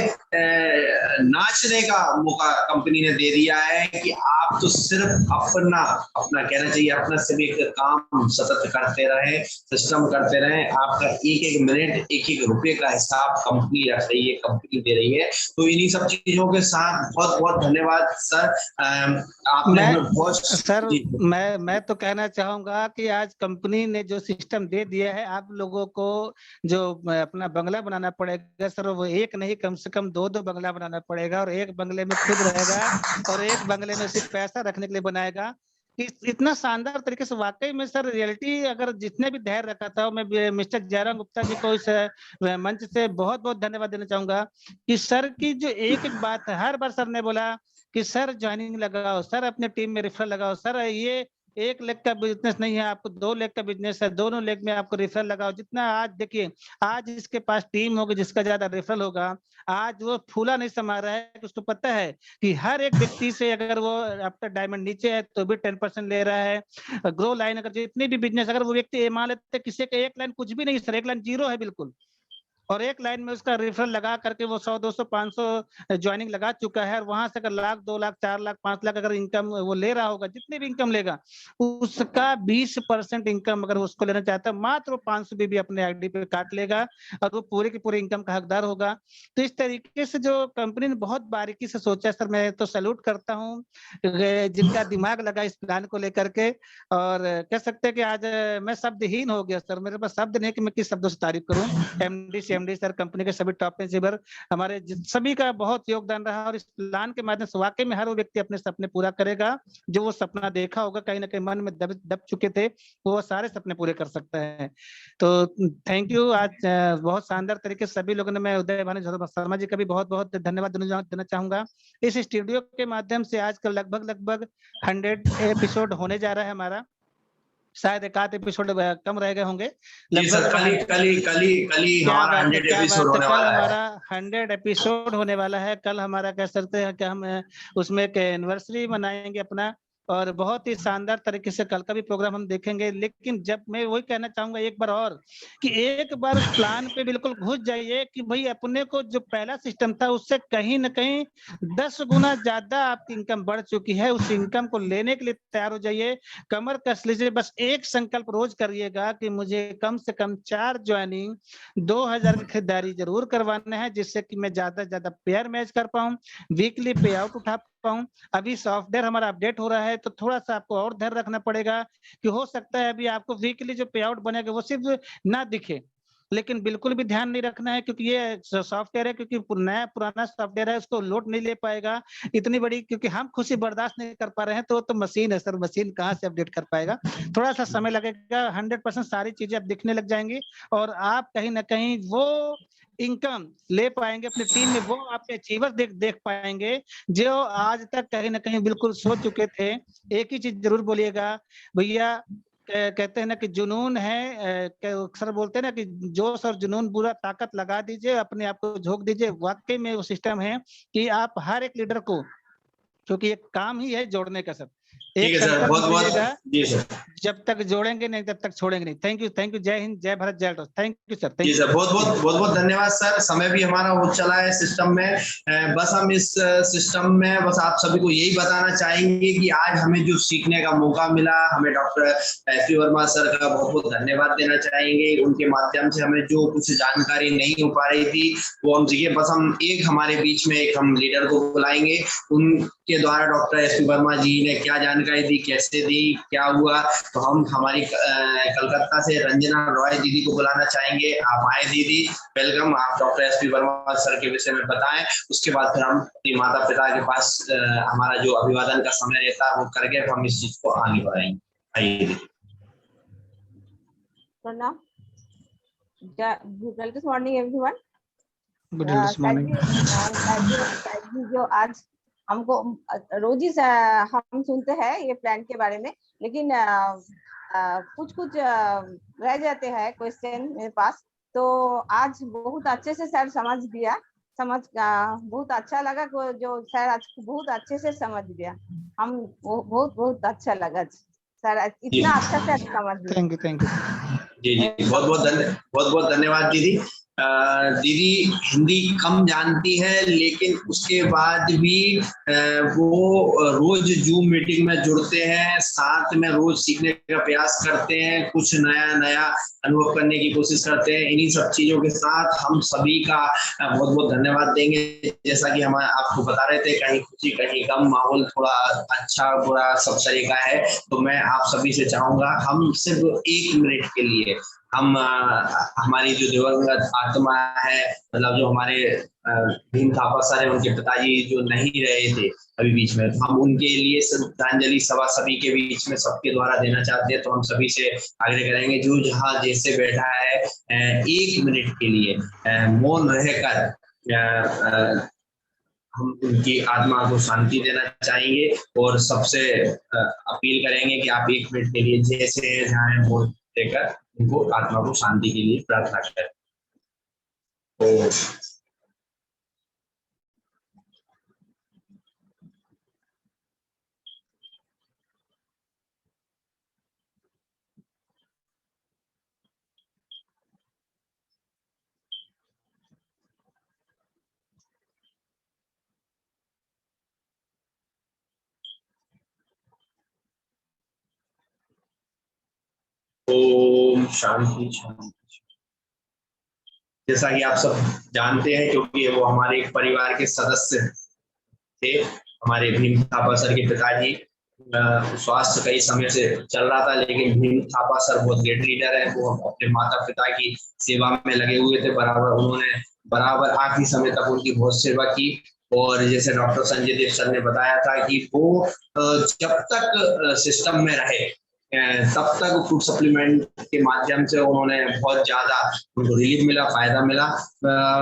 नाचने का मौका कंपनी ने दे दिया है कि आप तो सिर्फ अपना कहना चाहिए अपना सिर्फ एक काम सतत करते रहे, सिस्टम करते रहे, आपका एक एक मिनट एक एक रुपए का हिसाब कंपनी रख रही है, कंपनी दे रही है। तो इन्हीं सब चीजों के साथ बहुत बहुत धन्यवाद सर। आपने सर मैं तो कहना चाहूंगा कि आज कंपनी ने जो सिस्टम दे दिया है, आप लोगों को जो अपना बंगला बनाना पड़ेगा सर, वो एक नहीं कम से कम 2-2 बंगला बनाना पड़ेगा, और एक बंगले में खुद रहेगा और एक बंगले में सिर्फ पैसा रखने के लिए बनाएगा। इतना शानदार तरीके से वाकई में सर रियलिटी, अगर जितने भी धैर्य रखा था, मैं मिस्टर जयराम गुप्ता जी को इस मंच से बहुत बहुत धन्यवाद देना चाहूंगा कि सर की जो एक एक बात है, हर बार सर ने बोला कि सर ज्वाइनिंग लगाओ, सर अपने टीम में रेफरल लगाओ, सर ये 1 लाख का बिजनेस नहीं है, आपको 2 लाख का बिजनेस है, दोनों लाख में आपको रेफरल लगाओ। जितना आज देखिए, आज इसके पास टीम होगी जिसका ज्यादा रेफरल होगा, आज वो फूला नहीं समा रहा है। उसको पता है कि हर एक व्यक्ति से अगर वो आफ्टर डायमंड नीचे है तो भी 10% ले रहा है। ग्रो लाइन अगर जितनी भी बिजनेस, अगर वो व्यक्ति मान लेते किसी का 1 लाइन कुछ भी नहीं सर, 1 लाइन जीरो है बिल्कुल, और 1 लाइन में उसका रेफरल लगा करके वो 100, 200, 500 ज्वाइनिंग लगा चुका है, और वहां से अगर 1 लाख, 2 लाख, 4 लाख, 5 लाख अगर इनकम वो ले रहा होगा, जितनी भी इनकम लेगा उसका 20% इनकम अगर उसको लेना चाहता है, मात्र 500 भी अपने आईडी पे काट लेगा और वो पूरे की पूरी इनकम का हकदार होगा। तो इस तरीके से जो कंपनी ने बहुत बारीकी से सोचा है सर, मैं तो सैल्यूट करता हूँ जिनका दिमाग लगा इस प्लान को लेकर के। और कह सकते हैं कि आज मैं शब्दहीन हो गया सर, मेरे पास शब्द नहीं कि मैं किस शब्दों से तारीफ करूँ। एमडी सर, कंपनी के सभी टॉप अचीवर, हमारे सभी का बहुत योगदान रहा, और इस प्लान के माध्यम से वाकई में हर वो व्यक्ति अपने सपने पूरा करेगा जो वो सपना देखा होगा, कहीं ना कहीं मन में दब चुके थे, वो सारे सपने पूरे कर सकता है। तो थैंक यू। आज बहुत शानदार तरीके से सभी लोगों ने, मैं उदय भानु शर्मा जी का भी बहुत बहुत धन्यवाद देना चाहूंगा। इस स्टूडियो के माध्यम से आज कल लगभग 100 एपिसोड होने जा रहा है हमारा, शायद 1 एपिसोड कम रह गए होंगे। कल हमारा 100 एपिसोड होने वाला है। हमारा 100 एपिसोड होने वाला है। कल हमारा कह सकते हैं कि हम उसमें एक एनिवर्सरी मनाएंगे अपना, और बहुत ही शानदार तरीके से कल का भी प्रोग्राम हम देखेंगे। लेकिन जब मैं वही कहना चाहूंगा एक बार और कि एक बार उस प्लान पे बिल्कुल घुस जाइए कि भाई अपने को जो पहला सिस्टम था उससे कहीं ना कहीं 10 गुना ज्यादा आपकी इनकम बढ़ चुकी है। उस इनकम को लेने के लिए तैयार हो जाइए, कमर कस लीजिए। बस एक संकल्प रोज करिएगा कि मुझे कम से कम 4 ज्वाइनिंग 2000 की खरीदारी जरूर करवाना है, जिससे कि मैं ज्यादा से ज्यादा पेयर मैच कर पाऊं, वीकली पे आउट उठा पाऊं। अभी सॉफ्टवेयर हमारा अपडेट हो रहा है तो थोड़ा सा आपको और ध्यान रखना पड़ेगा कि हो सकता है अभी आपको वीकली जो पे आउट बनेगा वो सिर्फ ना दिखे, लेकिन बिल्कुल भी ध्यान नहीं रखना है क्योंकि ये सॉफ्टवेयर है, क्योंकि नया पुराना सॉफ्टवेयर है, उसको लोड नहीं ले पाएगा इतनी बड़ी, क्योंकि हम खुशी बर्दाश्त नहीं कर पा रहे हैं। तो मशीन है सर, मशीन कहाँ से अपडेट कर पाएगा, थोड़ा सा समय लगेगा। 100% सारी चीजें अब दिखने लग जाएंगी और आप कहीं ना कहीं वो इनकम ले पाएंगे अपनी टीम में, वो आपके अचीवर देख पाएंगे जो आज तक कहीं ना कहीं बिल्कुल सो चुके थे। एक ही चीज जरूर बोलिएगा भैया, कहते हैं ना कि जुनून है, सर बोलते हैं ना कि जोश और जुनून पूरा ताकत लगा दीजिए, अपने आप को झोंक दीजिए। वाकई में वो सिस्टम है कि आप हर एक लीडर को, क्योंकि एक काम ही है जोड़ने का सर, ठीक है सर, संकल्प बहुत लीजिएगा, बहुत जी सर। जब तक जोड़ेंगे नहीं तब तक छोड़ेंगे नहीं। थैंक यू, जय हिंद, जय भारत, जय टॉस। थैंक यू सर, थैंक जी यू। सर, बहुत बहुत धन्यवाद सर। समय भी हमारा हो चला है सिस्टम में। बस हम इस सिस्टम में बस आप सभी को यही बताना चाहेंगे कि आज हमें जो सीखने का मौका मिला, हमें डॉक्टर एसपी वर्मा सर का बहुत बहुत धन्यवाद देना चाहेंगे। उनके माध्यम से हमें जो कुछ जानकारी नहीं हो पा रही थी वो हम सीखे। बस हम एक हमारे बीच में एक हम लीडर को बुलाएंगे, उनके द्वारा डॉक्टर एसपी वर्मा जी ने क्या जानकारी दी, कैसे दी, क्या हुआ। तो हम हमारी कलकत्ता से रंजना रॉय दीदी को बुलाना चाहेंगे। आप आए दीदी, वेलकम। आप डॉक्टर एसपी वर्मा सर के विषय में बताएं, उसके बाद फिर हम अपने माता पिता के पास हमारा जो अभिवादन का समय रहता है वो करके हम इस चीज को आगे बढ़ाएंगे। आइए दीदी। प्रणाम, good morning everyone. Good morning. जो आज हमको रोज ही हम सुनते हैं ये प्लान के बारे में, लेकिन कुछ रह जाते हैं क्वेश्चन मेरे पास। तो आज बहुत अच्छे से सर समझ दिया, बहुत अच्छा लगा जो सर आज बहुत अच्छे से समझ दिया। हम बहुत अच्छा लगा सर, इतना अच्छा से समझ दिया। थैंक यू जी, बहुत बहुत धन्यवाद दीदी। दीदी हिंदी कम जानती है, लेकिन उसके बाद भी वो रोज जूम मीटिंग में जुड़ते हैं, साथ में रोज सीखने का प्रयास करते हैं, कुछ नया अनुभव करने की कोशिश करते हैं। इन्हीं सब चीजों के साथ हम सभी का बहुत बहुत धन्यवाद देंगे। जैसा कि हम आपको बता रहे थे, कहीं खुशी कहीं गम, माहौल थोड़ा अच्छा बुरा सब तरह का है। तो मैं आप सभी से चाहूंगा, हम सिर्फ 1 मिनट के लिए हम हमारी जो दिवंगत आत्मा है, मतलब जो हमारे भीम थापा सर है, उनके पिताजी जो नहीं रहे थे अभी बीच में, हम उनके लिए श्रद्धांजलि सभा सभी के बीच में सबके द्वारा देना चाहते हैं। तो हम सभी से आग्रह करेंगे, जो जहाँ जैसे बैठा है 1 मिनट के लिए मौन रहकर हम उनकी आत्मा को शांति देना चाहेंगे और सबसे अपील करेंगे कि आप 1 मिनट के लिए जैसे जहाँ मौन देकर उनको आत्मा को शांति के लिए प्रार्थना करें। तो ओम शांति शांति। जैसा कि आप सब जानते हैं, क्योंकि वो हमारे एक परिवार के सदस्य थे, हमारे भीम थापा सर के पिताजी स्वास्थ्य कई समय से चल रहा था, लेकिन भीम थापा सर बहुत ग्रेट लीडर है। वो अपने माता पिता की सेवा में लगे हुए थे, उन्होंने बराबर आखिरी समय तक उनकी बहुत सेवा की। और जैसे डॉक्टर संजय देव सर ने बताया था कि वो जब तक सिस्टम में रहे तब तक फूड सप्लीमेंट के माध्यम से उन्होंने बहुत ज्यादा उनको रिलीफ मिला, फायदा मिला।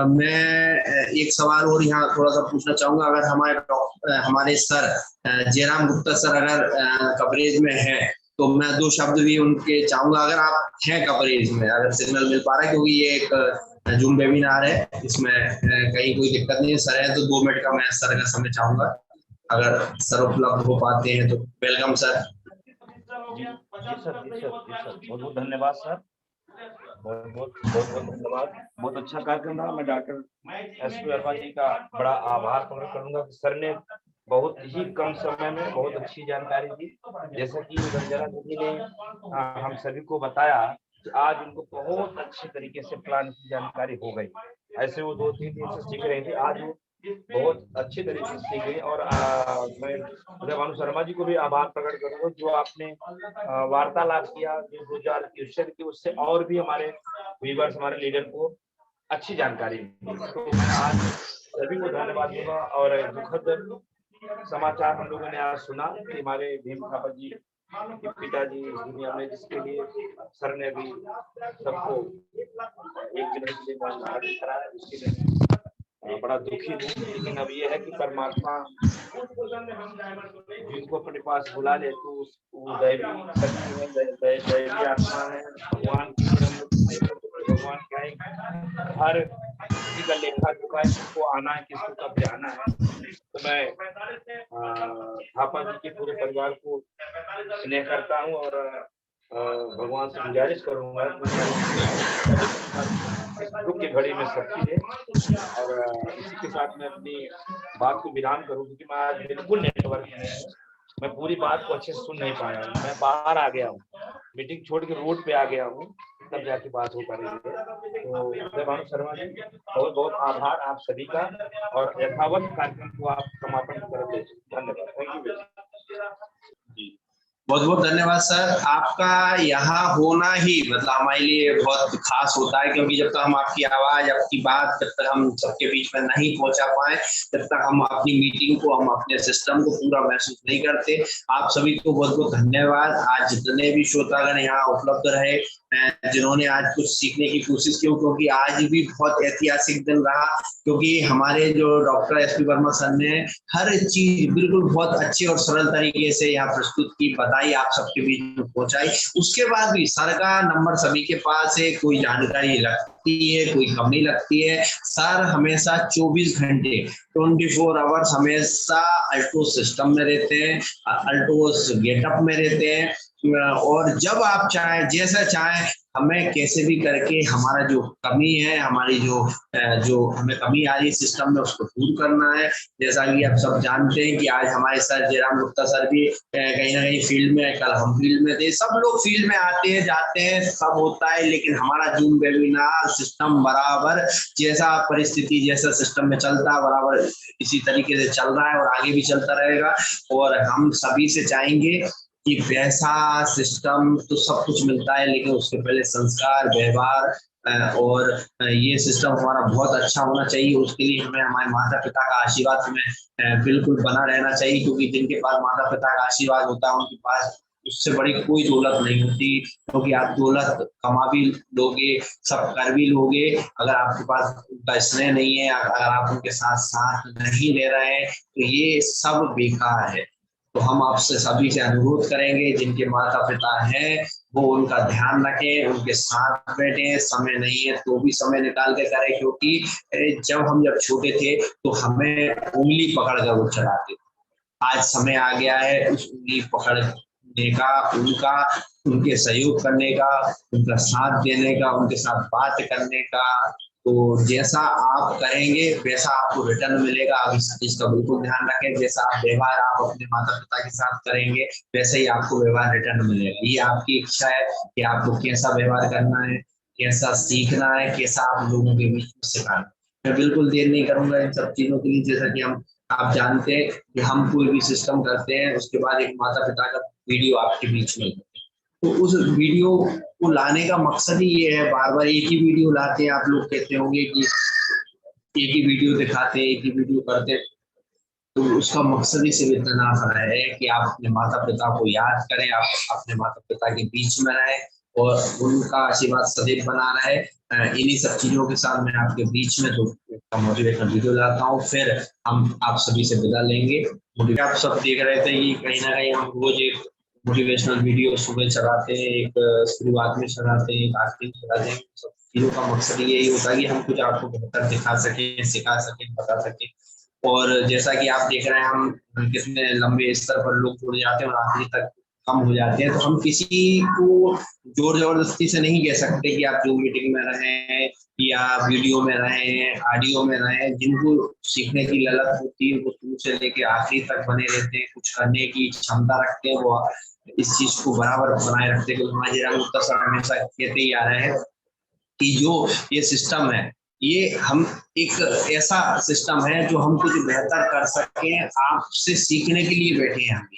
मैं एक सवाल और यहाँ थोड़ा सा पूछना चाहूंगा, अगर हमारे सर जयराम गुप्ता सर अगर कवरेज में है तो मैं 2 शब्द भी उनके चाहूंगा, अगर आप हैं कवरेज में, अगर सिग्नल मिल पा रहा है, क्योंकि ये एक जूम वेबिनार है, इसमें कहीं कोई दिक्कत नहीं है। सर है तो 2 मिनट का मैं सर का समय चाहूंगा, अगर सर उपलब्ध हो पाते हैं तो। Welcome sir. जी सर, बहुत बहुत धन्यवाद सर, बहुत धन्यवाद। बहुत अच्छा कार्यक्रम रहा। मैं डॉक्टर एसपी वर्मा जी का बड़ा आभार प्रकट करूंगा कि सर ने बहुत ही कम समय में बहुत अच्छी जानकारी दी। जैसा कि रंजना दीदी ने हम सभी को बताया कि आज उनको बहुत अच्छे तरीके से प्लान की जानकारी हो गई। ऐसे वो 2-3 दिन से सीख रहे थे, आज वो बहुत अच्छे तरीके से सीख गए। और मैं उदय भानु शर्मा जी को भी आभार प्रकट करूंगा, जो आपने वार्तालाप किया, जो 2000 क्वेश्चन की, उससे और भी हमारे व्यूअर्स, हमारे लीडर को अच्छी जानकारी मिली। तो मैं आज सभी को धन्यवाद दूंगा। और दुखद समाचार हम लोगों ने आज सुना कि हमारे भीम थापा जी के पिताजी इस दुनिया में, जिसके लिए सर ने भी सबको 1 मिनट के लिए कराया, उसके लिए बड़ा दुखी हूँ। लेकिन अब ये है कि परमात्मा जिसको अपने पास बुला ले तो वो दैवी शक्ति है, दैवी आत्मा है, भगवान की भगवान क्या है, हर किसी का लेखा जोखा किसको आना है, किसको कब जाना है। तो मैं थापा जी के पूरे परिवार को स्नेह करता हूँ और भगवान से गुजारिश करूंगा दुख की घड़ी में शक्ति दे। और इसी के साथ मैं अपनी बात को विराम करूं, क्योंकि मैं आज बिल्कुल नेटवर्क में हूँ, मैं पूरी बात को अच्छे से सुन नहीं पाया हूँ। मैं बाहर आ गया हूँ, मीटिंग छोड़ के रोड पे आ गया हूँ, तब जाके बात हो पा रही है। तो उदय भानु शर्मा जी, बहुत बहुत आभार आप सभी का, और यथावत कार्यक्रम को आप समापन कर दे। धन्यवाद। Thank you. बहुत बहुत धन्यवाद सर। आपका यहाँ होना ही मतलब हमारे लिए बहुत खास होता है, क्योंकि जब तक हम आपकी आवाज, आपकी बात जब तक हम सबके बीच में नहीं पहुंचा पाए, तब तक हम अपनी मीटिंग को, हम अपने सिस्टम को पूरा महसूस नहीं करते। आप सभी को बहुत बहुत धन्यवाद। आज जितने भी श्रोतागण यहाँ उपलब्ध रहे, जिन्होंने आज कुछ सीखने की कोशिश की, क्योंकि आज भी बहुत ऐतिहासिक दिन रहा, क्योंकि हमारे जो डॉक्टर एसपी वर्मा सर ने हर चीज बिल्कुल बहुत अच्छे और सरल तरीके से यहाँ प्रस्तुत की, बताई, आप सबके बीच में पहुंचाई। उसके बाद भी सर का नंबर सभी के पास है, कोई जानकारी लगती है, कोई कमी लगती है, सर हमेशा 24 घंटे 24 आवर्स हमेशा अल्टो सिस्टम में रहते हैं, अल्टो गेटअप में रहते हैं, और जब आप चाहें, जैसा चाहें, हमें कैसे भी करके हमारा जो कमी है, हमारी जो हमें कमी आ रही है सिस्टम में, उसको दूर करना है। जैसा कि आप सब जानते हैं कि आज हमारे सर जयराम गुप्ता सर भी कहीं ना कहीं फील्ड में, कल हम फील्ड में थे, सब लोग फील्ड में आते हैं जाते हैं, सब होता है, लेकिन हमारा जूम वेबिनार सिस्टम बराबर जैसा परिस्थिति, जैसा सिस्टम में चलता है, बराबर इसी तरीके से चल रहा है और आगे भी चलता रहेगा। और हम सभी से चाहेंगे कि पैसा, सिस्टम तो सब कुछ मिलता है, लेकिन उसके पहले संस्कार, व्यवहार और ये सिस्टम हमारा बहुत अच्छा होना चाहिए। उसके लिए हमें हमारे माता पिता का आशीर्वाद हमें बिल्कुल बना रहना चाहिए, क्योंकि जिनके पास माता पिता का आशीर्वाद होता है, उनके पास उससे बड़ी कोई दौलत नहीं होती, क्योंकि आप दौलत कमा भी लोगे, सब कर भी लोगे, अगर आपके पास उनका स्नेह नहीं है, अगर आप उनके साथ साथ नहीं ले रहे हैं, तो ये सब बेकार है। तो हम आपसे सभी से अनुरोध करेंगे, जिनके माता पिता हैं वो उनका ध्यान रखें, उनके साथ बैठे, समय नहीं है तो भी समय निकाल के करें, क्योंकि जब छोटे थे तो हमें उंगली पकड़ कर वो चलाते, आज समय आ गया है उस उंगली पकड़ने का, उनके सहयोग करने का, उनका साथ देने का, उनके साथ बात करने का। तो जैसा आप करेंगे वैसा आपको रिटर्न मिलेगा। आप इस चीज का बिल्कुल ध्यान रखें, जैसा आप व्यवहार आप अपने माता पिता के साथ करेंगे, वैसे ही आपको व्यवहार रिटर्न मिलेगा। ये आपकी इच्छा है कि आपको कैसा व्यवहार करना है, कैसा सीखना है, कैसा आप लोगों के बीच में सिखाना है। मैं बिल्कुल देर नहीं करूंगा इन सब चीजों के लिए। जैसा कि आप जानते हैं कि हम कोई भी सिस्टम करते हैं, उसके बाद एक माता पिता का वीडियो आपके बीच में, तो उस वीडियो को लाने का मकसद ही ये है, बार बार एक ही वीडियो लाते हैं। आप लोग कहते होंगे कि एक ही वीडियो दिखाते हैं, एक ही वीडियो करते हैं, तो उसका मकसद ही सिर्फ इतना सा है कि आप अपने माता पिता को याद करें, आप अपने माता पिता के बीच में रहें और उनका आशीर्वाद सदैव बना रहे। इन्हीं सब चीजों के साथ मैं आपके बीच में मोटिवेशनल वीडियो लाता हूँ, फिर हम आप सभी से विदा लेंगे। आप सब देख रहे थे कि कहीं ना कहीं हम रोज एक मोटिवेशनल वीडियो सुबह चलाते हैं, एक शुरुआत में चलाते हैं, एक आखिरी में चलाते हैं। सब चीजों का मकसद यही होता है कि हम कुछ आपको बेहतर दिखा सकें, सिखा सकें, बता सकें। और जैसा कि आप देख रहे हैं, हम कितने लंबे स्तर पर लोग जुड़ जाते हैं और आखिरी तक कम हो जाते हैं। तो हम किसी को जोर जबरदस्ती से नहीं कह सकते कि आप जूम मीटिंग में रहें या वीडियो में रहें, ऑडियो में रहें। जिनको सीखने की ललक होती है वो शुरू से लेके आखिरी तक बने रहते हैं, कुछ करने की क्षमता रखते हैं, वो इस चीज को बराबर बनाए रखते हैं। हमारे जयराम गुप्ता सर हमेशा कहते ही आ रहे हैं कि जो ये सिस्टम है, ये हम एक ऐसा सिस्टम है जो हम कुछ बेहतर कर सके, आपसे सीखने के लिए बैठे हैं हम,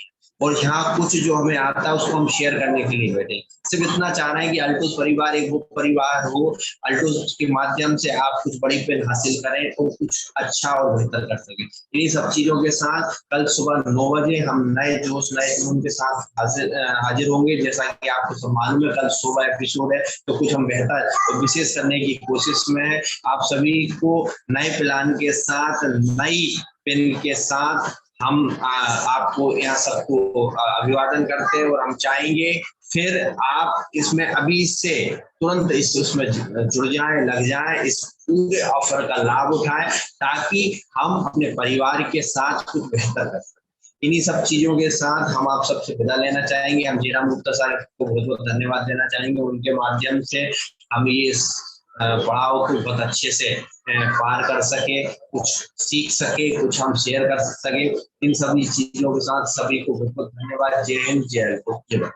और यहाँ कुछ जो हमें आता है उसको हम शेयर करने के लिए बैठे। सिर्फ इतना चाहना है कि अल्टोस परिवार एक वो परिवार हो, अल्टोस के माध्यम से आप कुछ बड़ी पेन हासिल करें और कुछ अच्छा और बेहतर कर सकें। इन्हीं सब चीजों के साथ कल सुबह 9 बजे हम नए जोश नए जुनून के साथ हाजिर होंगे। जैसा कि आपको सब मालूम है, कल 16 एपिसोड है, तो कुछ हम बेहतर विशेष करने की कोशिश में है। आप सभी को नए प्लान के साथ, नई पेन के साथ हम आपको यहाँ सबको अभिवादन करते हैं, और हम चाहेंगे फिर आप इसमें अभी से तुरंत उसमें जुड़ जाएं, लग जाएं, इस पूरे ऑफर का लाभ उठाएं ताकि हम अपने परिवार के साथ कुछ बेहतर कर सकें। इन्हीं सब चीजों के साथ हम आप सबसे विदा लेना चाहेंगे। हम जयराम गुप्ता साहब को बहुत बहुत धन्यवाद देना चाहेंगे। उनके माध्यम से हम ये पड़ाव को बहुत अच्छे से पार कर सके, कुछ सीख सके, कुछ हम शेयर कर सके। इन सभी चीजों के साथ सभी को बहुत बहुत धन्यवाद। जय हिंद, जय भारत।